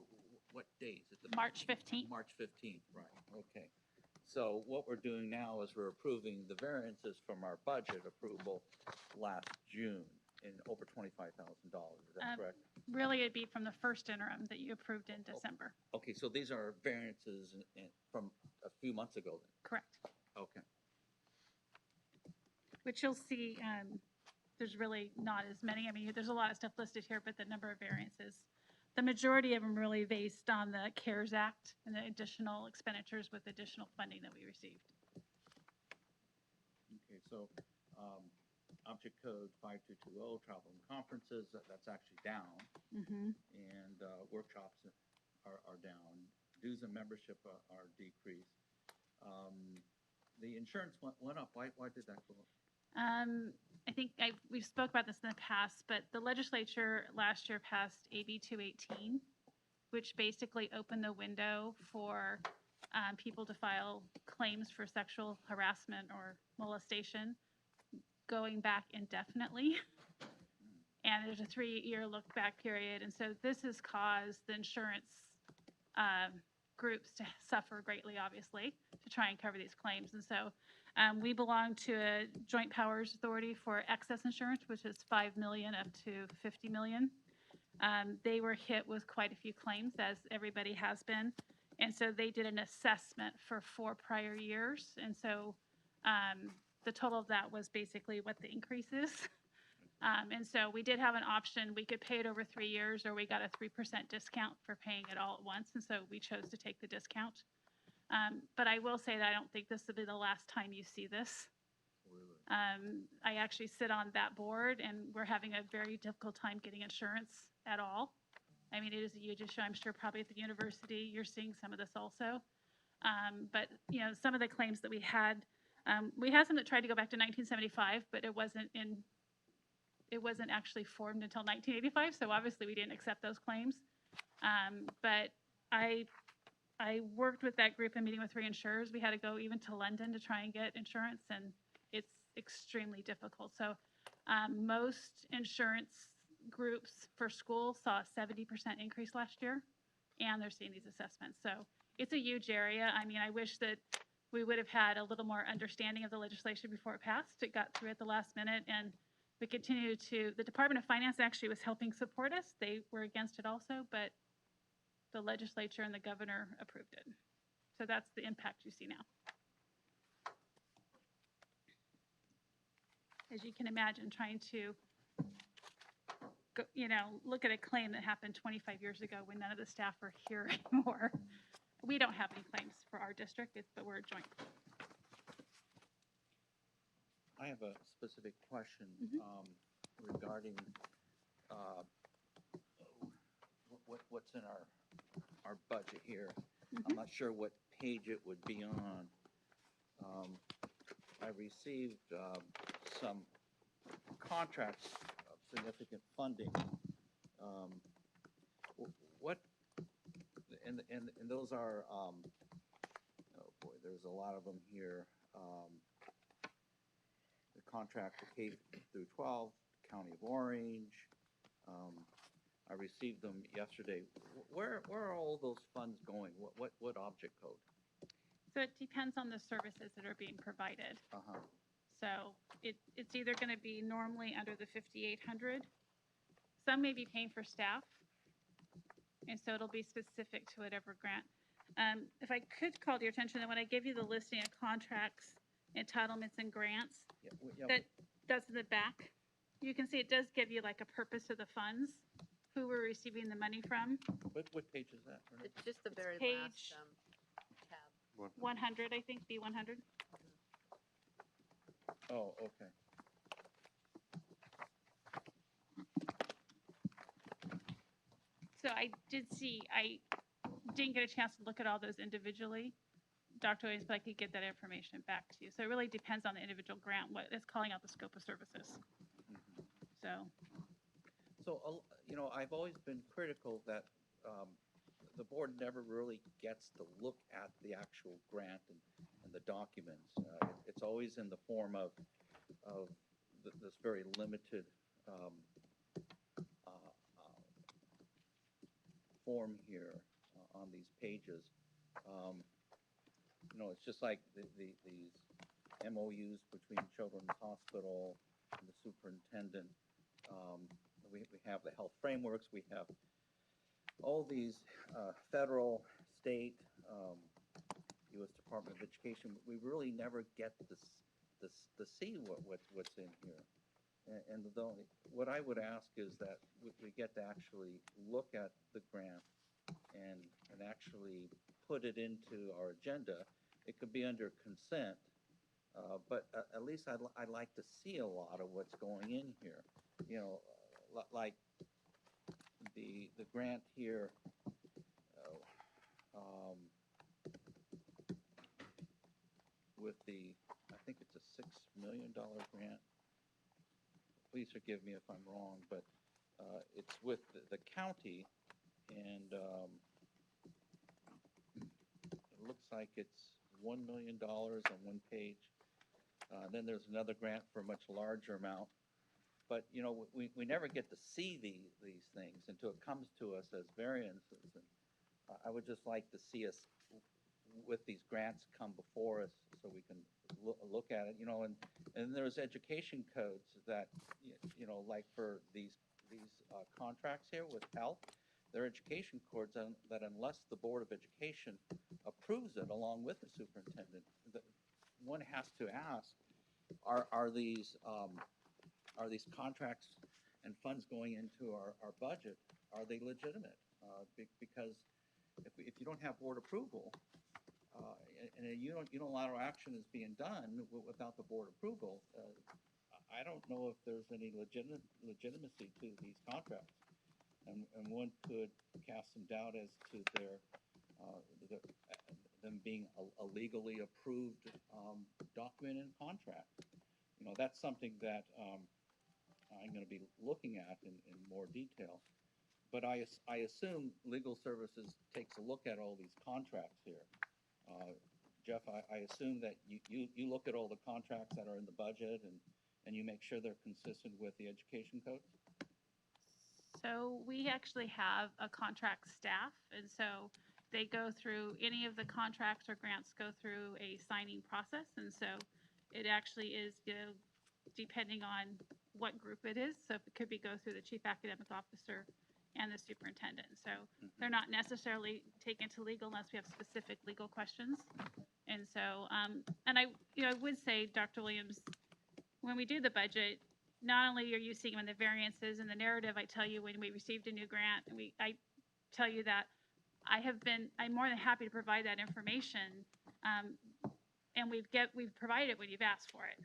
what date? Is it
March 15th.
March 15th, right, okay. So what we're doing now is we're approving the variances from our budget approval last June in over $25,000, is that correct?
Really, it'd be from the first interim that you approved in December.
Okay, so these are variances from a few months ago then?
Correct.
Okay.
Which you'll see, there's really not as many. I mean, there's a lot of stuff listed here, but the number of variances, the majority of them really based on the CARES Act and the additional expenditures with additional funding that we received.
Okay, so object code 5220, travel and conferences, that's actually down.
Mm-hmm.
And workshops are down. Dues and membership are decreased. The insurance went up. Why did that go up?
I think we've spoke about this in the past, but the legislature last year passed AB 218, which basically opened the window for people to file claims for sexual harassment or molestation going back indefinitely. And there's a 3-year look back period. And so this has caused the insurance groups to suffer greatly, obviously, to try and cover these claims. And so we belong to a joint powers authority for excess insurance, which is $5 million up to $50 million. They were hit with quite a few claims, as everybody has been. And so they did an assessment for 4 prior years. And so the total of that was basically what the increase is. And so we did have an option. We could pay it over 3 years, or we got a 3% discount for paying it all at once. And so we chose to take the discount. But I will say that I don't think this will be the last time you see this. I actually sit on that board, and we're having a very difficult time getting insurance at all. I mean, it is a huge issue. I'm sure probably at the university, you're seeing some of this also. But, you know, some of the claims that we had some that tried to go back to 1975, but it wasn't actually formed until 1985. So obviously we didn't accept those claims. But I worked with that group in meeting with reinsurers. We had to go even to London to try and get insurance, and it's extremely difficult. So most insurance groups for schools saw a 70% increase last year, and they're seeing these assessments. So it's a huge area. I mean, I wish that we would have had a little more understanding of the legislation before it passed. It got through at the last minute, and we continue to, the Department of Finance actually was helping support us. They were against it also, but the legislature and the governor approved it. So that's the impact you see now. As you can imagine, trying to go, look at a claim that happened 25 years ago when none of the staff are here anymore. We don't have any claims for our district, but we're a joint.
I have a specific question regarding what's in our budget here. I'm not sure what page it would be on. I received some contracts significant funding. What, and those are, oh boy, there's a lot of them here. The contract for K through 12, County of Orange. I received them yesterday. Where are all those funds going? What object code?
So it depends on the services that are being provided.
Uh-huh.
So it's either going to be normally under the 5,800. Some may be paying for staff. And so it'll be specific to whatever grant. If I could call to your attention that when I gave you the listing of contracts, entitlements, and grants, that's in the back. You can see it does give you like a purpose of the funds, who we're receiving the money from.
What page is that?
It's just the very
Page
last tab.
100, I think, B100.
Oh, okay.
So I didn't get a chance to look at all those individually. Dr. Williams, but I could get that information back to you. So it really depends on the individual grant, what it's calling out the scope of services.
So, you know, I've always been critical that the board never really gets to look at the actual grant and the documents. It's always in the form of this very limited form here on these pages. You know, it's just like these MOUs between Children's Hospital and the superintendent. We have the health frameworks, we have all these federal, state, U.S. Department of Education. We really never get to see what's in here. And what I would ask is that we get to actually look at the grant and actually put it into our agenda. It could be under consent, but at least I'd like to see a lot of what's going in here. You know, like the grant here, with I think it's a $6 million grant. Please forgive me if I'm wrong, but it's with the county, and it looks like it's $1 million on one page. Then there's another grant for a much larger amount. But, you know, we never get to see these things until it comes to us as variances. And I would just like to see us with these grants come before us so we can look at it, you know, and there's education codes that, you know, like for these contracts here with health, there are education codes that unless the Board of Education approves it along with the superintendent, one has to ask, are these contracts and funds going into our budget, are they legitimate? Because if you don't have board approval, and unilateral action is being done without the board approval, I don't know if there's any legitimacy to these contracts. And one could cast some doubt as to them being a legally approved document and contract. You know, that's something that I'm going to be looking at in more detail. But I assume legal services takes a look at all these contracts here. Jeff, I assume that you look at all the contracts that are in the budget and you make sure they're consistent with the education code?
So we actually have a contract staff, and so they go through any of the contracts or grants go through a signing process, and so it actually is, you know, depending on what group it is. So if it could go through the chief academic officer and the superintendent. So they're not necessarily taken to legal unless we have specific legal questions. And so, and I would say, Dr. Williams, when we do the budget, not only are you seeing when the variances and the narrative, I tell you when we received a new grant, and I tell you that I'm more than happy to provide that information, and we've provided it when you've asked for it.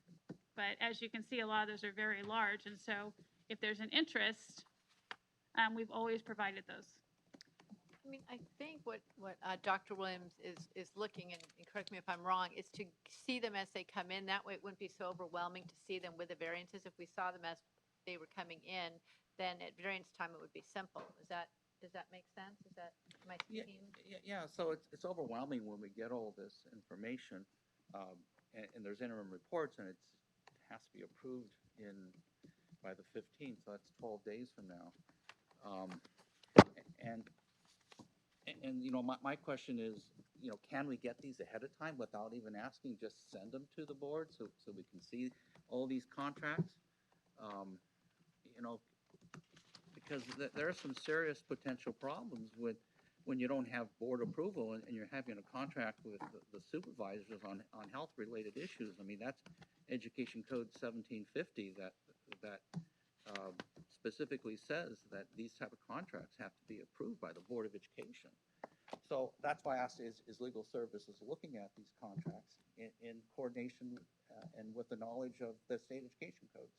But as you can see, a lot of those are very large, and so if there's an interest, we've always provided those.
I mean, I think what Dr. Williams is looking, and correct me if I'm wrong, is to see them as they come in. That way it wouldn't be so overwhelming to see them with the variances. If we saw them as they were coming in, then at variance time, it would be simple. Does that make sense? Am I
Yeah,
speaking?
yeah, so it's overwhelming when we get all this information, and there's interim reports, and it has to be approved by the 15th, so that's 12 days from now. And, my question is, can we get these ahead of time without even asking, just send them to the board so we can see all these contracts? Because there are some serious potential problems when you don't have board approval and you're having a contract with the supervisors on health-related issues. I mean, that's Education Code 1750 that specifically says that these type of contracts have to be approved by the Board of Education. So that's why I asked, is legal services looking at these contracts in coordination and with the knowledge of the state education codes?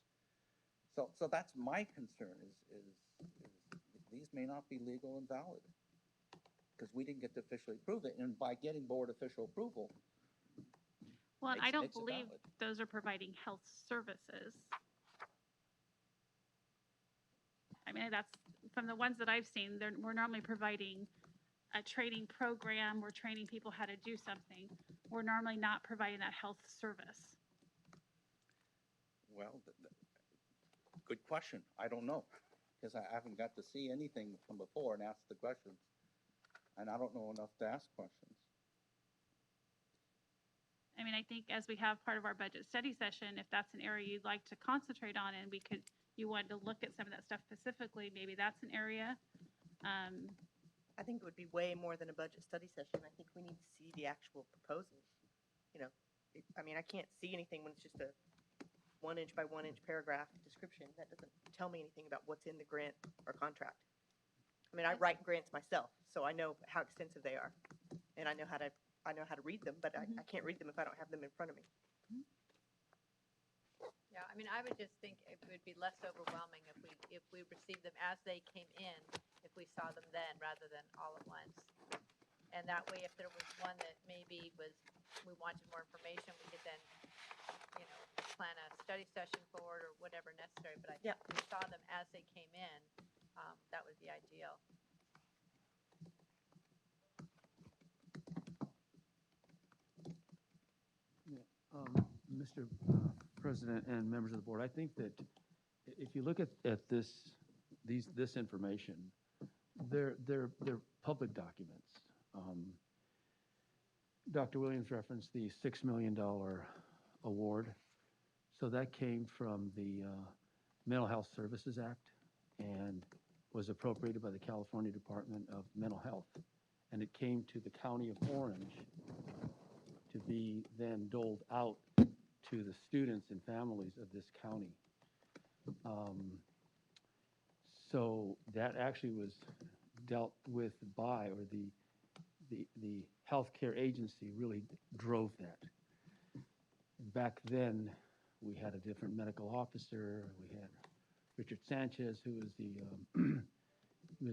So that's my concern is these may not be legal and valid because we didn't get to officially approve it. And by getting board official approval,
Well, and I don't
makes it
believe
valid.
those are providing health services. I mean, that's, from the ones that I've seen, we're normally providing a training program, we're training people how to do something. We're normally not providing that health service.
Well, good question. I don't know because I haven't got to see anything from before and ask the questions. And I don't know enough to ask questions.
I mean, I think as we have part of our budget study session, if that's an area you'd like to concentrate on and you wanted to look at some of that stuff specifically, maybe that's an area.
I think it would be way more than a budget study session. I think we need to see the actual proposals. I mean, I can't see anything when it's just a 1 inch by 1 inch paragraph description. That doesn't tell me anything about what's in the grant or contract. I mean, I write grants myself, so I know how extensive they are, and I know how to read them, but I can't read them if I don't have them in front of me.
Yeah, I mean, I would just think it would be less overwhelming if we received them as they came in, if we saw them then rather than all at once. And that way, if there was one that maybe we wanted more information, we could then, plan a study session for it or whatever necessary. But I think if we saw them as they came in, that would be ideal.
Mr. President and members of the board, I think that if you look at this information, they're public documents. Dr. Williams referenced the $6 million award. So that came from the Mental Health Services Act and was appropriated by the California Department of Mental Health. And it came to the County of Orange to be then doled out to the students and families of this county. So that actually was dealt with by, or the healthcare agency really drove that. Back then, we had a different medical officer. We had Richard Sanchez, who was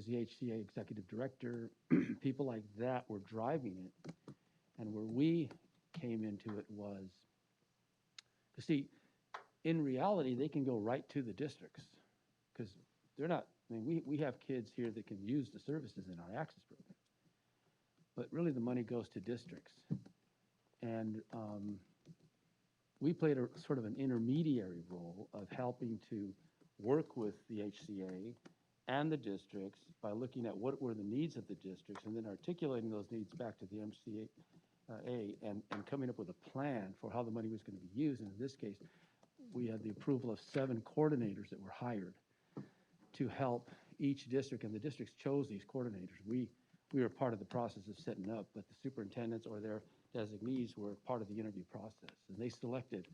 the HCA executive director. People like that were driving it. And where we came into it was, you see, in reality, they can go right to the districts because they're not, I mean, we have kids here that can use the services in our Access program. But really the money goes to districts. And we played a sort of an intermediary role of helping to work with the HCA and the districts by looking at what were the needs of the districts and then articulating those needs back to the MCA and coming up with a plan for how the money was going to be used. And in this case, we had the approval of 7 coordinators that were hired to help each district, and the districts chose these coordinators. We were part of the process of setting up, but the superintendents or their designees were part of the interview process. And they selected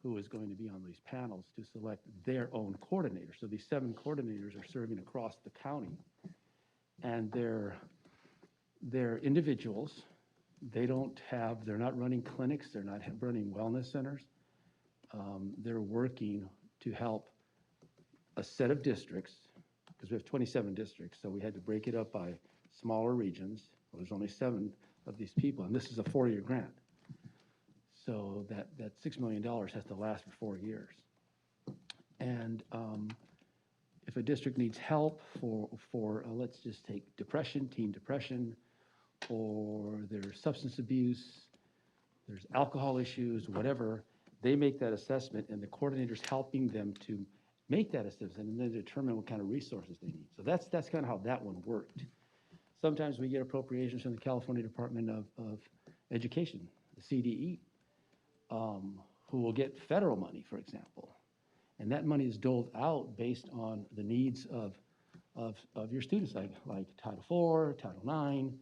who was going to be on these panels to select their own coordinator. So these 7 coordinators are serving across the county. And they're individuals. They're not running clinics. They're not running wellness centers. They're working to help a set of districts, because we have 27 districts, so we had to break it up by smaller regions. Well, there's only 7 of these people, and this is a 4-year grant. So that $6 million has to last for 4 years. And if a district needs help for let's just take depression, teen depression, or there's substance abuse, there's alcohol issues, whatever, they make that assessment, and the coordinator's helping them to make that assessment and then determine what kind of resources they need. So that's kind of how that one worked. Sometimes we get appropriations from the California Department of Education, the CDE, who will get federal money, for example. And that money is doled out based on the needs of your students, like Title IV, Title IX,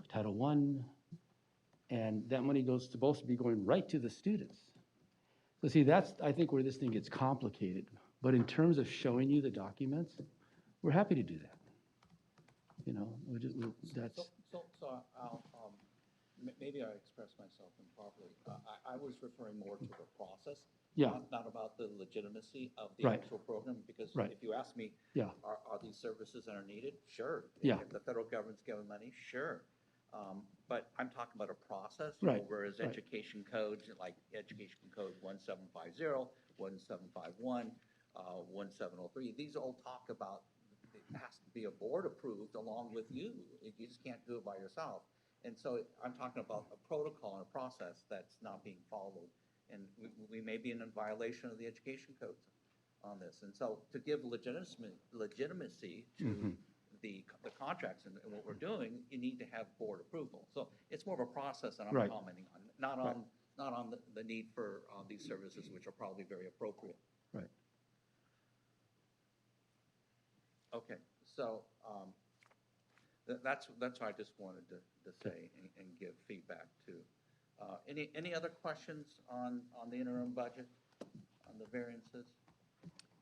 Title I. And that money goes supposed to be going right to the students. So see, that's, I think, where this thing gets complicated. But in terms of showing you the documents, we're happy to do that. You know, that's.
So maybe I expressed myself improperly. I was referring more to the process.
Yeah.
Not about the legitimacy of the
Right.
actual program, because
Right.
if you ask me,
Yeah.
are these services that are needed? Sure.
Yeah.
If the federal government's giving money, sure. But I'm talking about a process, you know,
Right.
whereas
Right.
education codes, like Education Code 1750, 1751, 1703, these all talk about, it has to be a board approved along with you. You just can't do it by yourself. And so I'm talking about a protocol and a process that's not being followed. And we may be in violation of the education codes on this. And so to give legitimacy to the contracts and what we're doing, you need to have board approval. So it's more of a process that I'm
Right.
commenting on, not on the need for these services, which are probably very appropriate.
Right.
Okay, so that's what I just wanted to say and give feedback to. Any other questions on the interim budget, on the variances,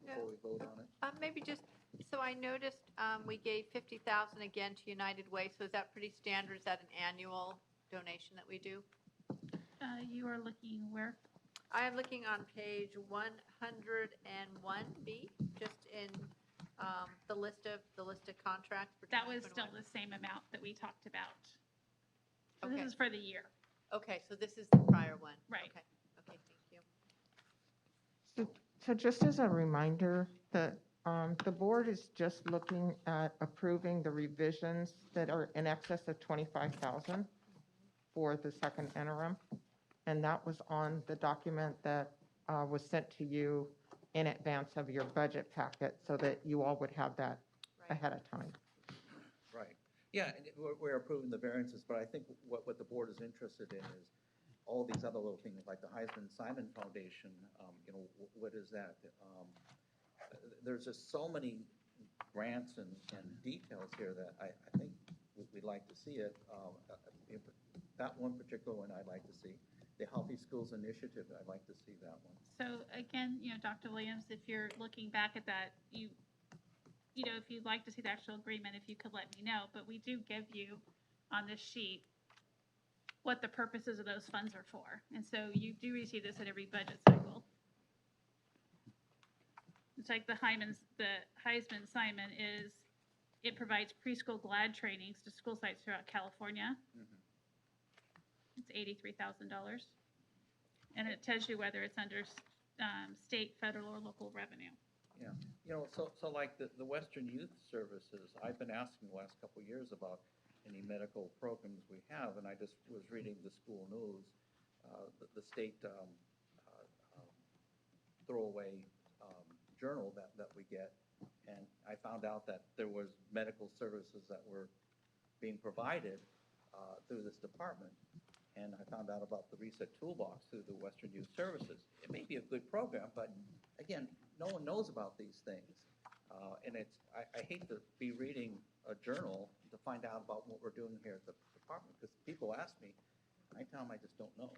before we vote on it?
Maybe just, so I noticed we gave 50,000 again to United Way, so is that pretty standard? Is that an annual donation that we do?
You are looking where?
I am looking on page 101B, just in the list of contracts. For
That was
2021.
still the same amount that we talked about. So
Okay.
this is for the year.
Okay, so this is the prior one.
Right.
Okay, okay, thank you.
So just as a reminder, that the board is just looking at approving the revisions that are in excess of 25,000 for the second interim. And that was on the document that was sent to you in advance of your budget packet, so that you all would have that ahead of time.
Right. Yeah, and we're approving the variances, but I think what the board is interested in is all these other little things, like the Heisman Simon Foundation, you know, what is that? There's just so many grants and details here that I think we'd like to see it. That one particular one I'd like to see. The Healthy Schools Initiative, I'd like to see that one.
So again, you know, Dr. Williams, if you're looking back at that, you know, if you'd like to see the actual agreement, if you could let me know, but we do give you on this sheet what the purposes of those funds are for. And so you do receive this at every budget cycle. It's like the Heisman Simon is, it provides preschool GLAD trainings to school sites throughout California. It's $83,000. And it tells you whether it's under state, federal, or local revenue.
Yeah, you know, so like the Western Youth Services, I've been asking the last couple of years about any medical programs we have, and I just was reading the school news, the state throwaway journal that we get, and I found out that there was medical services that were being provided through this department, and I found out about the Reset Toolbox through the Western Youth Services. It may be a good program, but again, no one knows about these things. And I hate to be reading a journal to find out about what we're doing here at the department, because people ask me, I tell them I just don't know.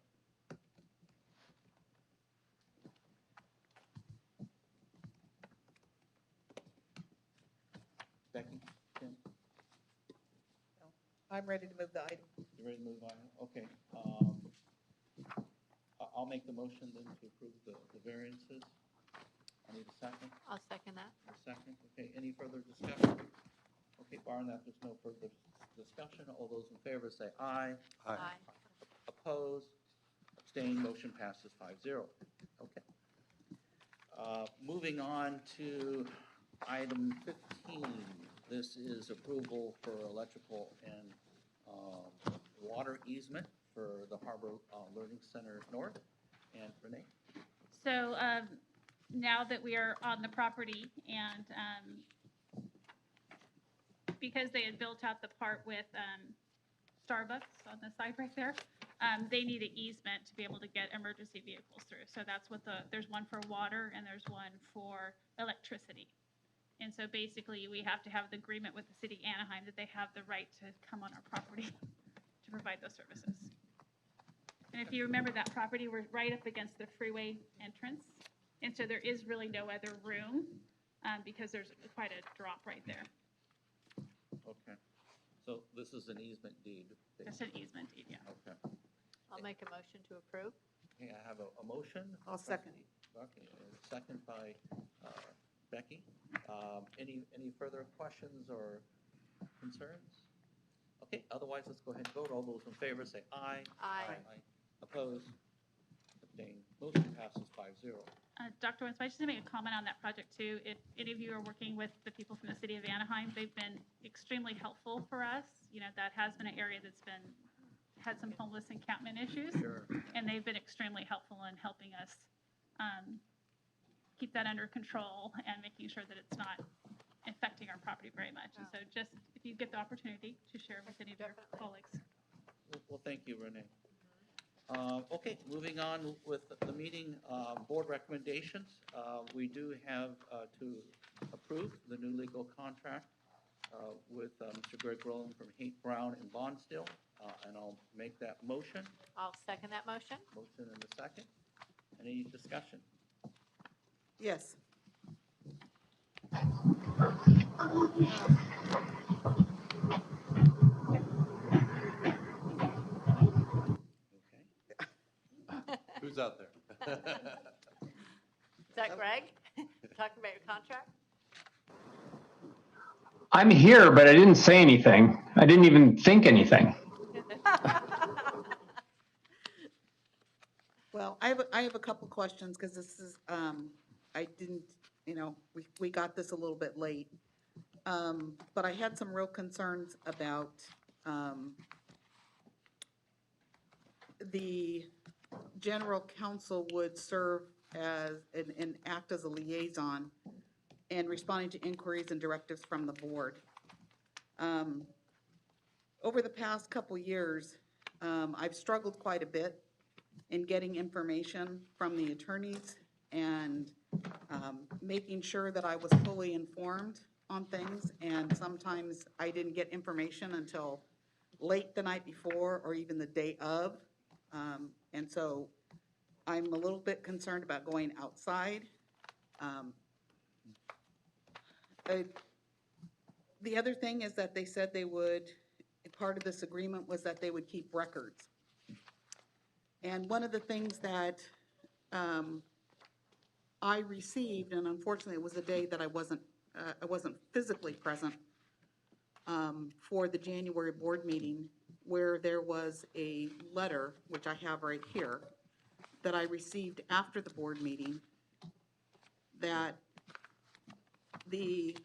Becky, Tim,
I'm ready to move the item.
you ready to move on? Okay. I'll make the motion then to approve the variances. I need a second.
I'll second that.
A second, okay, any further discussion? Okay, barring that, there's no further discussion, all those in favor say aye.
Aye.
Opposed, abstained, motion passes 5-0. Okay. Moving on to item 15. This is approval for electrical and water easement for the Harbor Learning Center North. And Renee?
So now that we are on the property and because they had built out the part with Starbucks on the side right there, they need an easement to be able to get emergency vehicles through. So that's what there's one for water and there's one for electricity. And so basically we have to have the agreement with the city of Anaheim that they have the right to come on our property to provide those services. And if you remember that property, we're right up against the freeway entrance. And so there is really no other room because there's quite a drop right there.
Okay. So this is an easement deed.
That's an easement deed, yeah.
Okay.
I'll make a motion to approve.
Okay, I have a motion.
I'll second.
Okay, and second by Becky. Any further questions or concerns? Okay, otherwise, let's go ahead and vote. All those in favor say aye.
Aye.
Opposed? Abstained. Motion passes 5-0.
Dr. Winslow, I just want to make a comment on that project too. If any of you are working with the people from the city of Anaheim, they've been extremely helpful for us. You know, that has been an area that's had some homeless encampment issues.
Sure.
And they've been extremely helpful in helping us keep that under control and making sure that it's not affecting our property very much. And so just, if you get the opportunity to share with any of your colleagues.
Well, thank you, Renee. Okay, moving on with the meeting, board recommendations. We do have to approve the new legal contract with Mr. Greg Rowland from Haight Brown and Bonsteel, and I'll make that motion.
I'll second that motion.
Motion in a second. Any discussion?
Yes.
Who's out there?
Is that Greg? Talking about your contract?
I'm here, but I didn't say anything. I didn't even think anything.
Well, I have a couple questions because this is, I didn't, we got this a little bit late. But I had some real concerns about the general counsel would serve as and act as a liaison and responding to inquiries and directives from the board. Over the past couple years, I've struggled quite a bit in getting information from the attorneys and making sure that I was fully informed on things. And sometimes I didn't get information until late the night before or even the day of. And so I'm a little bit concerned about going outside. The other thing is that they said they would, part of this agreement was that they would keep records. And one of the things that I received, and unfortunately it was a day that I wasn't physically present for the January board meeting, where there was a letter, which I have right here, that I received after the board meeting, that the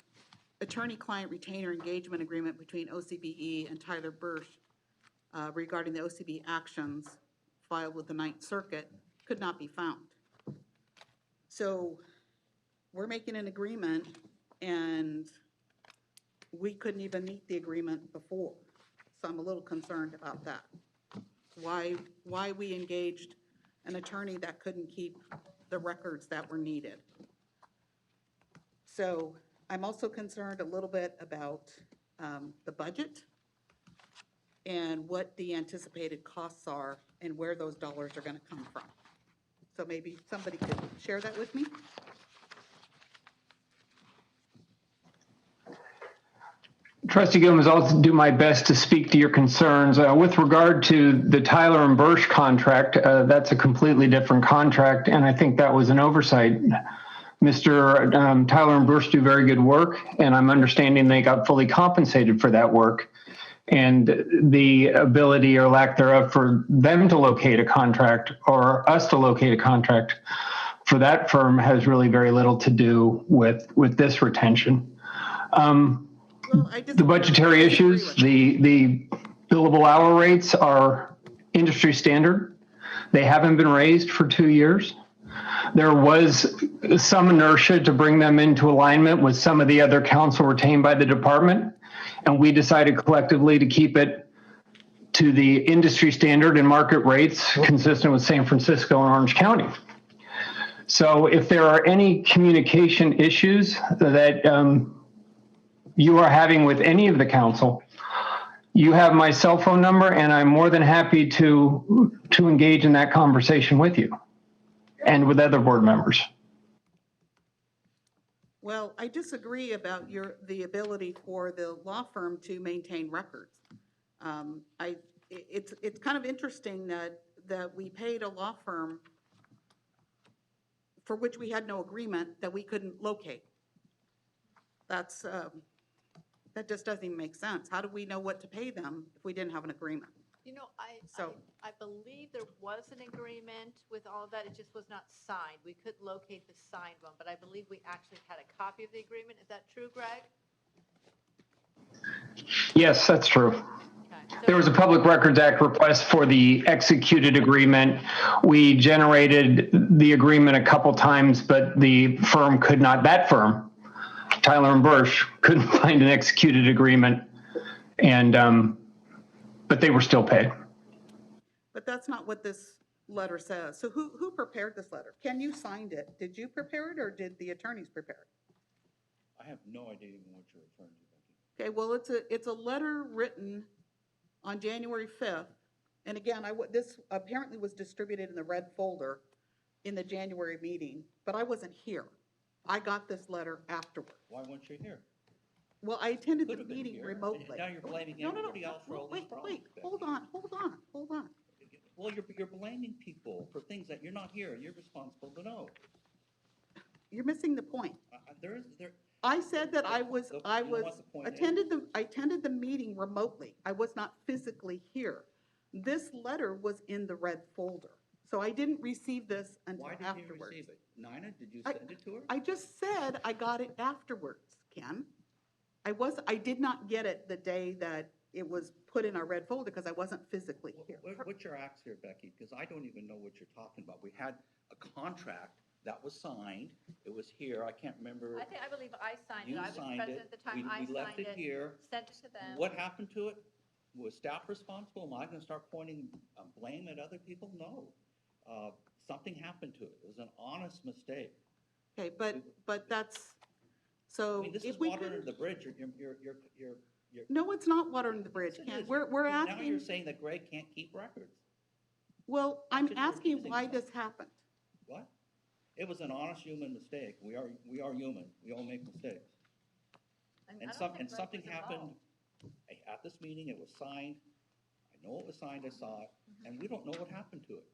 attorney-client retainer engagement agreement between OCBE and Tyler Bursch regarding the OCB actions filed with the Ninth Circuit could not be found. So we're making an agreement and we couldn't even meet the agreement before. So I'm a little concerned about that. Why we engaged an attorney that couldn't keep the records that were needed. So I'm also concerned a little bit about the budget and what the anticipated costs are and where those dollars are going to come from. So maybe somebody could share that with me?
Trustee Gomez, I'll do my best to speak to your concerns. With regard to the Tyler and Bursch contract, that's a completely different contract, and I think that was an oversight. Mr. Tyler and Bursch do very good work, and I'm understanding they got fully compensated for that work. And the ability or lack thereof for them to locate a contract or us to locate a contract for that firm has really very little to do with this retention. The budgetary issues, the billable hour rates are industry standard. They haven't been raised for 2 years. There was some inertia to bring them into alignment with some of the other counsel retained by the department, and we decided collectively to keep it to the industry standard and market rates consistent with San Francisco and Orange County. So if there are any communication issues that you are having with any of the council, you have my cell phone number, and I'm more than happy to engage in that conversation with you and with other board members.
Well, I disagree about the ability for the law firm to maintain records. It's kind of interesting that we paid a law firm for which we had no agreement that we couldn't locate. That just doesn't even make sense. How do we know what to pay them if we didn't have an agreement?
You know, I believe there was an agreement with all of that. It just was not signed. We couldn't locate the signed one, but I believe we actually had a copy of the agreement. Is that true, Greg?
Yes, that's true. There was a Public Records Act request for the executed agreement. We generated the agreement a couple times, but the firm could not, that firm, Tyler and Bursch, couldn't find an executed agreement, and but they were still paid.
But that's not what this letter says. So who prepared this letter? Ken, you signed it. Did you prepare it, or did the attorneys prepare it?
I have no idea even what you're referring to.
Okay, well, it's a letter written on January 5th. And again, this apparently was distributed in the red folder in the January meeting, but I wasn't here. I got this letter afterward.
Why weren't you here?
Well, I attended the
Could have been
meeting
here,
remotely.
and now you're blaming
No,
everybody else for all these
wait,
problems.
hold on.
Well, you're blaming people for things that you're not here, and you're responsible to know.
You're missing the point.
There.
I said that I
You know what the point is?
attended the meeting remotely. I was not physically here. This letter was in the red folder, so I didn't receive this until
Why didn't you
afterwards.
receive it? Nina, did you send it to her?
I just said I got it afterwards, Ken. I did not get it the day that it was put in our red folder because I wasn't physically here.
What's your axe here, Becky? Because I don't even know what you're talking about. We had a contract that was signed. It was here. I can't remember.
I believe I signed it.
You
I was
signed
president
it.
at the time. I
We left
signed
it here.
Sent it to them.
What happened to it? Was staff responsible? Am I going to start pointing blame at other people? No. Something happened to it. It was an honest mistake.
Okay, but that's, so
I mean, this
if
is
we
water
could.
under the bridge. You're
No, it's not water under the bridge,
Yes, it
Ken.
is.
We're
Now
asking.
you're saying that Greg can't keep records.
Well, I'm
what you're
asking
accusing
why
him of.
this happened.
What? It was an honest human mistake. We are human. We all make mistakes. And something happened at this meeting. It was signed. I know it was signed. I saw it, and we don't know what happened to it.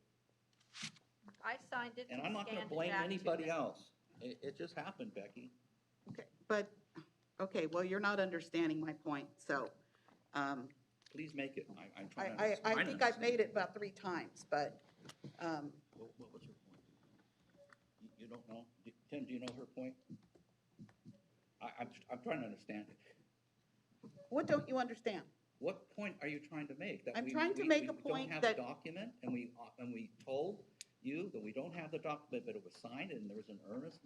I signed it.
And I'm not going to
scanned it
blame
back to
anybody
them.
else. It just happened, Becky.
Okay, well, you're not understanding my point, so.
Please make it. I'm trying to
I
understand.
think I've made it about 3 times, but,
What was her point? You don't know? Tim, do you know her point? I'm trying to understand it.
what don't you understand?
What point are you trying to make? That
I'm trying to make a
we
point
don't have
that-
the document, and we told you that we don't have the document, but it was signed, and there was an earnest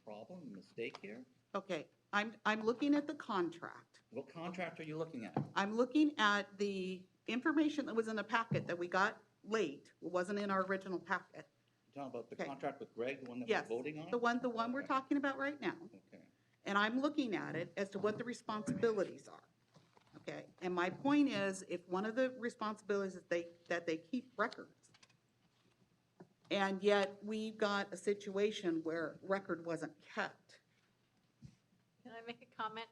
problem, a mistake here?
Okay, I'm looking at the contract.
What contract are you looking at?
I'm looking at the information that was in the packet that we got late. It wasn't in our original packet.
You talking about the
Okay.
contract with Greg, the one that
Yes,
we're voting on?
the one we're talking about right now.
Okay.
And I'm looking at it as to what the responsibilities are. Okay, and my point is, if one of the responsibilities is that they keep records, and yet we've got a situation where record wasn't kept.
Can I make a comment?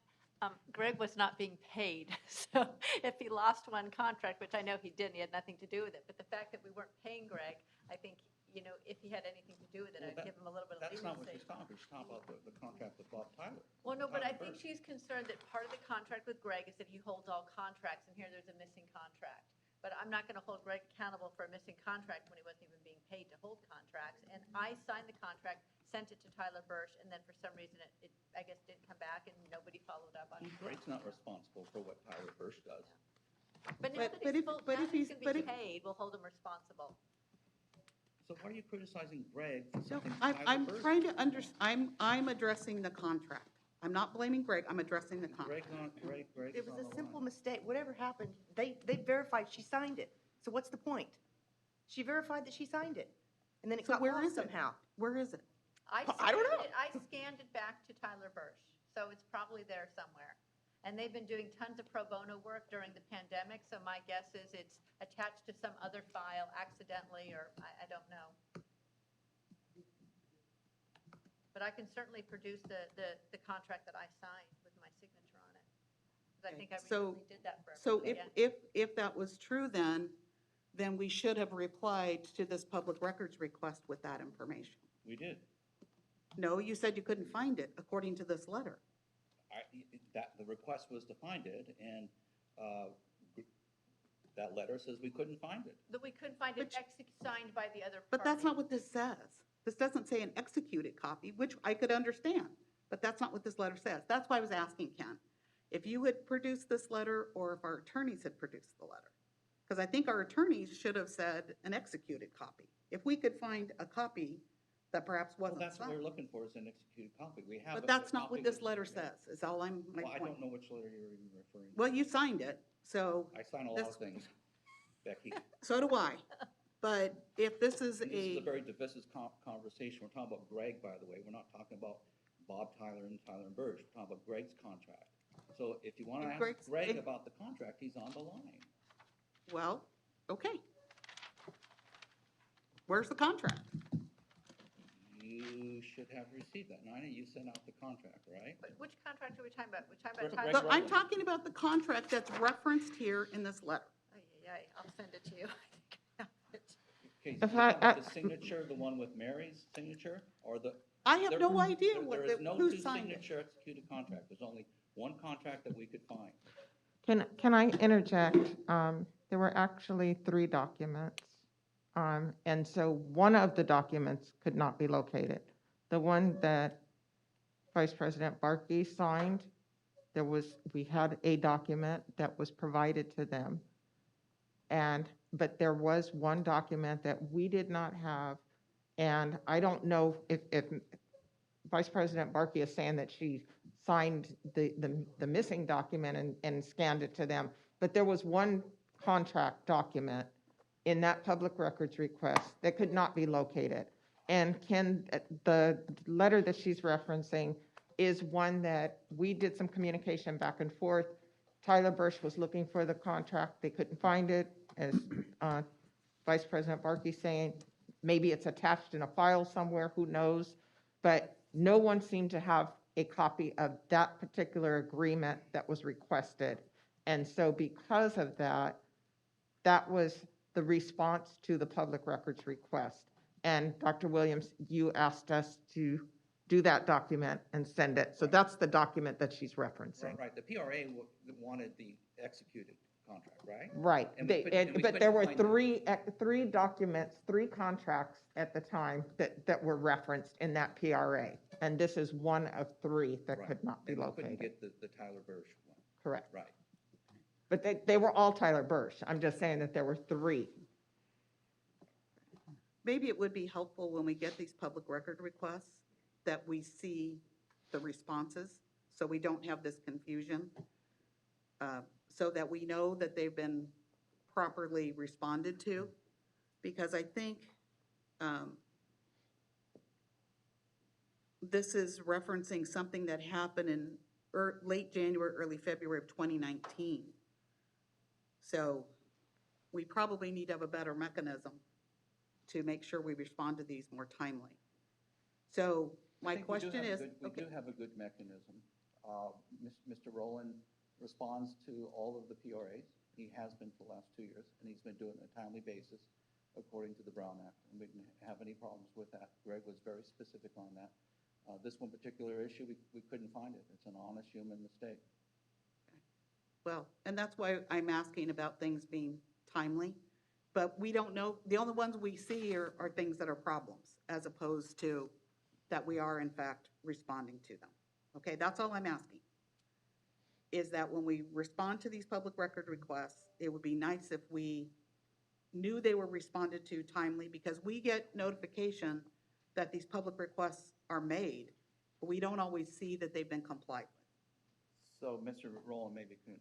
Greg was not being paid, so if he lost one contract, which I know he didn't, he had nothing to do with it, but the fact that we weren't paying Greg, I think, if he had anything to do with it, I'd give him a little bit of
That's not what
leniency.
she's talking about. She's talking about the contract with Bob Tyler.
Well, no, but I
Tyler
think
Burke.
she's concerned that part of the contract with Greg is that he holds all contracts, and here there's a missing contract. But I'm not going to hold Greg accountable for a missing contract when he wasn't even being paid to hold contracts. And I signed the contract, sent it to Tyler Bursch, and then for some reason it I guess didn't come back and nobody followed up on it.
Greg's not responsible for what Tyler Bursch does.
But now that he's full, now that he's gonna be paid, we'll hold him responsible.
So why are you criticizing Greg for
No,
something
I'm,
Tyler
I'm
Bursch
trying to
did?
I'm addressing the contract. I'm not blaming Greg, I'm addressing the contract.
Greg's
It was
on
a
the
simple
line.
mistake. Whatever happened, they verified she signed it. So what's the point? She verified that she signed it, and then it
So
got
where
lost
is it?
somehow.
Where is it?
I
I don't know.
scanned it back to Tyler Bursch, so it's probably there somewhere. And they've been doing tons of pro bono work during the pandemic, so my guess is it's attached to some other file accidentally, or I don't know. But I can certainly produce the contract that I signed with my signature on it. 'Cause I think I
So-
recently did that for
So
everybody.
if that was true, then we should have replied to this public records request with that information.
We did.
No, you said you couldn't find it according to this letter.
That, the request was to find it, and that letter says we couldn't find it.
That we couldn't find it signed by the other
But that's
party.
not what this says. This doesn't say an executed copy, which I could understand, but that's not what this letter says. That's why I was asking Ken, if you had produced this letter or if our attorneys had produced the letter. Because I think our attorneys should have said an executed copy. If we could find a copy that perhaps
Well,
wasn't
that's what we're
signed.
looking for, is an executed copy. We have.
But
it,
that's
the
not what
copy
this
was-
letter
yeah.
says, is all my
Well, I
point.
don't know which letter you're even referring to.
Well, you signed it, so.
I sign a lot
this-
of things, Becky.
So do I. But if this is
And this is
a,
a very divisive conversation. We're talking about Greg, by the way. We're not talking about Bob Tyler and Tyler and Bursch. We're talking about Greg's contract. So if you want to
If
ask
Greg's-
Greg
if-
about the contract, he's on the line.
well, okay. Where's the contract?
You should have received that. Nina, you sent out the contract, right?
But which contract are we talking about? We're talking about
Greg
Tyler.
But I'm talking about the contract that's referenced here in this letter.
I'll send it to you.
Okay,
If
so
I-
you're talking about the signature, the one with Mary's signature, or the?
I have
there-
no idea
there-
what
There is
the-
no
who signed it.
two-signature executed contract. There's only one contract that we could find.
Can I interject? There were actually 3 documents. And so one of the documents could not be located. The one that Vice President Barkey signed, we had a document that was provided to them. But there was one document that we did not have. And I don't know if Vice President Barkey is saying that she signed the missing document and scanned it to them. But there was one contract document in that public records request that could not be located. And the letter that she's referencing is one that we did some communication back and forth. Tyler Bursch was looking for the contract. They couldn't find it. As Vice President Barkey saying, maybe it's attached in a file somewhere, who knows? But no one seemed to have a copy of that particular agreement that was requested. And so because of that, that was the response to the public records request. And Dr. Williams, you asked us to do that document and send it. So that's the document that she's referencing.
Right, the PRA wanted the executed contract, right?
Right,
And we couldn't- and we
but there
couldn't
were
find it.
three documents, 3 contracts at the time that were referenced in that PRA. And this is one of 3 that could not be
And we couldn't
located.
get the Tyler Bursch one.
Correct.
Right.
But they were all Tyler Bursch. I'm just saying that there were 3.
Maybe it would be helpful when we get these public record requests that we see the responses, so we don't have this confusion, so that we know that they've been properly responded to. Because I think this is referencing something that happened in late January, early February of 2019. So we probably need to have a better mechanism to make sure we respond to these more timely. So my
I think we do
question
have a
is,
good- We do have a good mechanism. Mr. Rowland responds to all of the PRAs. He has been for the last 2 years, and he's been doing it on a timely basis according to the Brown Act, and we didn't have any problems with that. Greg was very specific on that. This one particular issue, we couldn't find it. It's an honest human mistake.
well, and that's why I'm asking about things being timely, But we don't know, the only ones we see are things that are problems, as opposed to that we are in fact responding to them. Okay, that's all I'm asking. Is that when we respond to these public record requests, it would be nice if we knew they were responded to timely, because we get notification that these public requests are made, but we don't always see that they've been complied with.
So Mr. Rowland maybe can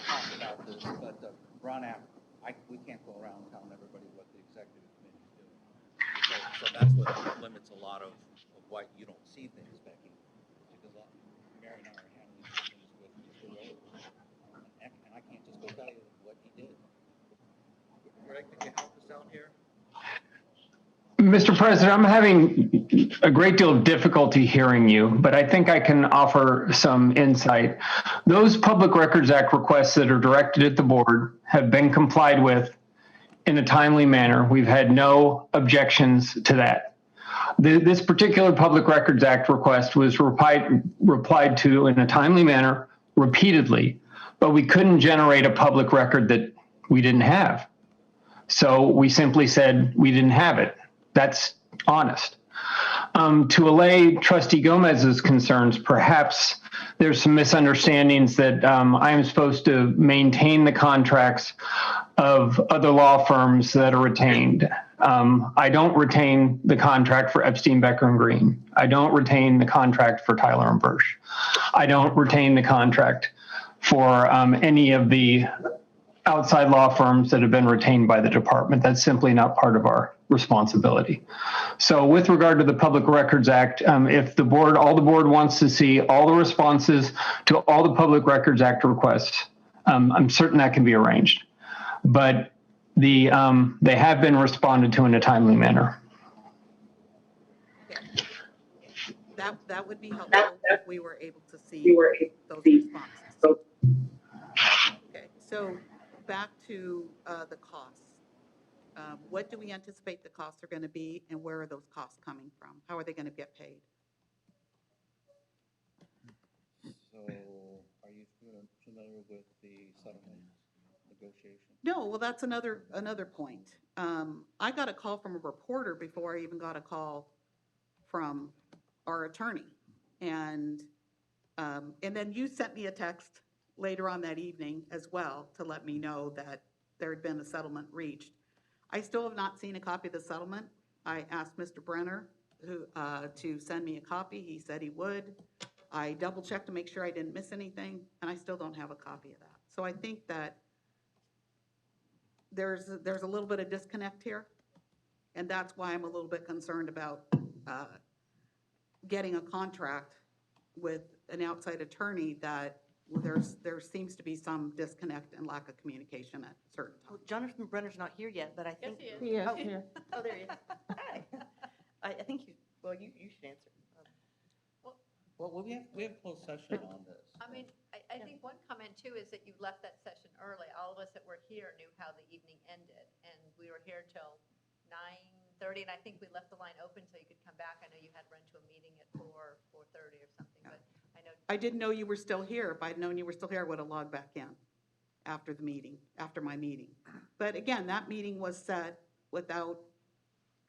talk about this, but Brown Act, we can't go around telling everybody what the executive committee is doing. So that's what limits a lot of why you don't see things, Becky, because Mary and I are handling things with Mr. Rowland, and I can't just go tell you what he did. Greg, can you help us out here?
Mr. President, I'm having a great deal of difficulty hearing you, but I think I can offer some insight. Those Public Records Act requests that are directed at the board have been complied with in a timely manner. We've had no objections to that. This particular Public Records Act request was replied to in a timely manner repeatedly, but we couldn't generate a public record that we didn't have. So we simply said we didn't have it. That's honest. To allay Trustee Gomez's concerns, perhaps there's some misunderstandings that I am supposed to maintain the contracts of other law firms that are retained. I don't retain the contract for Epstein, Becker, and Green. I don't retain the contract for Tyler and Birch. I don't retain the contract for any of the outside law firms that have been retained by the department. That's simply not part of our responsibility. So with regard to the Public Records Act, if all the board wants to see all the responses to all the Public Records Act requests, I'm certain that can be arranged. But they have been responded to in a timely manner.
That would be helpful if we were able to see those responses. Okay, so back to the costs. What do we anticipate the costs are going to be, and where are those costs coming from? How are they going to get paid?
So are you familiar with the settlement negotiation?
No, well, that's another point. I got a call from a reporter before I even got a call from our attorney. And then you sent me a text later on that evening as well to let me know that there had been a settlement reached. I still have not seen a copy of the settlement. I asked Mr. Brenner to send me a copy. He said he would. I double checked to make sure I didn't miss anything, and I still don't have a copy of that. So I think that there's a little bit of disconnect here, and that's why I'm a little bit concerned about getting a contract with an outside attorney that there seems to be some disconnect and lack of communication at certain times.
Oh, Jonathan Brenner's not here yet, but I think.
Yes,
He is
Oh,
here.
oh, there he is. Hi. I think you, well, you should answer.
Well, we have closed session on this.
I mean, I think one comment too is that you left that session early. All of us that were here knew how the evening ended, and we were here till 9:30, and I think we left the line open so you could come back. I know you had run to a meeting at 4:30 or something, but I know.
I didn't know you were still here. If I'd known you were still here, I would have logged back in after the meeting, after my meeting. But again, that meeting was set without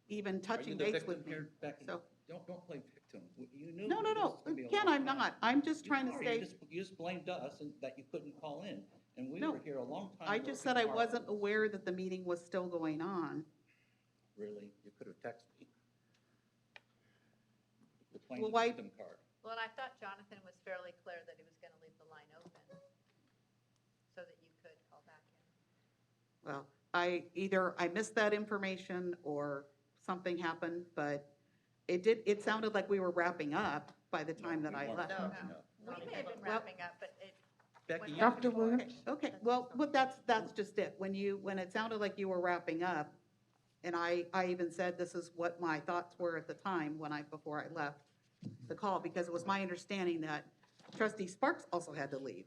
even touching base with me.
Becky?
So,
Don't play victim. You knew.
no,
this was gonna be a
Ken,
long
I'm
time.
not. I'm just
You
trying to
are.
say,
You just blamed us and that you couldn't call in, and we
No,
were here a long time.
I just said I
working hard.
wasn't aware that the meeting was still going on.
Really? You could have texted me. You're playing
Well,
the
why-
victim card.
Well, and I thought Jonathan was fairly clear that he was going to leave the line open so that you could call back in.
Well, either I missed that information or something happened, but it sounded like we were wrapping up by the time that I left.
No, we may have been wrapping up, but it.
Becky, you
Dr. Williams?
Okay, well, but that's just it. When it sounded like you were wrapping up, and I even said this is what my thoughts were at the time before I left the call, because it was my understanding that Trustee Sparks also had to leave.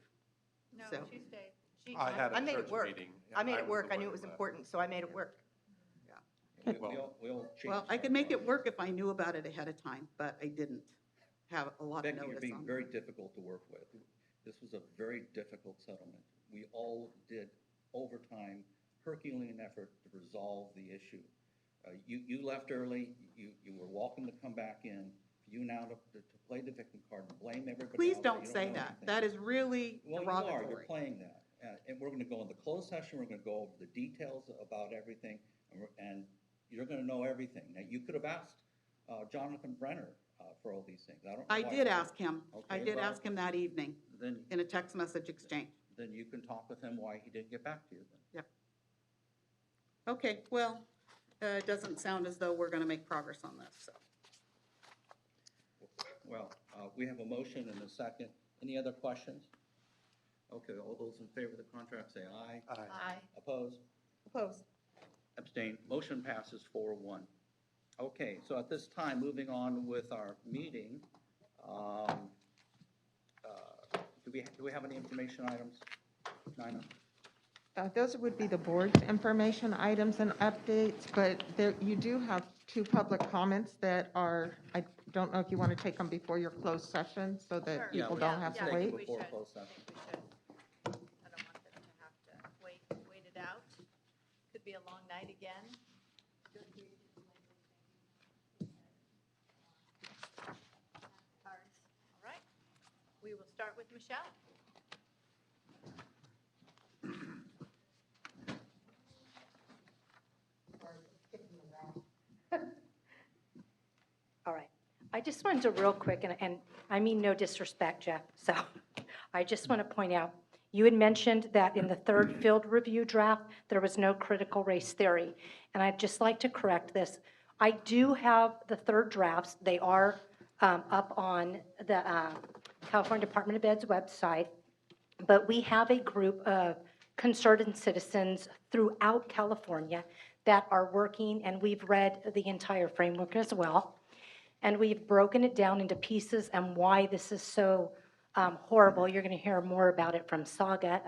No,
So-
she stayed.
I had
I
a
made it
church
work.
meeting.
I made it
was
work.
the
I
one
knew it
who
was
left.
important, so I made it work.
We'll change.
Well, I could make it work if I knew about it ahead of time, but I didn't have a lot of
Becky, you're
notice
being
on
very
that.
difficult to work with. This was a very difficult settlement. We all did overtime Herculean effort to resolve the issue. You left early, you were welcome to come back in. You now to play the victim card and blame everybody
Please
else that
don't
you
say
know
that.
anything.
That is really
Well, you are,
derogatory.
you're playing that. And we're gonna go in the closed session, we're gonna go over the details about everything, and you're gonna know everything. Now, you could have asked Jonathan Brenner for all these things. I don't know
I
why
did
you
ask him. I
Okay,
did
well,
ask him that evening
Then,
in a text message exchange.
then you can talk with him why he didn't get back to you then.
Yep. Okay, well, it doesn't sound as though we're gonna make progress on this, so.
Well, we have a motion and a second. Any other questions? Okay, all those in favor of the contract say aye.
Aye.
Opposed?
Opposed.
Abstain. Motion passes 4-1. Okay, so at this time, moving on with our meeting, do we have any information items? Nina?
Those would be the board's information items and updates, but there, you do have 2 public comments that are, I don't know if you want to take them before your closed session so that
Sure.
people don't have to
I
wait.
think we
Before
should.
closed
I
session.
think we should. I don't want them to have to wait it out. Could be a long night again. All right. We will start with Michelle.
All right. I just wanted to real quick, and I mean no disrespect, Jeff, so I just want to point out, you had mentioned that in the third field review draft, there was no critical race theory. And I'd just like to correct this. I do have the third drafts. They are up on the California Department of Ed's website. But we have a group of concerned citizens throughout California that are working, and we've read the entire framework as well. And we've broken it down into pieces and why this is so horrible. You're going to hear more about it from Saga.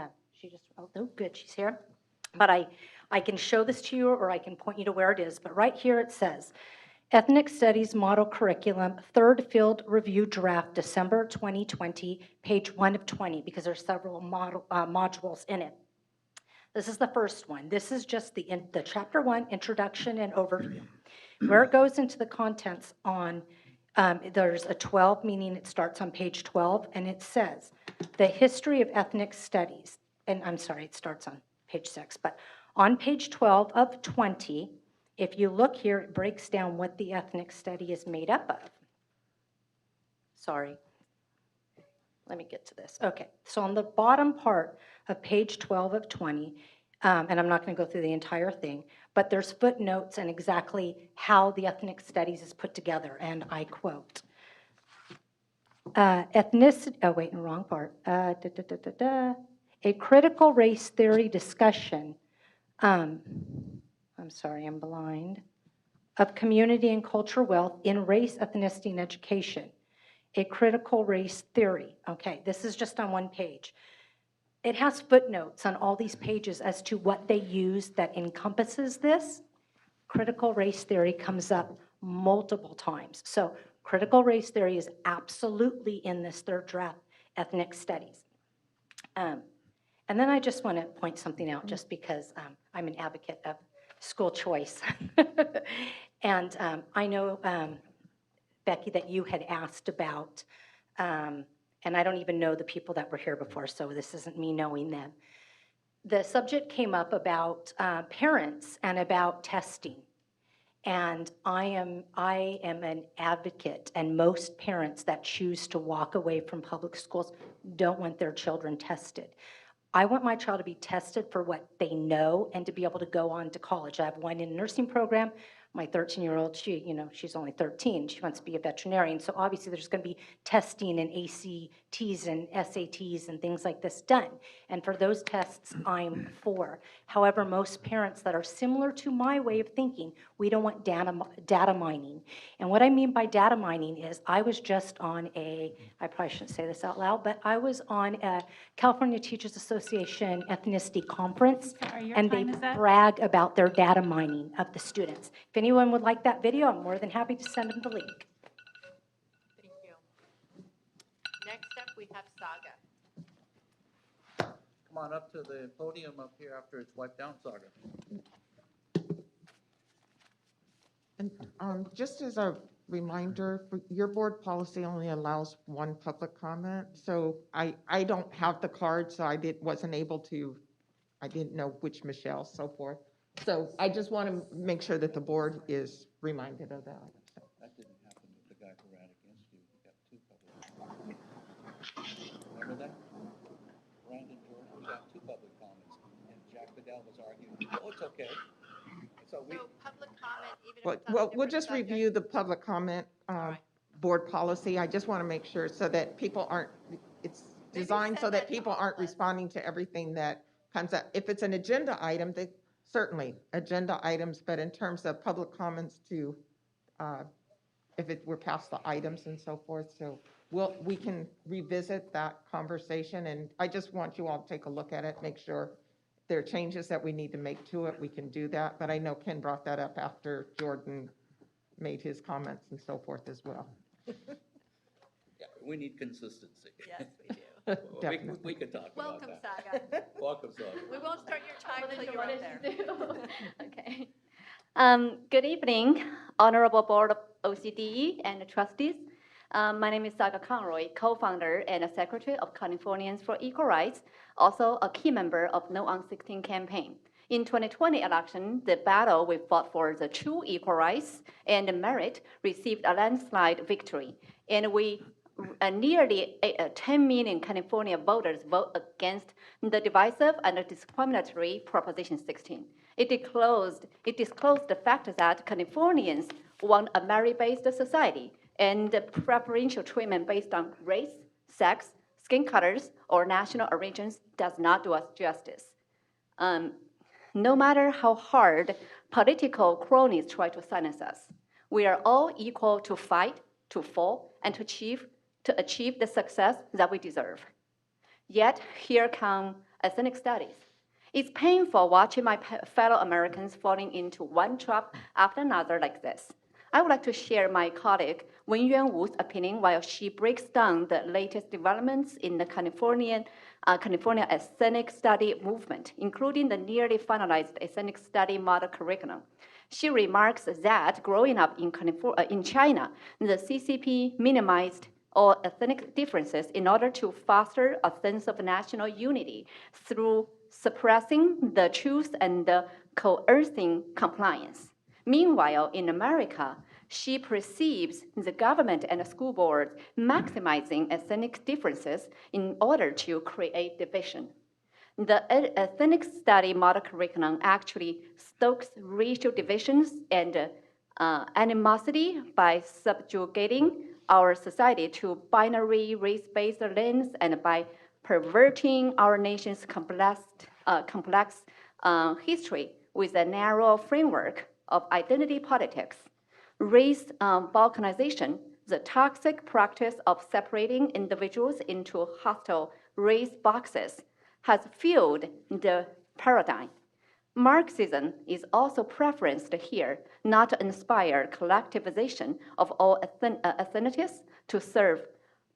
Oh, good, she's here. But I can show this to you, or I can point you to where it is. But right here it says, Ethnic Studies Model Curriculum, Third Field Review Draft, December 2020, page 1 of 20, because there's several modules in it. This is the first one. This is just the chapter 1, introduction and overview. Where it goes into the contents on, there's a 12, meaning it starts on page 12, and it says, the history of ethnic studies, and I'm sorry, it starts on page 6, but on page 12 of 20, if you look here, it breaks down what the ethnic study is made up of. Sorry. Let me get to this. Okay, so on the bottom part of page 12 of 20, and I'm not going to go through the entire thing, but there's footnotes and exactly how the ethnic studies is put together, and I quote, ethnicity, oh wait, in the wrong part, a critical race theory discussion, I'm sorry, I'm blind, of community and culture wealth in race, ethnicity, and education. A critical race theory. Okay, this is just on one page. It has footnotes on all these pages as to what they use that encompasses this. Critical race theory comes up multiple times. So critical race theory is absolutely in this third draft, ethnic studies. And then I just want to point something out just because I'm an advocate of school choice. And I know, Becky, that you had asked about, and I don't even know the people that were here before, so this isn't me knowing them. The subject came up about parents and about testing. And I am an advocate, and most parents that choose to walk away from public schools don't want their children tested. I want my child to be tested for what they know and to be able to go on to college. I have one in a nursing program. My 13-year-old, she's only 13. She wants to be a veterinarian. So obviously there's going to be testing and ACTs and SATs and things like this done. And for those tests, I'm for. However, most parents that are similar to my way of thinking, we don't want data mining. And what I mean by data mining is I was just on I probably shouldn't say this out loud, but I was on a California Teachers Association ethnicity conference.
Sorry, your
And they
time is up.
brag about their data mining of the students. If anyone would like that video, I'm more than happy to send them the link.
Thank you. Next up, we have Saga.
Good
on up to the podium up here after it's wiped down, Saga.
And just as a reminder, your board policy only allows one public comment. So I don't have the card, so wasn't able to, I didn't know which Michelle, so forth. So I just want to make sure that the board is reminded of that.
That didn't happen with the guy who ran against you. He got 2 public comments. Remember that? Brandon Jordan, he got 2 public comments, and Jack Bedell was arguing, oh, it's okay. So we,
public comment, even
Well, we'll just review the public comment board policy. I just want to make sure so that people aren't, it's designed so that people aren't responding to everything that comes up. If it's an agenda item, they certainly agenda items, but in terms of public comments to, if we're past the items and so forth, so we can revisit that conversation, and I just want you all to take a look at it, make sure there are changes that we need to make to it, we can do that, but I know Ken brought that up after Jordan made his comments and so forth as well.
yeah, we need consistency.
Yes, we do.
We could talk about
Welcome,
that.
Saga.
Welcome, Saga.
We won't start your time until you're up there.
Okay. Good evening, Honorable Board of OCDE and trustees. My name is Saga Conroy, co-founder and a secretary of Californians for Equal Rights, also a key member of No on 16 campaign. In 2020 election, the battle we fought for the true equal rights and merit received a landslide victory, and we nearly 10 million California voters vote against the divisive and discriminatory Proposition 16. It disclosed the fact that Californians want a merit-based society, and preferential treatment based on race, sex, skin colors, or national origins does not do us justice. No matter how hard political cronies try to silence us, we are all equal to fight, to fall, and to achieve the success that we deserve. Yet, here come ethnic studies. It's painful watching my fellow Americans falling into one trap after another like this. I would like to share my colleague Wenyuan Wu's opinion while she breaks down the latest developments in the California ethnic study movement, including the nearly finalized ethnic study model curriculum. She remarks that growing up in China, the CCP minimized all ethnic differences in order to foster a sense of national unity through suppressing the truth and coercing compliance. Meanwhile, in America, she perceives the government and the school boards maximizing ethnic differences in order to create division. The ethnic study model curriculum actually stokes racial divisions and animosity by subjugating our society to binary race-based lens and by perverting our nation's complex history with a narrow framework of identity politics. Race balkanization, the toxic practice of separating individuals into hostile race boxes, has fueled the paradigm. Marxism is also preferenced here, not to inspire collectivization of all ethnicities to serve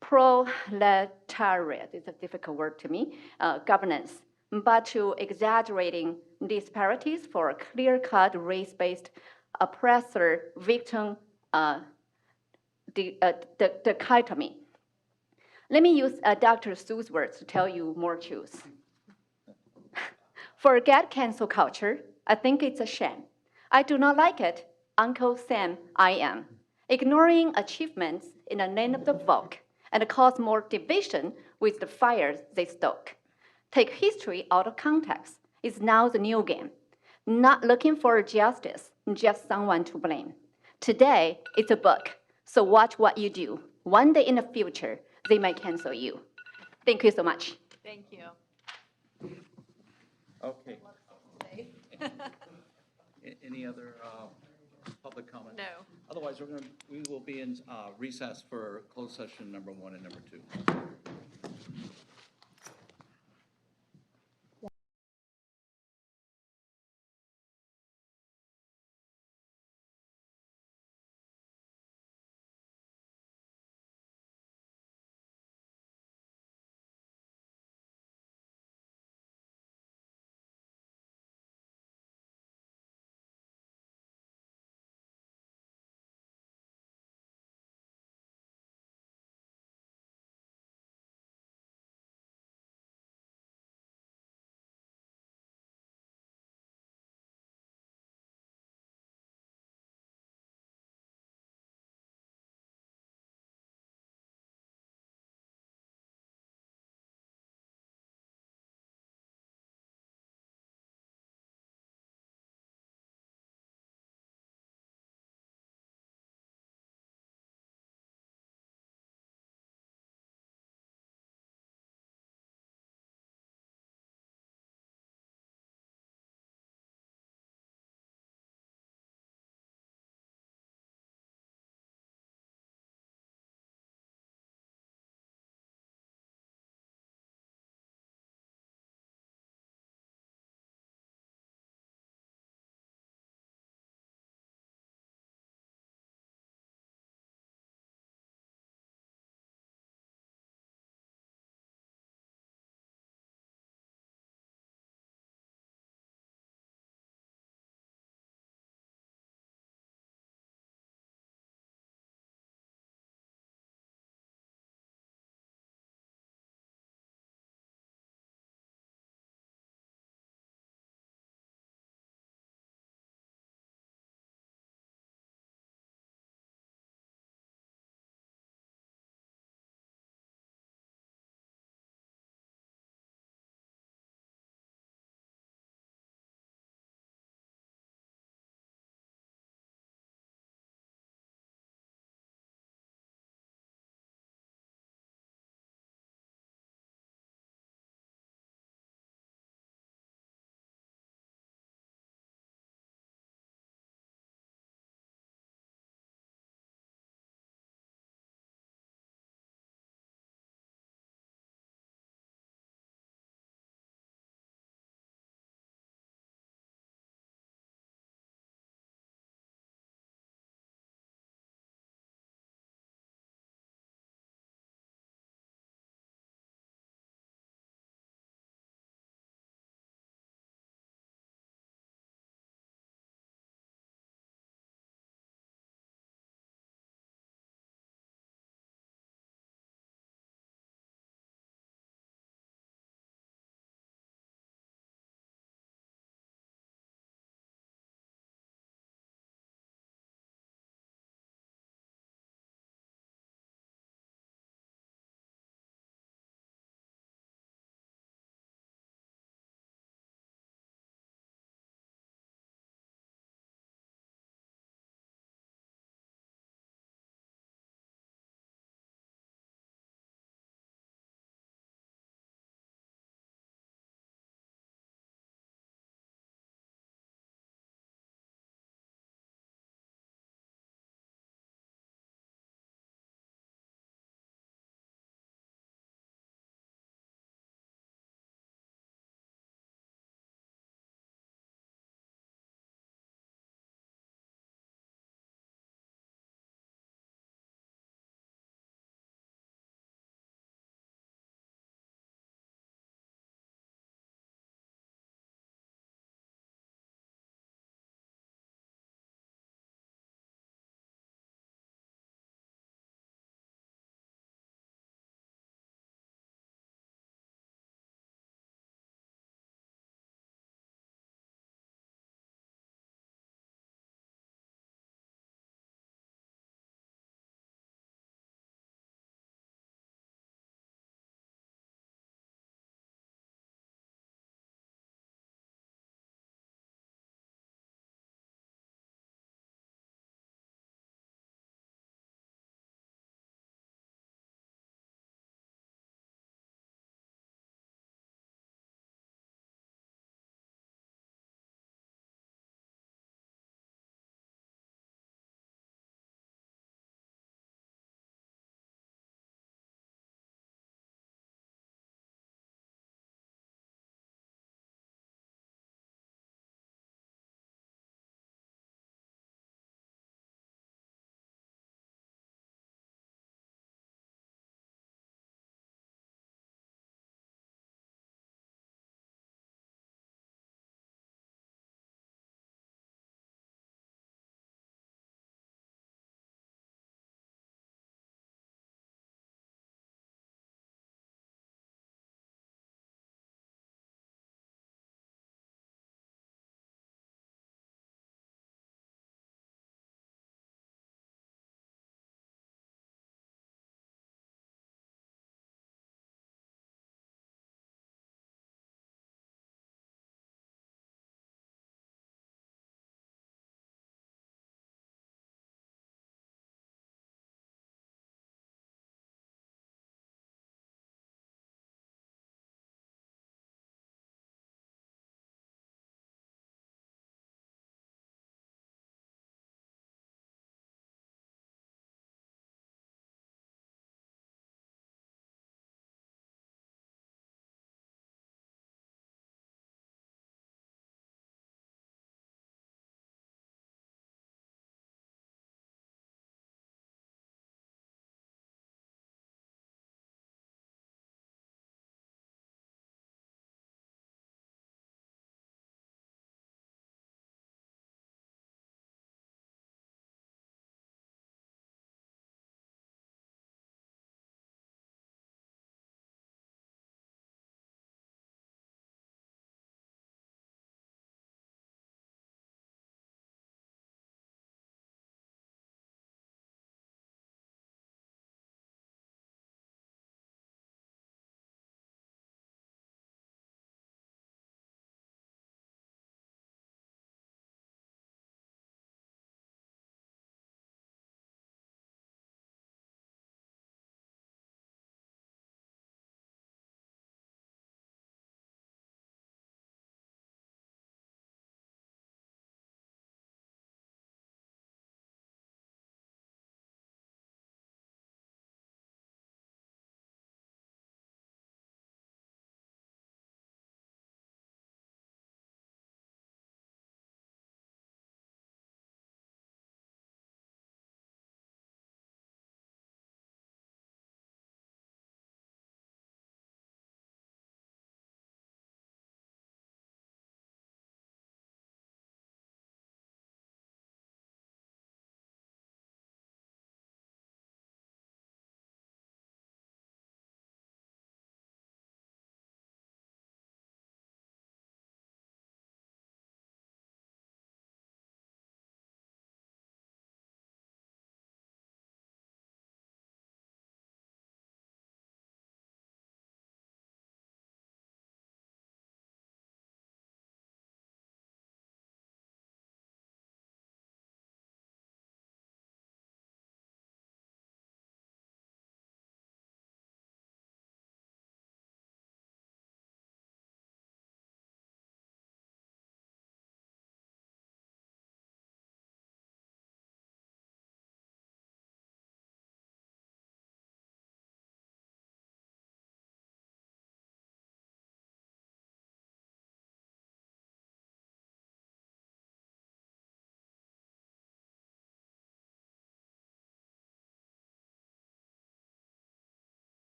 proletariat, it's a difficult word to me, governance, but to exaggerating disparities for a clear-cut race-based oppressor-victim dichotomy. Let me use Dr. Su's words to tell you more truth. Forget cancel culture. I think it's a shame. I do not like it. Uncle Sam, I am. Ignoring achievements in the name of the vogue and cause more division with the fires they stoke. Take history out of context. It's now the new game. Not looking for justice, just someone to blame. Today, it's a book, so watch what you do. One day in the future, they might cancel you. Thank you so much.
Thank you.
Okay. Any other public comment?
No.
Otherwise, we will be in recess for closed session number 1 and number 2.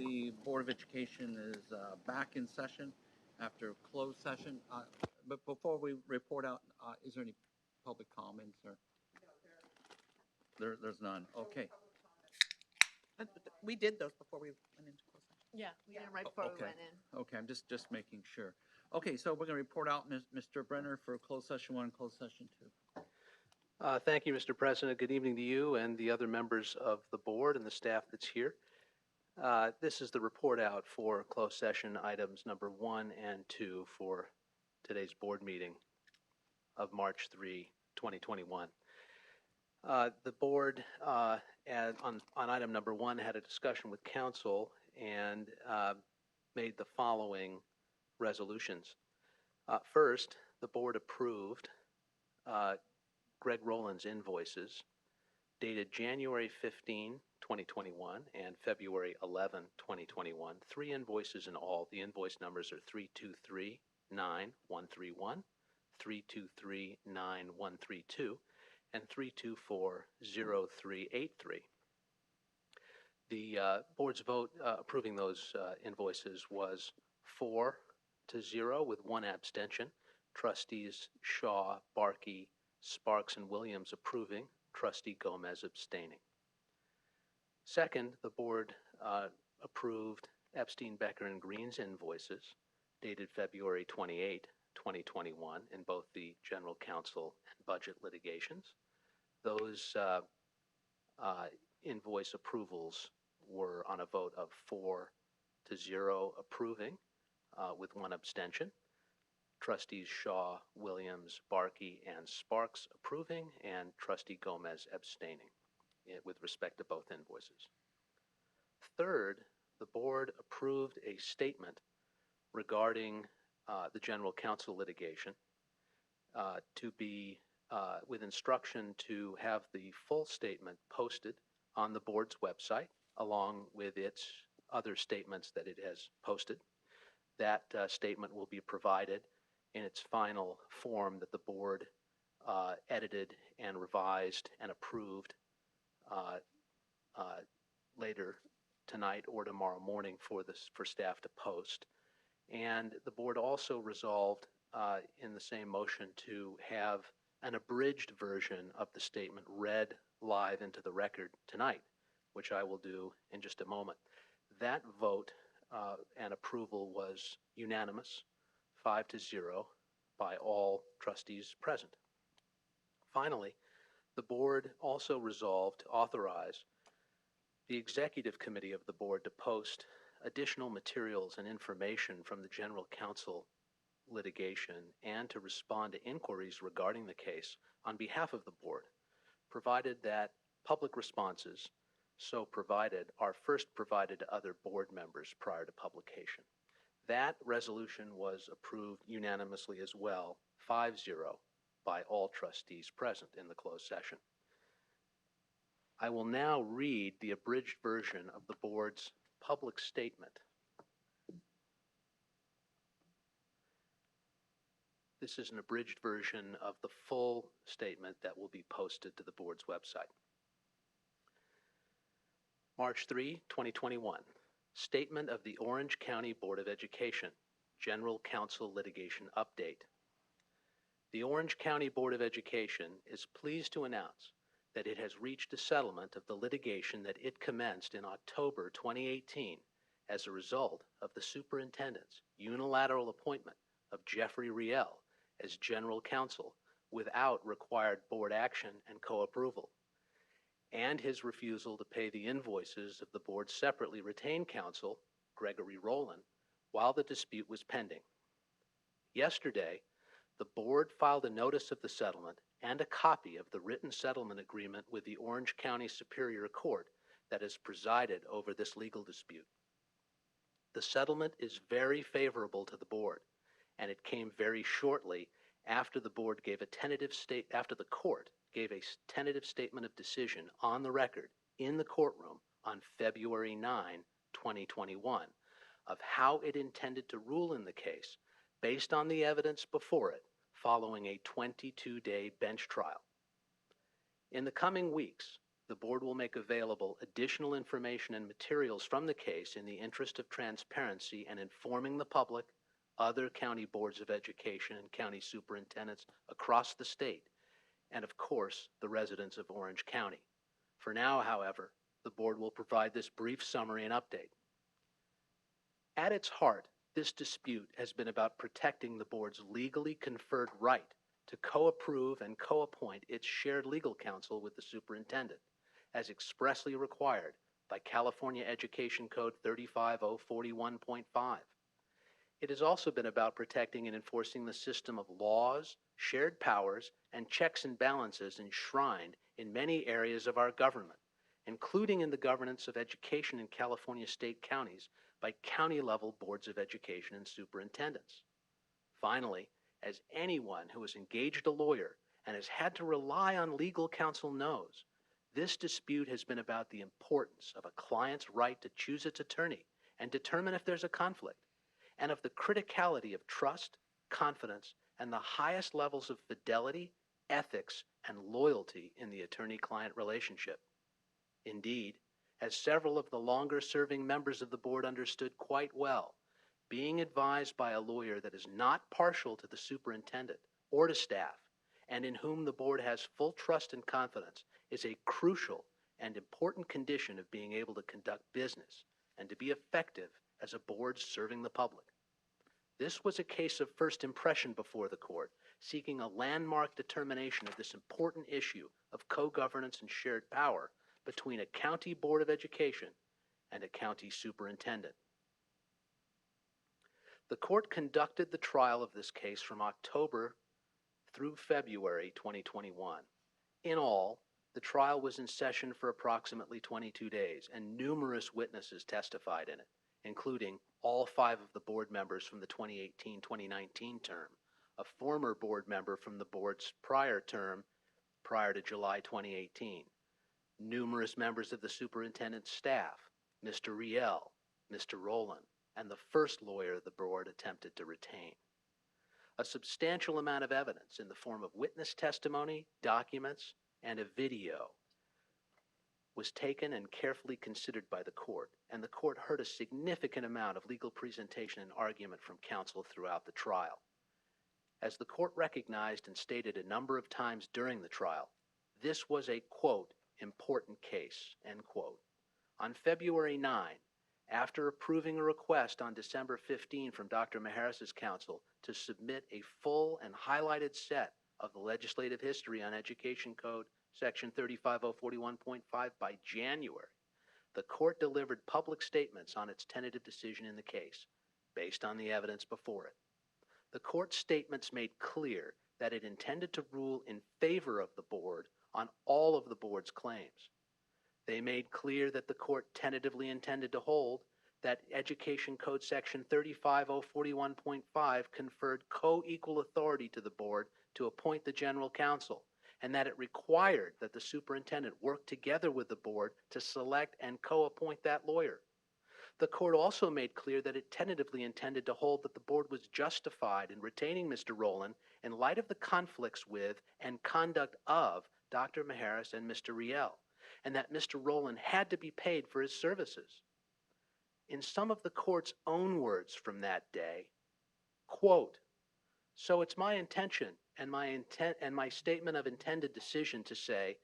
the Board of Education is back in session after closed session. But before we report out, is there any public comments or? There's none. Okay.
We did those before we went into closed session.
Yeah, we did it right before we
Okay.
went in.
Okay, I'm just making sure. Okay, so we're going to report out Mr. Brenner for closed session 1 and closed session 2.
Thank you, Mr. President. Good evening to you and the other members of the board and the staff that's here. This is the report out for closed session items number 1 and 2 for today's board meeting of March 3, 2021. The board on item number 1 had a discussion with council and made the following resolutions. First, the board approved Greg Rowland's invoices dated January 15, 2021 and February 11, 2021. 3 invoices in all. The invoice numbers are 3239131, 3239132, and 3240383. The board's vote approving those invoices was 4-0 with 1 abstention. Trustees Shaw, Barkey, Sparks, and Williams approving, Trustee Gomez abstaining. Second, the board approved Epstein, Becker, and Green's invoices dated February 28, 2021 in both the general counsel and budget litigations. Those invoice approvals were on a vote of 4-0 approving with 1 abstention. Trustees Shaw, Williams, Barkey, and Sparks approving, and Trustee Gomez abstaining with respect to both invoices. Third, the board approved a statement regarding the general counsel litigation to be with instruction to have the full statement posted on the board's website along with its other statements that it has posted. That statement will be provided in its final form that the board edited and revised and approved later tonight or tomorrow morning for staff to post. And the board also resolved in the same motion to have an abridged version of the statement read live into the record tonight, which I will do in just a moment. That vote and approval was unanimous, 5-0 by all trustees present. Finally, the board also resolved to authorize the executive committee of the board to post additional materials and information from the general counsel litigation and to respond to inquiries regarding the case on behalf of the board, provided that public responses so provided are first provided to other board members prior to publication. That resolution was approved unanimously as well, 5-0 by all trustees present in the closed session. I will now read the abridged version of the board's public statement. This is an abridged version of the full statement that will be posted to the board's website. March 3, 2021. Statement of the Orange County Board of Education, General Counsel Litigation Update. The Orange County Board of Education is pleased to announce that it has reached a settlement of the litigation that it commenced in October 2018 as a result of the superintendent's unilateral appointment of Jeffrey Riel as general counsel without required board action and co-approval, and his refusal to pay the invoices of the board's separately retained counsel, Gregory Rowland, while the dispute was pending. Yesterday, the board filed a notice of the settlement and a copy of the written settlement agreement with the Orange County Superior Court that has presided over this legal dispute. The settlement is very favorable to the board, and it came very shortly after the board gave a tentative after the court gave a tentative statement of decision on the record in the courtroom on February 9, 2021, of how it intended to rule in the case based on the evidence before it following a 22-day bench trial. In the coming weeks, the board will make available additional information and materials from the case in the interest of transparency and informing the public, other county boards of education, and county superintendents across the state, and of course, the residents of Orange County. For now, however, the board will provide this brief summary and update. At its heart, this dispute has been about protecting the board's legally conferred right to co-approve and co-appoint its shared legal counsel with the superintendent, as expressly required by California Education Code 35041.5. It has also been about protecting and enforcing the system of laws, shared powers, and checks and balances enshrined in many areas of our government, including in the governance of education in California state counties by county-level boards of education and superintendents. Finally, as anyone who has engaged a lawyer and has had to rely on legal counsel knows, this dispute has been about the importance of a client's right to choose its attorney and determine if there's a conflict, and of the criticality of trust, confidence, and the highest levels of fidelity, ethics, and loyalty in the attorney-client relationship. Indeed, as several of the longer-serving members of the board understood quite well, being advised by a lawyer that is not partial to the superintendent or to staff, and in whom the board has full trust and confidence, is a crucial and important condition of being able to conduct business and to be effective as a board serving the public. This was a case of first impression before the court, seeking a landmark determination of this important issue of co-governance and shared power between a county board of education and a county superintendent. The court conducted the trial of this case from October through February 2021. In all, the trial was in session for approximately 22 days, and numerous witnesses testified in it, including all 5 of the board members from the 2018-2019 term, a former board member from the board's prior term prior to July 2018, numerous members of the superintendent's staff, Mr. Riel, Mr. Rowland, and the first lawyer the board attempted to retain. A substantial amount of evidence in the form of witness testimony, documents, and a video was taken and carefully considered by the court, and the court heard a significant amount of legal presentation and argument from counsel throughout the trial. As the court recognized and stated a number of times during the trial, this was a, quote, important case, end quote. On February 9, after approving a request on December 15 from Dr. Maharis's counsel to submit a full and highlighted set of the legislative history on Education Code Section 35041.5 by January, the court delivered public statements on its tentative decision in the case, based on the evidence before it. The court's statements made clear that it intended to rule in favor of the board on all of the board's claims. They made clear that the court tentatively intended to hold that Education Code Section 35041.5 conferred co-equal authority to the board to appoint the general counsel, and that it required that the superintendent work together with the board to select and co-appoint that lawyer. The court also made clear that it tentatively intended to hold that the board was justified in retaining Mr. Rowland in light of the conflicts with and conduct of Dr. Maharis and Mr. Riel, and that Mr. Rowland had to be paid for his services. In some of the court's own words from that day, quote, "So it's my intention and my statement of intended decision to say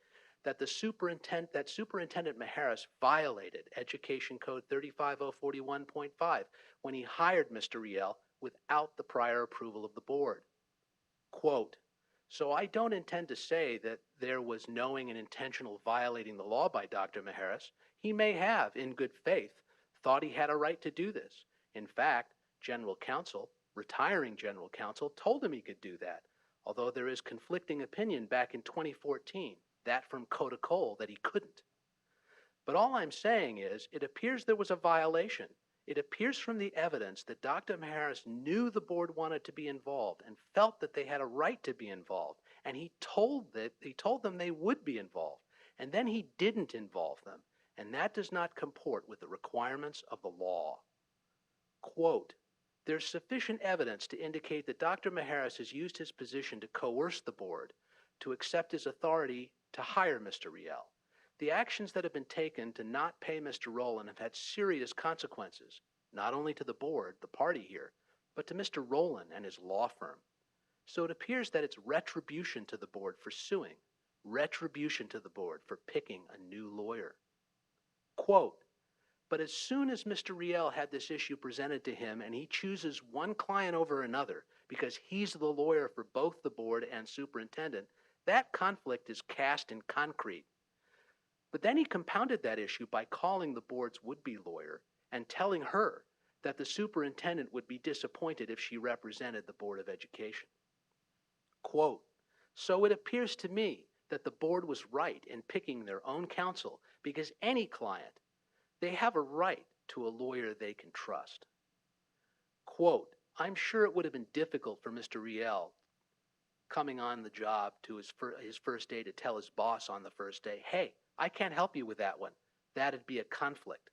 that Superintendent Maharis violated Education Code 35041.5 when he hired Mr. Riel without the prior approval of the board. Quote, so I don't intend to say that there was knowing and intentional violating the law by Dr. Maharis. He may have, in good faith, thought he had a right to do this. In fact, retiring general counsel, told him he could do that, although there is conflicting opinion back in 2014, that from Coda Cole, that he couldn't. But all I'm saying is, it appears there was a violation. It appears from the evidence that Dr. Maharis knew the board wanted to be involved and felt that they had a right to be involved, and he told them they would be involved, and then he didn't involve them, and that does not comport with the requirements of the law. Quote, there's sufficient evidence to indicate that Dr. Maharis has used his position to coerce the board to accept his authority to hire Mr. Riel. The actions that have been taken to not pay Mr. Rowland have had serious consequences, not only to the board, the party here, but to Mr. Rowland and his law firm. So it appears that it's retribution to the board for suing, retribution to the board for picking a new lawyer. Quote, but as soon as Mr. Riel had this issue presented to him and he chooses one client over another because he's the lawyer for both the board and superintendent, that conflict is cast in concrete. But then he compounded that issue by calling the board's would-be lawyer and telling her that the superintendent would be disappointed if she represented the Board of Education. Quote, so it appears to me that the board was right in picking their own counsel because any client, they have a right to a lawyer they can trust. Quote, I'm sure it would have been difficult for Mr. Riel coming on the job to his first day to tell his boss on the first day, hey, I can't help you with that one. That'd be a conflict.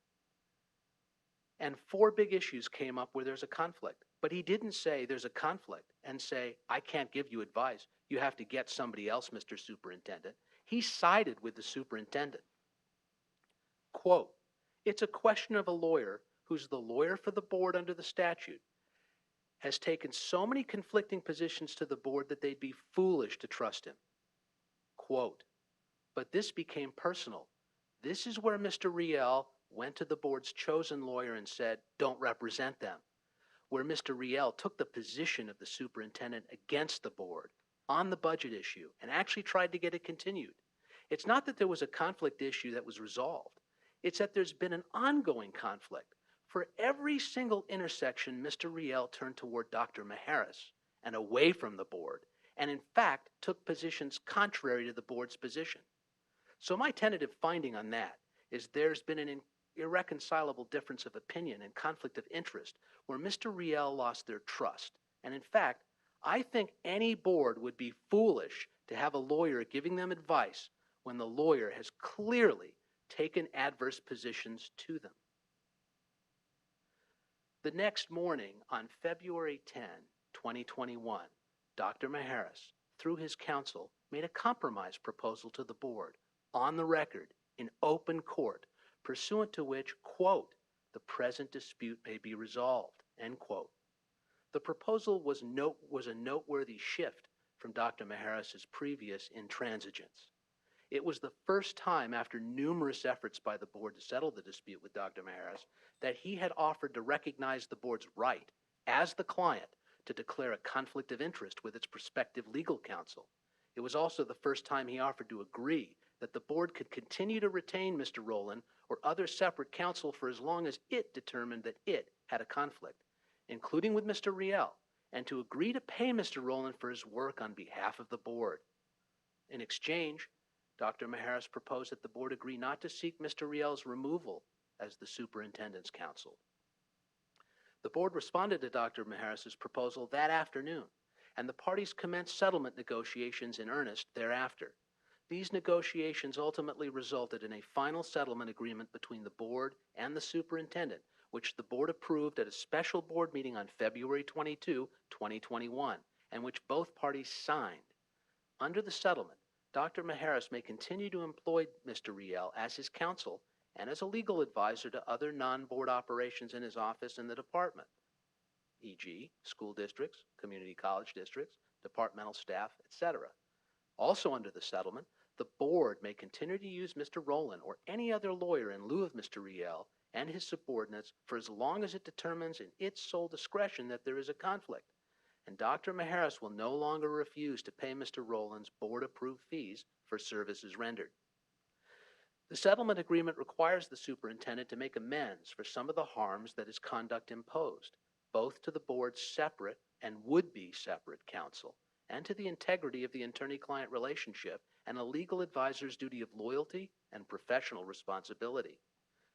And 4 big issues came up where there's a conflict. But he didn't say there's a conflict and say, I can't give you advice. You have to get somebody else, Mr. Superintendent. He sided with the superintendent. Quote, it's a question of a lawyer who's the lawyer for the board under the statute, has taken so many conflicting positions to the board that they'd be foolish to trust him. Quote, but this became personal. This is where Mr. Riel went to the board's chosen lawyer and said, don't represent them. Where Mr. Riel took the position of the superintendent against the board on the budget issue and actually tried to get it continued. It's not that there was a conflict issue that was resolved. It's that there's been an ongoing conflict. For every single intersection, Mr. Riel turned toward Dr. Maharis and away from the board, and in fact took positions contrary to the board's position. So my tentative finding on that is there's been an irreconcilable difference of opinion and conflict of interest where Mr. Riel lost their trust. And in fact, I think any board would be foolish to have a lawyer giving them advice when the lawyer has clearly taken adverse positions to them. The next morning, on February 10, 2021, Dr. Maharis, through his counsel, made a compromise proposal to the board on the record in open court, pursuant to which, quote, the present dispute may be resolved, end quote. The proposal was a noteworthy shift from Dr. Maharis's previous intransigence. It was the first time after numerous efforts by the board to settle the dispute with Dr. Maharis that he had offered to recognize the board's right, as the client, to declare a conflict of interest with its prospective legal counsel. It was also the first time he offered to agree that the board could continue to retain Mr. Rowland or other separate counsel for as long as it determined that it had a conflict, including with Mr. Riel, and to agree to pay Mr. Rowland for his work on behalf of the board. In exchange, Dr. Maharis proposed that the board agree not to seek Mr. Riel's removal as the superintendent's counsel. The board responded to Dr. Maharis's proposal that afternoon, and the parties commenced settlement negotiations in earnest thereafter. These negotiations ultimately resulted in a final settlement agreement between the board and the superintendent, which the board approved at a special board meeting on February 22, 2021, and which both parties signed. Under the settlement, Dr. Maharis may continue to employ Mr. Riel as his counsel and as a legal advisor to other non-board operations in his office and the department, e.g., school districts, community college districts, departmental staff, etc. Also under the settlement, the board may continue to use Mr. Rowland or any other lawyer in lieu of Mr. Riel and his subordinates for as long as it determines in its sole discretion that there is a conflict. And Dr. Maharis will no longer refuse to pay Mr. Rowland's board-approved fees for services rendered. The settlement agreement requires the superintendent to make amends for some of the harms that his conduct imposed, both to the board's separate and would-be separate counsel, and to the integrity of the attorney-client relationship and a legal advisor's duty of loyalty and professional responsibility.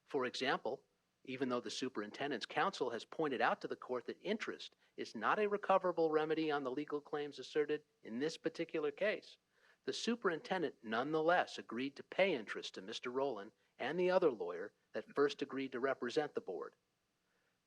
For example, even though the superintendent's counsel has pointed out to the court that interest is not a recoverable remedy on the legal claims asserted in this particular case, the superintendent nonetheless agreed to pay interest to Mr. Rowland and the other lawyer that first agreed to represent the board.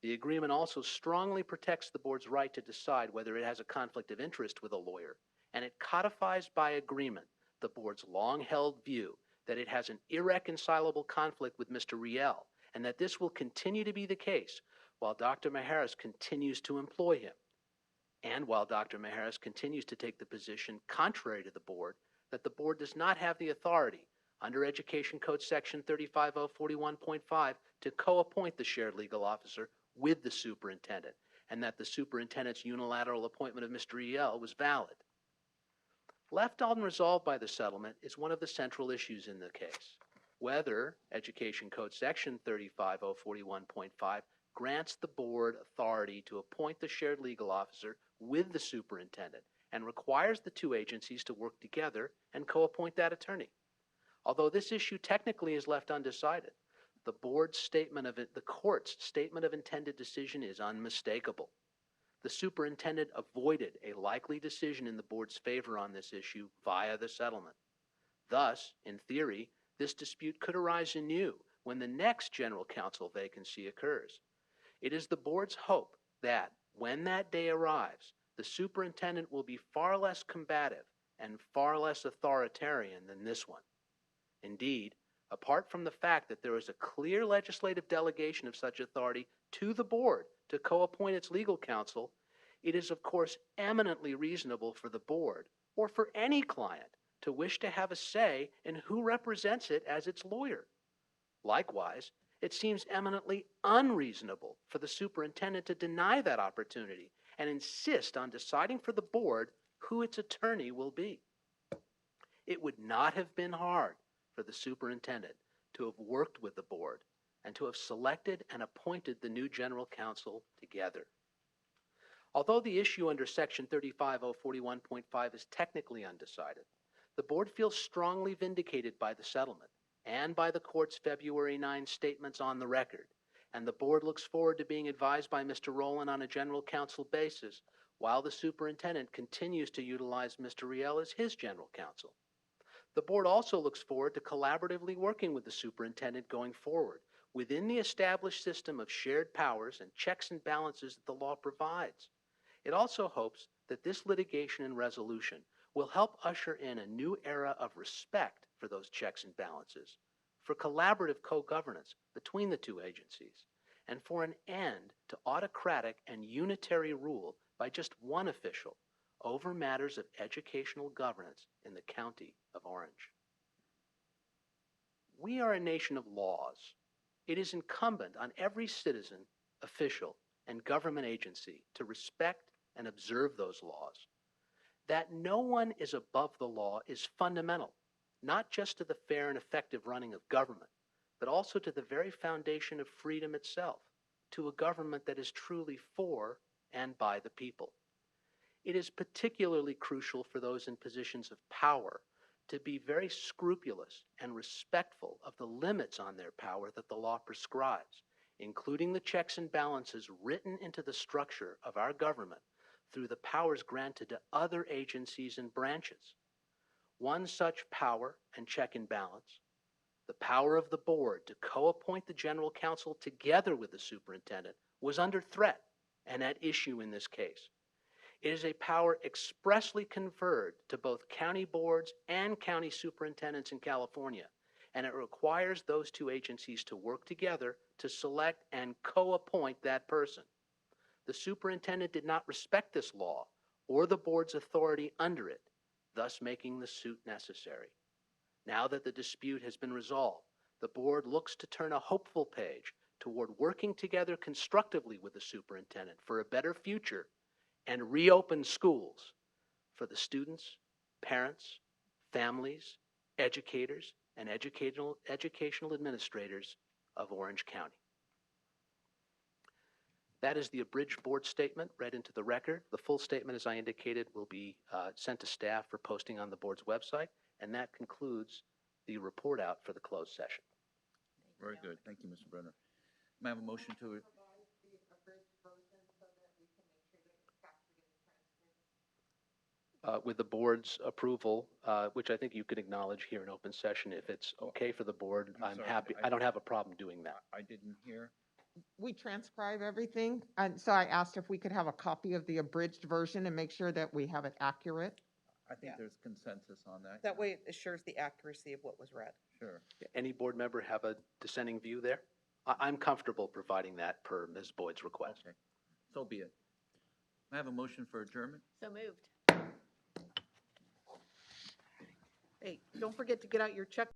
The agreement also strongly protects the board's right to decide whether it has a conflict of interest with a lawyer, and it codifies by agreement the board's long-held view that it has an irreconcilable conflict with Mr. Riel, and that this will continue to be the case while Dr. Maharis continues to employ him, and while Dr. Maharis continues to take the position contrary to the board that the board does not have the authority under Education Code Section 35041.5 to co-appoint the shared legal officer with the superintendent, and that the superintendent's unilateral appointment of Mr. Riel was valid. Left unresolved by the settlement is one of the central issues in the case: whether Education Code Section 35041.5 grants the board authority to appoint the shared legal officer with the superintendent and requires the two agencies to work together and co-appoint that attorney. Although this issue technically is left undecided, the court's statement of intended decision is unmistakable. The superintendent avoided a likely decision in the board's favor on this issue via the settlement. Thus, in theory, this dispute could arise anew when the next general counsel vacancy occurs. It is the board's hope that, when that day arrives, the superintendent will be far less combative and far less authoritarian than this one. Indeed, apart from the fact that there is a clear legislative delegation of such authority to the board to co-appoint its legal counsel, it is of course eminently reasonable for the board, or for any client, to wish to have a say in who represents it as its lawyer. Likewise, it seems eminently unreasonable for the superintendent to deny that opportunity and insist on deciding for the board who its attorney will be. It would not have been hard for the superintendent to have worked with the board and to have selected and appointed the new general counsel together. Although the issue under Section 35041.5 is technically undecided, the board feels strongly vindicated by the settlement and by the court's February 9 statements on the record, and the board looks forward to being advised by Mr. Rowland on a general counsel basis while the superintendent continues to utilize Mr. Riel as his general counsel. The board also looks forward to collaboratively working with the superintendent going forward within the established system of shared powers and checks and balances that the law provides. It also hopes that this litigation and resolution will help usher in a new era of respect for those checks and balances, for collaborative co-governance between the two agencies, and for an end to autocratic and unitary rule by just one official over matters of educational governance in the county of Orange. We are a nation of laws. It is incumbent on every citizen, official, and government agency to respect and observe those laws. That no one is above the law is fundamental, not just to the fair and effective running of government, but also to the very foundation of freedom itself, to a government that is truly for and by the people. It is particularly crucial for those in positions of power to be very scrupulous and respectful of the limits on their power that the law prescribes, including the checks and balances written into the structure of our government through the powers granted to other agencies and branches. One such power and check and balance, the power of the board to co-appoint the general counsel together with the superintendent, was under threat and at issue in this case. It is a power expressly conferred to both county boards and county superintendents in California, and it requires those two agencies to work together to select and co-appoint that person. The superintendent did not respect this law or the board's authority under it, thus making the suit necessary. Now that the dispute has been resolved, the board looks to turn a hopeful page toward working together constructively with the superintendent for a better future and reopen schools for the students, parents, families, educators, and educational administrators of Orange County. That is the abridged board statement read into the record. The full statement, as I indicated, will be sent to staff for posting on the board's website, and that concludes the report out for the closed session.
Very good. Thank you, Mr. Brenner. May I have a motion to
with the board's approval, which I think you can acknowledge here in open session. If it's okay for the board, I'm
sorry,
happy. I don't have a problem doing that.
I didn't hear.
We transcribe everything, and so I asked if we could have a copy of the abridged version and make sure that we have it accurate.
I think
Yeah.
there's consensus on that.
That way it assures the accuracy of what was read.
Sure.
Any board member have a dissenting view there? I'm comfortable providing that per Ms. Boyd's request.
Okay, so be it. I have a motion for adjournment.
So moved.
Hey, don't forget to get out your check.